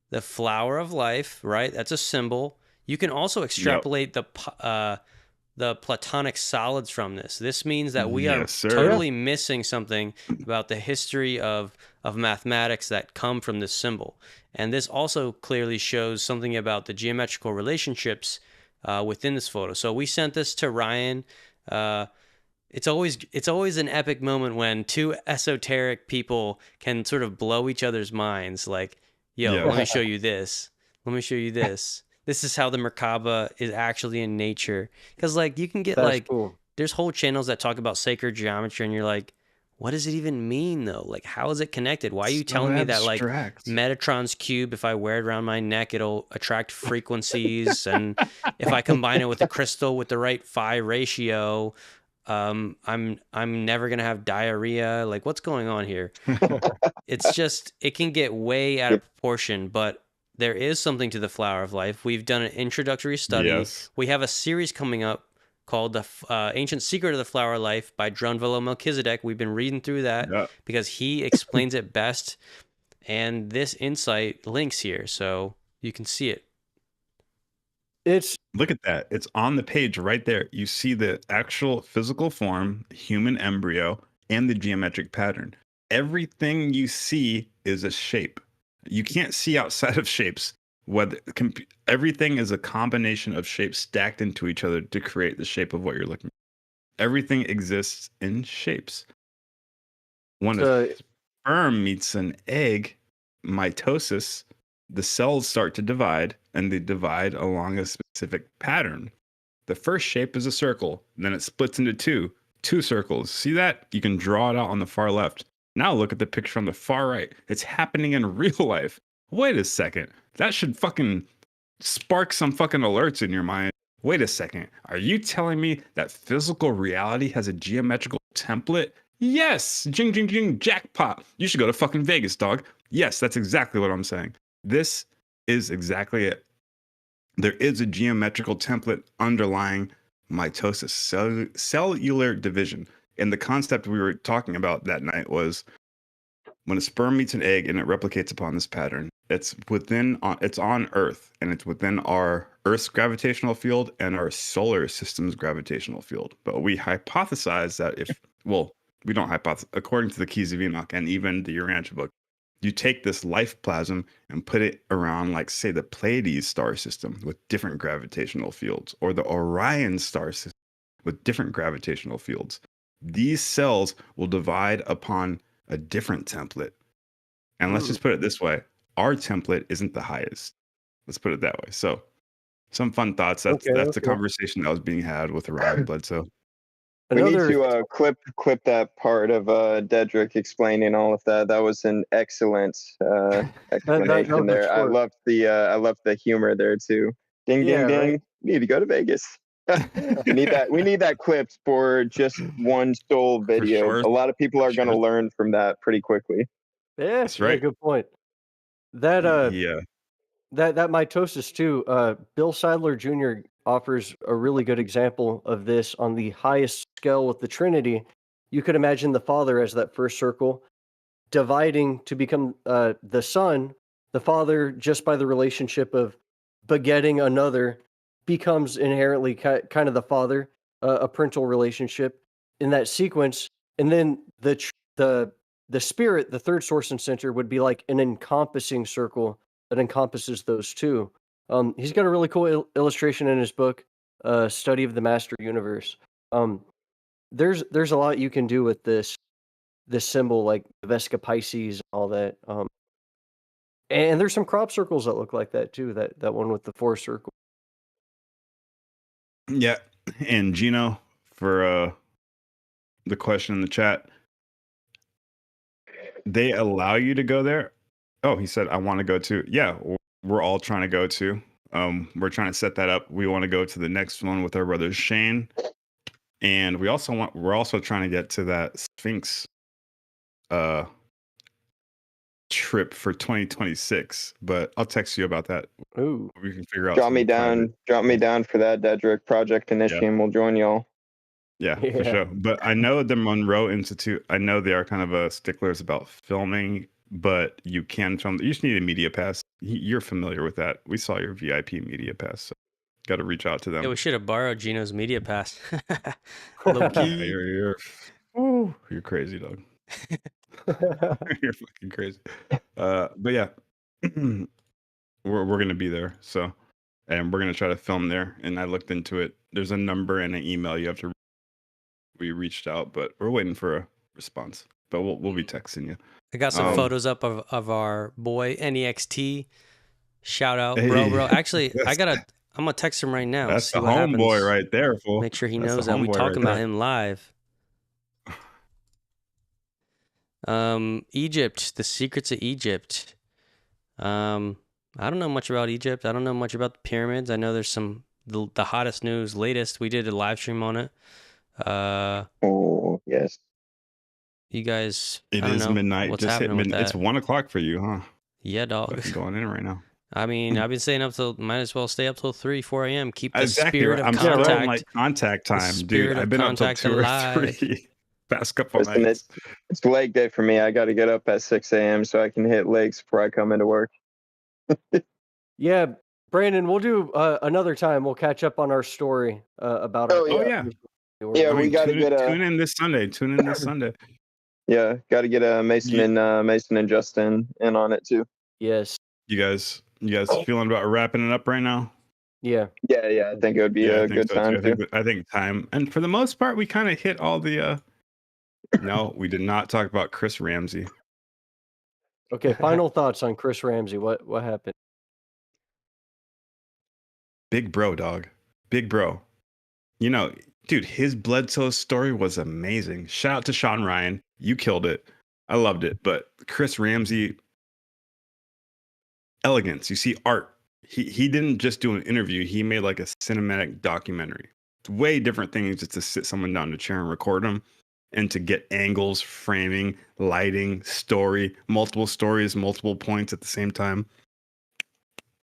Speaker 2: the flower of life, right? That's a symbol. You can also extrapolate the platonic solids from this. This means that we are totally missing something about the history of mathematics that come from this symbol. And this also clearly shows something about the geometrical relationships within this photo. So we sent this to Ryan. It's always an epic moment when 2 esoteric people can sort of blow each other's minds. Like, let me show you this. Let me show you this. This is how the Merkaba is actually in nature. Because, like, you can get, cool. There's whole channels that talk about sacred geometry, and you're like, what does it even mean, though? Like, how is it connected? Why are you telling me that, like, Metatron's cube, if I wear it around my neck, it'll attract frequencies, and if I combine it with a crystal with the right phi ratio, I'm never going to have diarrhea? Like, what's going on here? It's just, it can get way out of proportion, but there is something to the flower of life. We've done an introductory study.
Speaker 1: Yes.
Speaker 2: We have a series coming up called The Ancient Secret of the Flower of Life by Drunvalo Melchizedek. We've been reading through that because he explains it best. And this insight links here, so you can see it.
Speaker 1: Look at that. It's on the page right there. You see the actual physical form, human embryo, and the geometric pattern. Everything you see is a shape. You can't see outside of shapes. Everything is a combination of shapes stacked into each other to create the shape of what you're looking at. Everything exists in shapes. When a sperm meets an egg, mitosis, the cells start to divide, and they divide along a specific pattern. The first shape is a circle, then it splits into two circles. See that? You can draw it out on the far left. Now look at the picture on the far right. It's happening in real life. Wait a second. That should fucking spark some fucking alerts in your mind. Wait a second. Are you telling me that physical reality has a geometrical template? Yes. Jing, jing, jing, jackpot. You should go to fucking Vegas, dog. Yes, that's exactly what I'm saying. This is exactly it. There is a geometrical template underlying mitosis, cellular division. And the concept we were talking about that night was when a sperm meets an egg and it replicates upon this pattern, it's on Earth, and it's within our Earth's gravitational field and our solar system's gravitational field. But we hypothesize that we don't hypothesize, according to the Keys of Enoch and even the Urantia book, you take this life plasm and put it around, like, say, the Pleiades star system with different gravitational fields, or the Orion star system with different gravitational fields. These cells will divide upon a different template. And let's just put it this way. Our template isn't the highest. Let's put it that way. So some fun thoughts. That's the conversation that was being had with Orion Bledsoe.
Speaker 4: We need to clip that part of Deadrick explaining all of that. That was an excellent explanation there. I loved the humor there too. Ding, ding, ding. Right? Need to go to Vegas. we need that clipped for just one sole video. Sure. A lot of people are going to learn from that pretty quickly.
Speaker 5: Yeah, that's right. Good point. That that mitosis too. Bill Sadler Jr. offers a really good example of this on the highest scale with the Trinity. You could imagine the Father as that first circle, dividing to become the Son. The Father, just by the relationship of begetting another, becomes inherently kind of the Father, a parental relationship in that sequence. And then the Spirit, the third source and center, would be like an encompassing circle that encompasses those two. He's got a really cool illustration in his book, Study of the Master Universe. There's a lot you can do with this symbol, like the Vesca Pisces and all that. And there's some crop circles that look like that too. That one with the 4 circle.
Speaker 1: Yeah, and Gino, for the question in the chat, they allow you to go there. Oh, he said, I want to go too. Yeah, we're all trying to go too. We're trying to set that up. We want to go to the next one with our brother Shane, and we're also trying to get to that Sphinx trip for 2026. But I'll text you about that.
Speaker 5: Ooh,
Speaker 1: we can figure out.
Speaker 4: Drop me down for that, Deadrick. Project Initium will join y'all.
Speaker 1: Yeah, for sure. But I know the Monroe Institute, I know they are kind of sticklers about filming, but you can film. You just need a media pass. You're familiar with that. We saw your VIP media pass. So got to reach out to them.
Speaker 2: Yeah, we should have borrowed Gino's media pass.
Speaker 1: Low key. You're crazy, dog. You're fucking crazy. But yeah, we're going to be there. So, and we're going to try to film there. And I looked into it. There's a number and an email you have to. We reached out, but we're waiting for a response. But we'll be texting you.
Speaker 2: I got some photos up of our boy NXT. Shout out, bro. Actually, I'm gonna text him right now.
Speaker 1: That's the homeboy right there, fool.
Speaker 2: Make sure he knows that we're talking about him live. Egypt, the secrets of Egypt. I don't know much about Egypt. I don't know much about the pyramids. I know there's the hottest news, latest. We did a live stream on it.
Speaker 4: Oh yes.
Speaker 2: You guys,
Speaker 1: it is midnight. What's just hit midnight. It's 1 o'clock for you, huh?
Speaker 2: Yeah, dog.
Speaker 1: Going in right now.
Speaker 2: I mean, I've been staying up till. Might as well stay up till 3, 4 a.m. Keep the
Speaker 1: exactly
Speaker 2: spirit
Speaker 1: right.
Speaker 2: of contact.
Speaker 1: I'm like contact time, dude. I've been up till 2 or 3 past couple nights.
Speaker 4: It's leg day for me. I got to get up at 6 a.m. so I can hit legs before I come into work.
Speaker 5: Yeah, Brandon, we'll do another time. We'll catch up on our story about.
Speaker 1: Yeah,
Speaker 4: we got to
Speaker 1: tune in this Sunday.
Speaker 4: Yeah, got to get Mason and Justin in on it too.
Speaker 5: Yes.
Speaker 1: You guys You guys feeling about wrapping it up right now?
Speaker 5: Yeah.
Speaker 4: Yeah. I think it would be a good time too.
Speaker 1: I think time, and for the most part, we kind of hit all the. No, we did not talk about Chris Ramsey.
Speaker 5: Okay, final thoughts on Chris Ramsey. What happened?
Speaker 1: Big bro, dog. Big bro. You know, dude, his Bledsoe story was amazing. Shout out to Sean Ryan. You killed it. I loved it. But Chris Ramsey, elegance. You see art. He didn't just do an interview. He made like a cinematic documentary. It's way different things just to sit someone down in a chair and record them, and to get angles, framing, lighting, story, multiple stories, multiple points at the same time.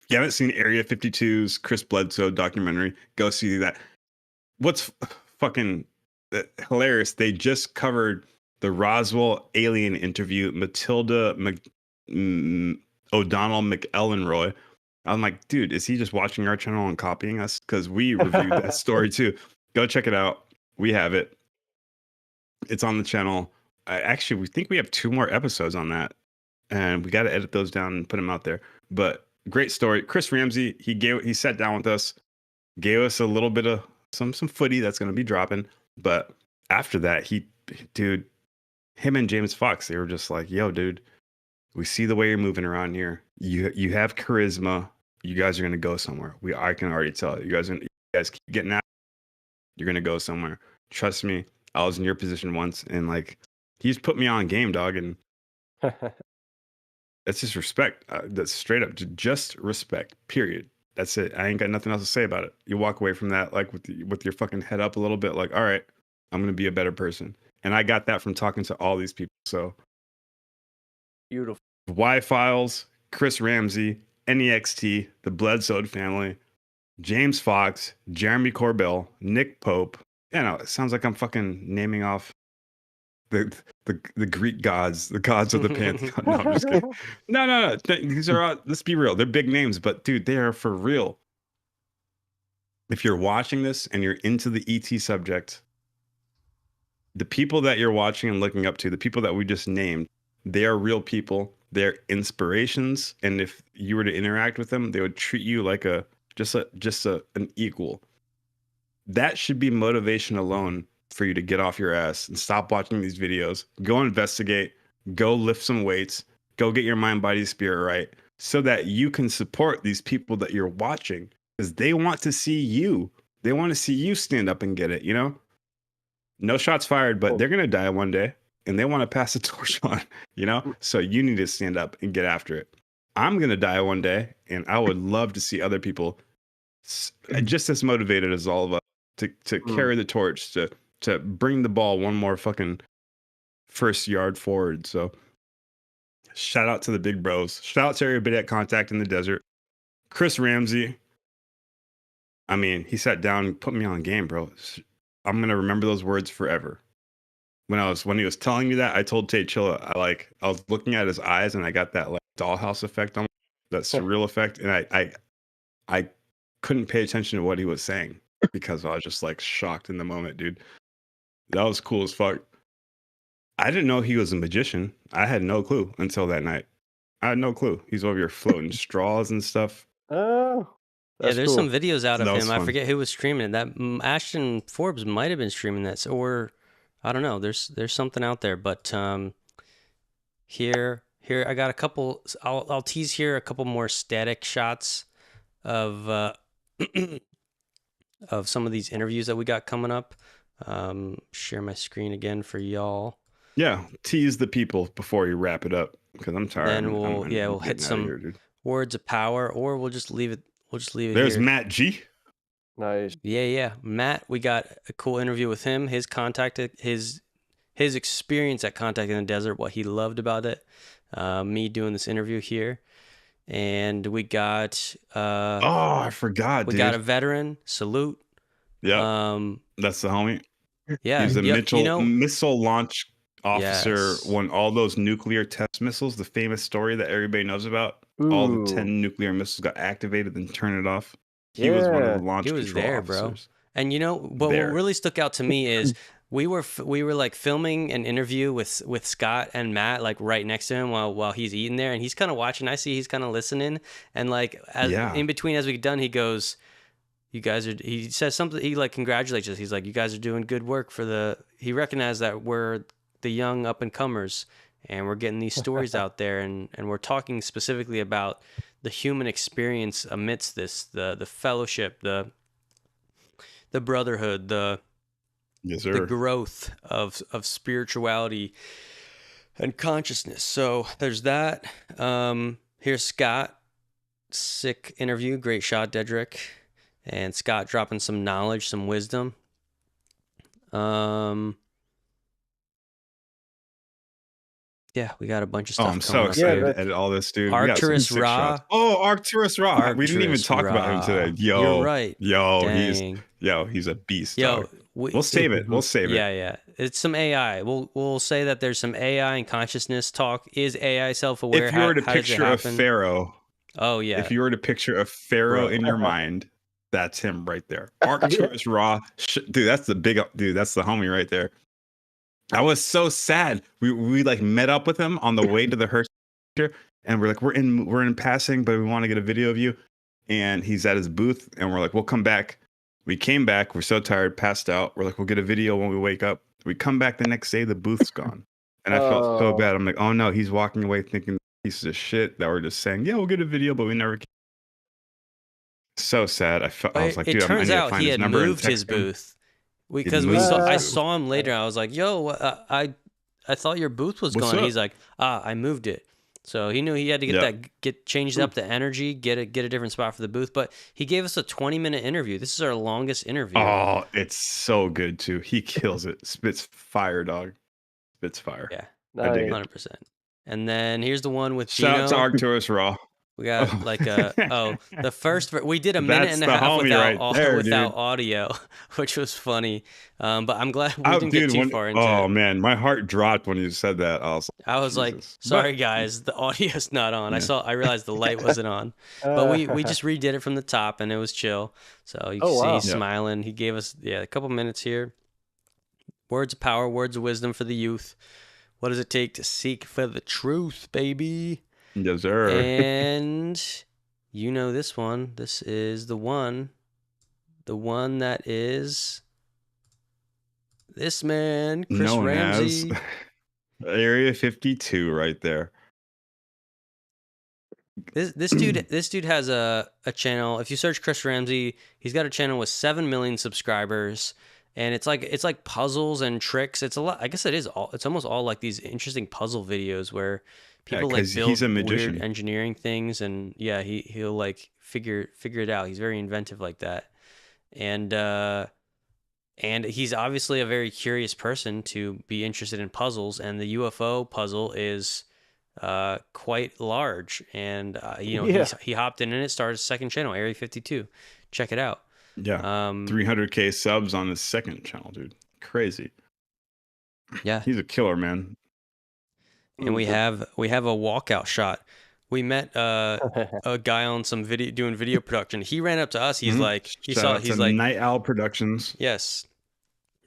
Speaker 1: If you haven't seen Area 52's Chris Bledsoe documentary, go see that. What's fucking hilarious, they just covered the Roswell alien interview, Matilda O'Donnell McElroy. I'm like, dude, is he just watching our channel and copying us? Because we reviewed that story too. Go check it out. We have it. It's on the channel. Actually, we think we have 2 more episodes on that, and we got to edit those down and put them out there. But great story. Chris Ramsey, he sat down with us, gave us a little bit of some footy that's going to be dropping. But after that, him and James Fox, they were just like, yo, dude, we see the way you're moving around here. You have charisma. You guys are going to go somewhere. I can already tell. You guys keep getting at it, you're going to go somewhere. Trust me. I was in your position once, and like, he's put me on game, dog. And that's just respect. That's straight up just respect, period. That's it. I ain't got nothing else to say about it. You walk away from that like with your fucking head up a little bit, like, all right, I'm going to be a better person. And I got that from talking to all these people. So
Speaker 5: beautiful.
Speaker 1: Y-Files, Chris Ramsey, NEXT, the Bledsoe family, James Fox, Jeremy Corbell, Nick Pope. It sounds like I'm fucking naming off the Greek gods, the gods of the pantheon. No, I'm just kidding. No. These are all, let's be real. They're big names, but dude, they are for real. If you're watching this and you're into the ET subject, the people that you're watching and looking up to, the people that we just named, they are real people. They're inspirations, and if you were to interact with them, they would treat you like an equal. That should be motivation alone for you to get off your ass and stop watching these videos. Go investigate, go lift some weights, go get your mind, body, spirit right, so that you can support these people that you're watching, because they want to see you. They want to see you stand up and get it, you know? No shots fired, but they're going to die one day, and they want to pass the torch on, you know? So you need to stand up and get after it. I'm going to die one day, and I would love to see other people just as motivated as all of us to carry the torch, to bring the ball one more fucking first yard forward. So shout out to the big bros. Shout out to everybody at Contact in the Desert. Chris Ramsey, I mean, he sat down and put me on game, bro. I'm going to remember those words forever. When he was telling me that, I told Tate Chilla, I was looking at his eyes, and I got that like dollhouse effect on, that surreal effect. And I couldn't pay attention to what he was saying, because I was just like shocked in the moment, dude. That was cool as fuck. I didn't know he was a magician. I had no clue until that night. I had no clue. He's over here floating straws and stuff.
Speaker 5: Oh,
Speaker 2: yeah, there's
Speaker 5: cool.
Speaker 2: some videos out of him.
Speaker 1: Fun.
Speaker 2: I forget who was streaming it. That Ashton Forbes might have been streaming that, or I don't know. There's something out there, but here I got a couple. I'll tease here a couple more static shots of of some of these interviews that we got coming up. Share my screen again for y'all.
Speaker 1: Yeah, tease the people before you wrap it up, because I'm tired.
Speaker 2: Then we'll hit some
Speaker 1: here,
Speaker 2: words of power, or we'll just leave it.
Speaker 1: There's
Speaker 2: here.
Speaker 1: Matt G.
Speaker 5: Nice.
Speaker 2: Yeah. Matt, we got a cool interview with him. His experience at Contact in the Desert, what he loved about it. Me doing this interview here. And we got
Speaker 1: I forgot.
Speaker 2: We got a veteran. Salute.
Speaker 1: Yeah. That's the homie.
Speaker 2: Yeah.
Speaker 1: He's a missile launch officer.
Speaker 2: Yes.
Speaker 1: Won all those nuclear test missiles, the famous story that everybody knows about.
Speaker 5: Ooh.
Speaker 1: All the 10 nuclear missiles got activated, then turn it off. He was one of the launch
Speaker 2: He was
Speaker 1: control
Speaker 2: there,
Speaker 1: officers.
Speaker 2: bro. And what really stuck out to me is we were like filming an interview with Scott and Matt like right next to him while he's eating there, and he's kind of watching. I see he's kind of listening, and like in between as we get done, he goes, "You guys are." He says something. He like congratulates us. He's like, "You guys are doing good work for the." He recognized that we're the young up and comers, and we're getting these stories out there, and we're talking specifically about the human experience amidst this, the fellowship, the brotherhood, the growth of spirituality and consciousness. So there's that. Here's Scott. Sick interview. Great shot, Deadrick. And Scott dropping some knowledge, some wisdom. Yeah, we got a bunch of stuff.
Speaker 1: I'm so excited to edit all this, dude.
Speaker 2: Arcturus Ra.
Speaker 1: Oh, Arcturus Ra. We didn't even talk about him today. Yo,
Speaker 2: you're right.
Speaker 1: He's a beast.
Speaker 2: Yo,
Speaker 1: we'll save it. We'll save it.
Speaker 2: Yeah. It's some AI. We'll say that there's some AI and consciousness talk. Is AI self-aware?
Speaker 1: If you were to picture a pharaoh.
Speaker 2: Oh yeah.
Speaker 1: If you were to picture a pharaoh in your mind, that's him right there. Arcturus Ra. Dude, that's the homie right there. I was so sad. We like met up with him on the way to the Hurtak, and we're like, we're in passing, but we want to get a video of you. And he's at his booth, and we're like, we'll come back. We came back. We're so tired, passed out. We're like, we'll get a video when we wake up. We come back the next day, the booth's gone, and I felt so bad. I'm like, oh no, he's walking away thinking pieces of shit that were just saying, yeah, we'll get a video, but we never came. So sad. I was like, dude, I need to find his number. It turns out he had moved
Speaker 2: his booth. Because I saw him later. I was like, "Yo, I thought your booth was gone." He's like, I moved it." So he knew he had to get changed up the energy, get a different spot for the booth. But he gave us a 20-minute interview. This is our longest interview.
Speaker 1: Oh, it's so good too. He kills it. Spits fire, dog. Spits fire.
Speaker 2: Yeah, 100%. And then here's the one with Gino.
Speaker 1: Shout out to Arcturus Raw.
Speaker 2: We got like the first we did a minute and a half without audio, which was funny. But I'm glad we didn't get too far into it.
Speaker 1: Oh man, my heart dropped when you said that.
Speaker 2: I was like, sorry guys, the audio's not on. Yeah. I realized the light wasn't on. But we just redid it from the top and it was chill. So you can see he's smiling. He gave us a couple minutes here. Words of power, words of wisdom for the youth. What does it take to seek for the truth, baby?
Speaker 1: Yes, sir.
Speaker 2: And you know this one. This is the one that is this man, Chris Ramsey.
Speaker 1: Area 52 right there.
Speaker 2: This dude has a channel. If you search Chris Ramsey, he's got a channel with 7 million subscribers. And it's like puzzles and tricks. It's a lot. I guess it's almost all like these interesting puzzle videos where people like build weird engineering things, and he'll like figure it out. He's very inventive like that, and he's obviously a very curious person to be interested in puzzles. And the UFO puzzle is quite large, and he hopped in and it started a second channel, Area 52. Check it out.
Speaker 1: Yeah, 300K subs on his second channel, dude. Crazy.
Speaker 2: Yeah,
Speaker 1: he's a killer, man.
Speaker 2: And we have a walkout shot. We met a guy on some video doing video production. He ran up to us. He's like, he's like
Speaker 1: Night Owl Productions.
Speaker 2: Yes,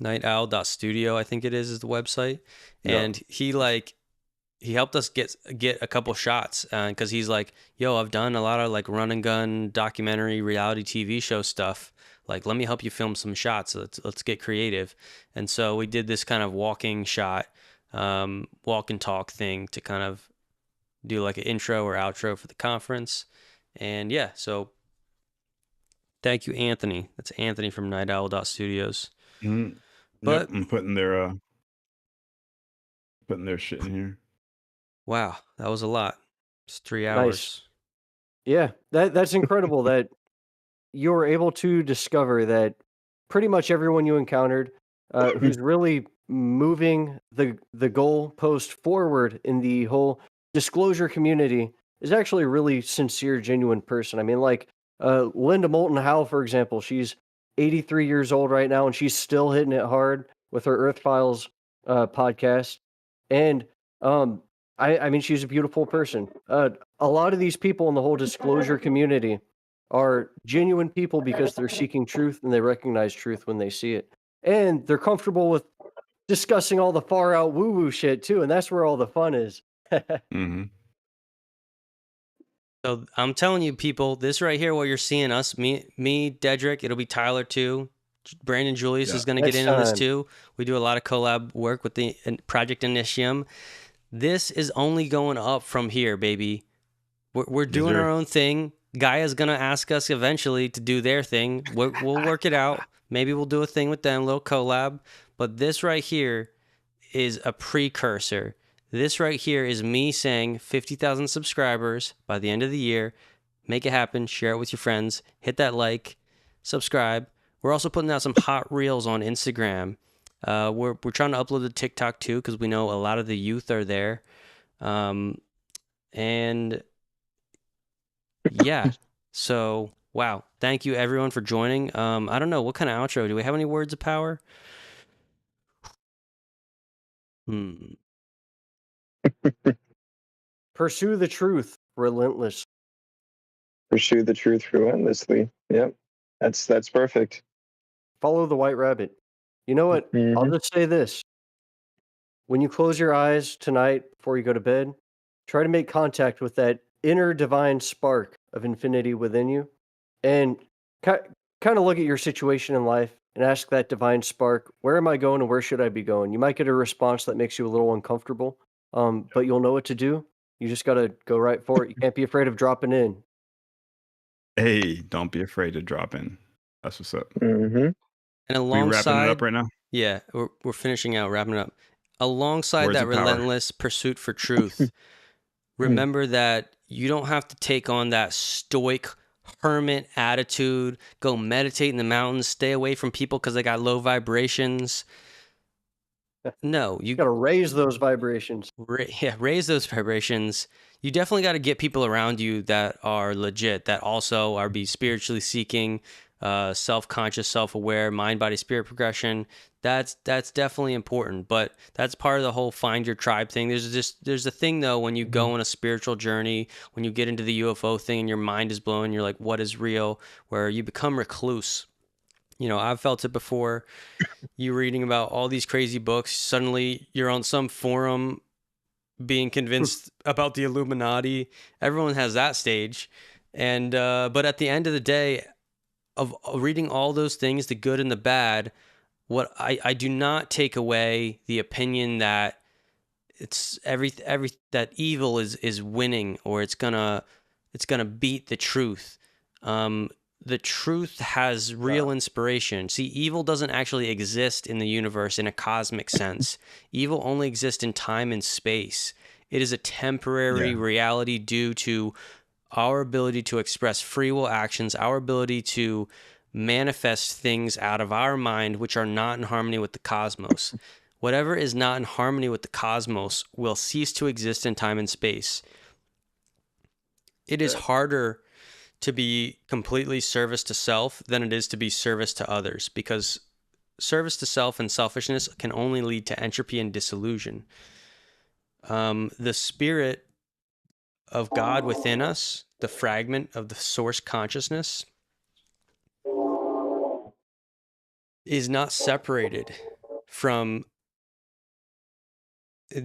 Speaker 2: nightowl.studio, I think it is the website. And he helped us get a couple shots because he's like, yo, I've done a lot of like run and gun documentary reality TV show stuff. Like, let me help you film some shots. Let's get creative. And so we did this kind of walking shot, walk and talk thing to kind of do like an intro or outro for the conference. And so thank you, Anthony. That's Anthony from nightowl.studios.
Speaker 1: Mm-hmm. But I'm putting their shit in here.
Speaker 2: Wow, that was a lot. It's 3 hours.
Speaker 5: Nice. Yeah, that's incredible that you were able to discover that pretty much everyone you encountered who's really moving the goal post forward in the whole disclosure community is actually a really sincere, genuine person. I mean, like Linda Moulton Howe, for example, she's 83 years old right now, and she's still hitting it hard with her Earth Files podcast. And I mean, she's a beautiful person. A lot of these people in the whole disclosure community are genuine people because they're seeking truth and they recognize truth when they see it. And they're comfortable with discussing all the far out woo woo shit too, and that's where all the fun is.
Speaker 1: Mm-hmm.
Speaker 2: So I'm telling you, people, this right here, what you're seeing us, me, Deadrick, it'll be Tyler too. Brandon Julius is going to get in on this too. We do a lot of collab work with the Project Initium. This is only going up from here, baby. We're doing our own thing. Gaia's going to ask us eventually to do their thing. We'll work it out. Maybe we'll do a thing with them, a little collab. But this right here is a precursor. This right here is me saying 50,000 subscribers by the end of the year. Make it happen. Share it with your friends. Hit that like. Subscribe. We're also putting out some hot reels on Instagram. We're trying to upload to TikTok too because we know a lot of the youth are there. And yeah. So, wow. Thank you everyone for joining. I don't know. What kind of outro? Do we have any words of power?
Speaker 5: Pursue the truth relentless.
Speaker 4: Pursue the truth relentlessly. Yep. That's perfect.
Speaker 5: Follow the white rabbit. You know what? I'll just say this. When you close your eyes tonight before you go to bed, try to make contact with that inner divine spark of infinity within you and kind of look at your situation in life and ask that divine spark, where am I going and where should I be going? You might get a response that makes you a little uncomfortable, but you'll know what to do. You just got to go right for it. You can't be afraid of dropping in.
Speaker 1: Hey, don't be afraid to drop in. That's what's up.
Speaker 4: Mm-hmm.
Speaker 2: And alongside,
Speaker 1: we wrapping it up right now?
Speaker 2: Yeah, we're finishing out, wrapping it up. Alongside
Speaker 1: Words
Speaker 2: that
Speaker 1: of power.
Speaker 2: relentless pursuit for truth, remember that you don't have to take on that stoic hermit attitude, go meditate in the mountains, stay away from people because they got low vibrations. No, you
Speaker 5: got to raise those vibrations.
Speaker 2: Raise those vibrations. You definitely got to get people around you that are legit, that also are be spiritually seeking, self-conscious, self-aware, mind, body, spirit progression. That's definitely important, but that's part of the whole find your tribe thing. There's a thing though, when you go on a spiritual journey, when you get into the UFO thing and your mind is blown, you're like, what is real? Where you become recluse. You know, I've felt it before. You reading about all these crazy books, suddenly you're on some forum being convinced about the Illuminati. Everyone has that stage. And but at the end of the day, of reading all those things, the good and the bad, what I do not take away the opinion that it's that evil is winning, or it's gonna beat the truth. The truth has real inspiration. See, evil doesn't actually exist in the universe in a cosmic sense. Evil only exists in time and space. It is a temporary reality due to our ability to express free will actions, our ability to manifest things out of our mind which are not in harmony with the cosmos. Whatever is not in harmony with the cosmos will cease to exist in time and space. It is harder to be completely service to self than it is to be service to others, because service to self and selfishness can only lead to entropy and disillusion. The spirit of God within us, the fragment of the source consciousness, is not separated from,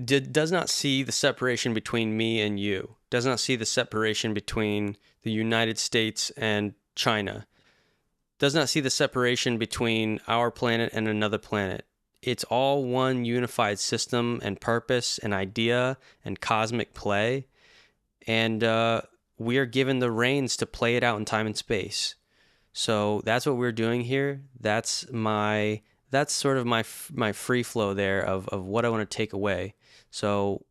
Speaker 2: does not see the separation between me and you, does not see the separation between the United States and China, does not see the separation between our planet and another planet. It's all one unified system and purpose and idea and cosmic play. And we are given the reins to play it out in time and space. So that's what we're doing here. That's sort of my free flow there of what I want to take away. So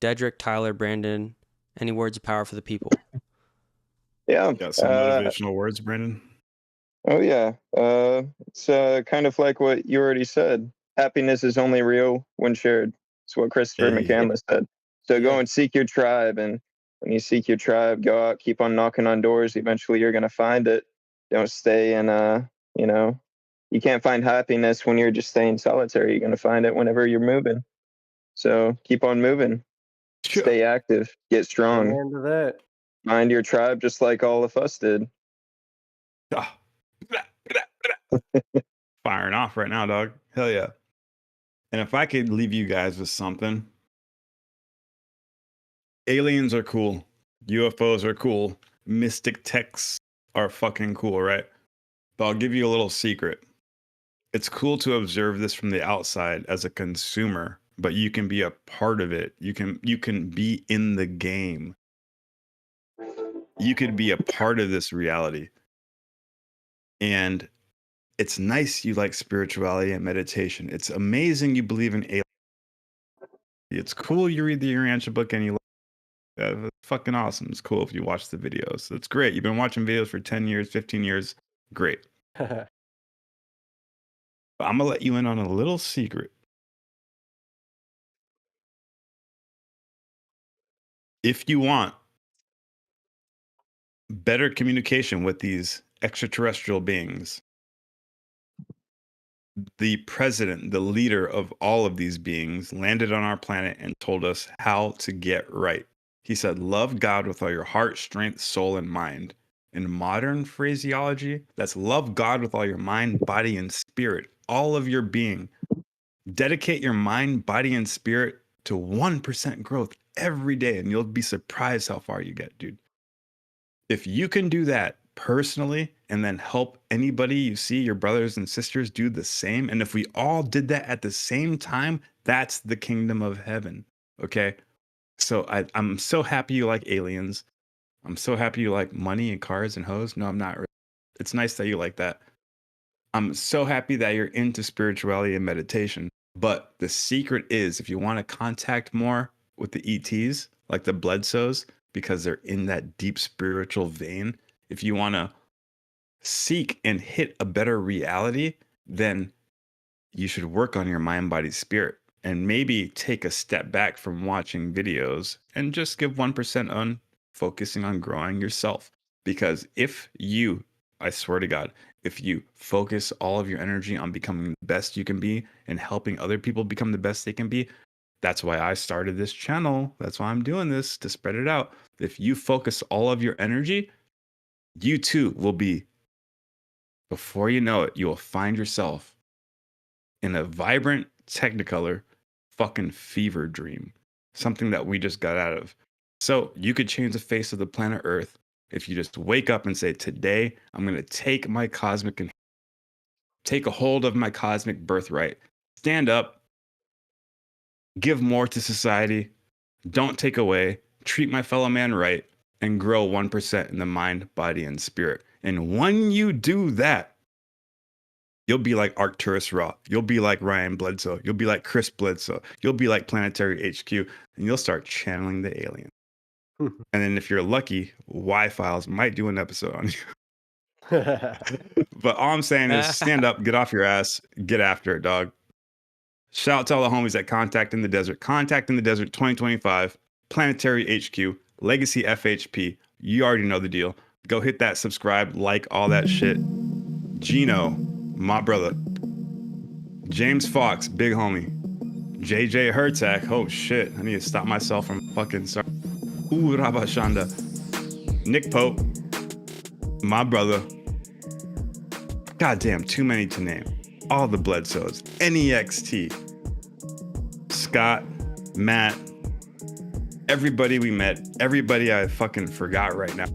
Speaker 2: Deadrick, Tyler, Brandon, any words of power for the people?
Speaker 4: Yeah.
Speaker 1: Got some motivational words, Brandon?
Speaker 4: Oh, yeah. It's kind of like what you already said. Happiness is only real when shared. It's what Christopher McCandless said. So go and seek your tribe. And when you seek your tribe, go out, keep on knocking on doors. Eventually, you're going to find it. Don't stay in, you can't find happiness when you're just staying solitary. You're going to find it whenever you're moving. So keep on moving. Stay active. Get strong.
Speaker 5: Amen to that.
Speaker 4: Find your tribe just like all of us did.
Speaker 1: Firing off right now, dog. Hell yeah. And if I could leave you guys with something, aliens are cool. UFOs are cool. Mystic texts are fucking cool, right? But I'll give you a little secret. It's cool to observe this from the outside as a consumer, but you can be a part of it. You can be in the game. You could be a part of this reality. And it's nice you like spirituality and meditation. It's amazing you believe in aliens. It's cool you read the Urantia book and you it's fucking awesome. It's cool if you watch the videos. It's great. You've been watching videos for 10 years, 15 years. Great. But I'm going to let you in on a little secret. If you want better communication with these extraterrestrial beings, the president, the leader of all of these beings, landed on our planet and told us how to get right. He said, love God with all your heart, strength, soul, and mind. In modern phraseology, that's love God with all your mind, body, and spirit, all of your being. Dedicate your mind, body, and spirit to 1% growth every day, and you'll be surprised how far you get, dude. If you can do that personally and then help anybody you see, your brothers and sisters, do the same, and if we all did that at the same time, that's the kingdom of heaven, okay? So I'm so happy you like aliens. I'm so happy you like money and cars and hoes. No, I'm not. It's nice that you like that. I'm so happy that you're into spirituality and meditation. But the secret is, if you want to contact more with the ETs, like the Bledsoes, because they're in that deep spiritual vein, if you want to seek and hit a better reality, then you should work on your mind, body, spirit, and maybe take a step back from watching videos and just give 1% on focusing on growing yourself. Because if you, I swear to God, if you focus all of your energy on becoming the best you can be and helping other people become the best they can be, that's why I started this channel. That's why I'm doing this, to spread it out. If you focus all of your energy, you too will be, before you know it, you will find yourself in a vibrant Technicolor fucking fever dream, something that we just got out of. So you could change the face of the planet Earth if you just wake up and say, today I'm going to take my take a hold of my cosmic birthright, stand up, give more to society, don't take away, treat my fellow man right, and grow 1% in the mind, body, and spirit. And when you do that, you'll be like Arcturus Raw. You'll be like Ryan Bledsoe. You'll be like Chris Bledsoe. You'll be like Planetary HQ, and you'll start channeling the alien. And then if you're lucky, Y-Files might do an episode on you. But all I'm saying is stand up, get off your ass, get after it, dog. Shout out to all the homies at Contact in the Desert. Contact in the Desert 2025, Planetary HQ, Legacy FHP. You already know the deal. Go hit that subscribe, like all that shit. Gino, my brother. James Fox, big homie. JJ Hurtak. Oh shit, I need to stop myself from fucking sorry. Ooh, Rabashanda. Nick Pope, my brother. Goddamn, too many to name. All the Bledsoes. NEXT. Scott, Matt, everybody we met, everybody I fucking forgot right now.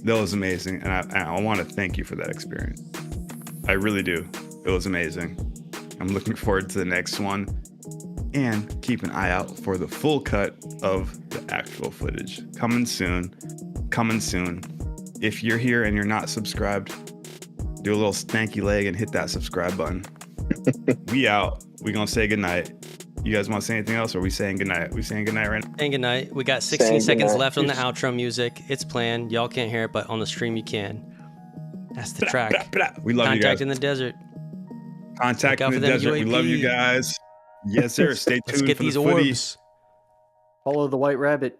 Speaker 1: That was amazing, and I want to thank you for that experience. I really do. It was amazing. I'm looking forward to the next one, and keep an eye out for the full cut of the actual footage. Coming soon. Coming soon. If you're here and you're not subscribed, do a little stanky leg and hit that subscribe button. We out. We gonna say goodnight. You guys want to say anything else, or are we saying goodnight? We saying goodnight right now?
Speaker 2: Saying goodnight. We got 16 seconds left on the outro music. It's planned. Y'all can't hear it, but on the stream you can. That's the track.
Speaker 1: We love you guys.
Speaker 2: Contact in the Desert.
Speaker 1: Contact in the Desert. We love you guys. Yes, sir. Stay tuned.
Speaker 2: Let's get
Speaker 1: for
Speaker 2: these
Speaker 1: the footy.
Speaker 2: orbs.
Speaker 5: Follow the white rabbit.